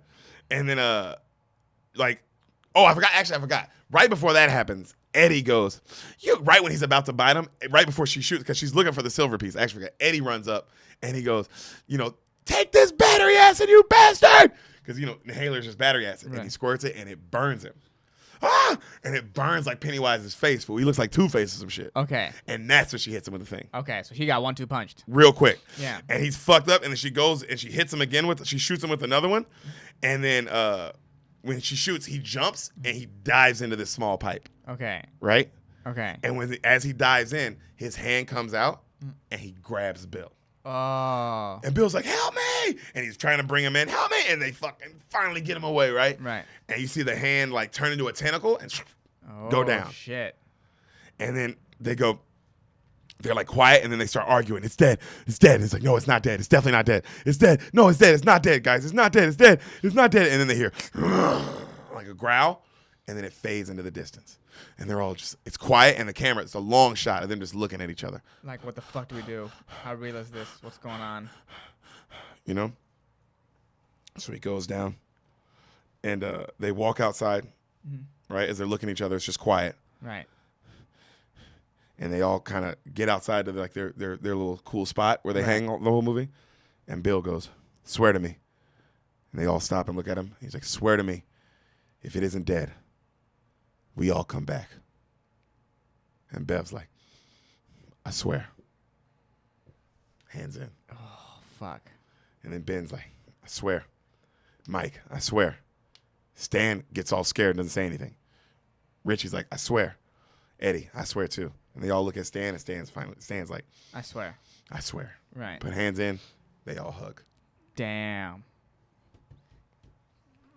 And then, I forgot. Right before that happens, Eddie goes, right when he's about to bite him, right before she shoots, because she's looking for the silver piece. Actually, Eddie runs up and he goes, take this battery acid, you bastard! Because, inhaler's just battery acid. Right. And he squirts it, and it burns him. Ah! And it burns like Pennywise's face, but he looks like Two-Face or some shit. Okay. And that's when she hits him with the thing. Okay, so he got 1-2 punched. Real quick. Yeah. And he's fucked up, and then she goes, and she hits him again she shoots him with another one. And then when she shoots, he jumps, and he dives into this small pipe. Okay. Right? Okay. And as he dives in, his hand comes out, and he grabs Bill. Oh. And Bill's like, help me! And he's trying to bring him in, help me! And they fucking finally get him away, right? Right. And you see the hand like turn into a tentacle and go down. Oh, shit. And then they're like quiet, and then they start arguing. It's dead. It's dead. And it's like, no, it's not dead. It's definitely not dead. It's dead. No, it's dead. It's not dead, guys. It's not dead. It's dead. It's not dead. And then they hear like a growl, and then it fades into the distance. And they're all it's quiet, and the camera, it's a long shot of them just looking at each other. Like, what the fuck do we do? How real is this? What's going on? So he goes down, and they walk outside, right? As they're looking at each other, it's just quiet. Right. And they all kind of get outside of like their little cool spot where they hang the whole movie. And Bill goes, "Swear to me." And they all stop and look at him. He's like, "Swear to me, if it isn't dead, we all come back." And Bev's like, "I swear." Hands in. Oh, fuck. And then Ben's like, "I swear." Mike, "I swear." Stan gets all scared and doesn't say anything. Richie's like, "I swear." Eddie, "I swear too." And they all look at Stan, and Stan's like, I swear. "I swear." Right. Put hands in. They all hug. Damn.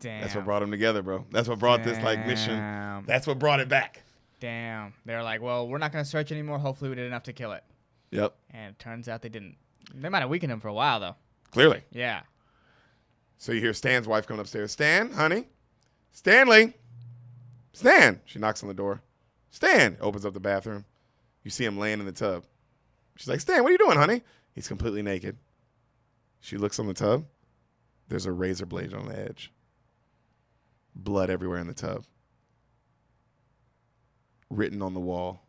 That's what brought them together, bro. That's what brought this like mission. That's what brought it back. Damn. They're like, well, we're not going to search anymore. Hopefully we did enough to kill it. Yep. And it turns out they didn't. They might have weakened him for a while, though. Clearly. Yeah. So you hear Stan's wife coming upstairs. "Stan, honey. Stanley. Stan." She knocks on the door. "Stan." Opens up the bathroom. You see him laying in the tub. She's like, "Stan, what are you doing, honey?" He's completely naked. She looks on the tub. There's a razor blade on the edge. Blood everywhere in the tub. Written on the wall.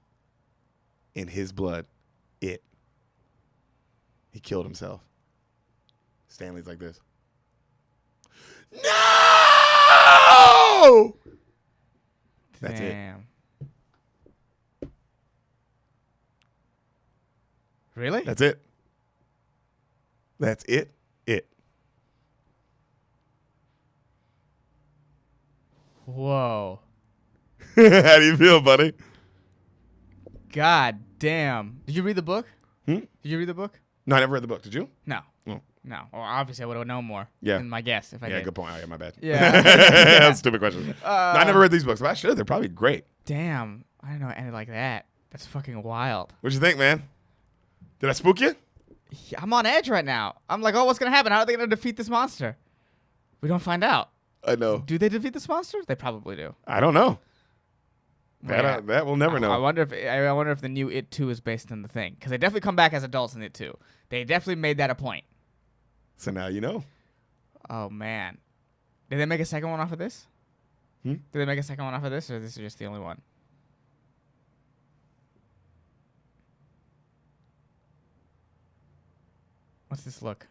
In his blood. It. He killed himself. Stanley's like this. No! That's it. Damn. Really? That's it. That's it. It. Whoa. How do you feel, buddy? God damn. Did you read the book? Hmm? Did you read the book? No, I never read the book. Did you? No. Oh. No. Well, obviously I would have known more. Yeah. Than my guess if I Yeah, did. good point. Oh, yeah, my bad. Yeah. That's a stupid question. No, I never read these books, but I should. They're probably great. Damn. I didn't know it ended like that. That's fucking wild. What'd you think, man? Did I spook you? Yeah, I'm on edge right now. I'm like, oh, what's going to happen? How are they going to defeat this monster? We don't find out. I know. Do they defeat this monster? They probably do. I don't know. Yeah. That we'll never know. I wonder if the new It 2 is based on the thing, because they definitely come back as adults in It 2. They definitely made that a point. So now you know. Oh man, did they make a second one off of this? Did they make a second one off of this, or this is just the only one? What's this look?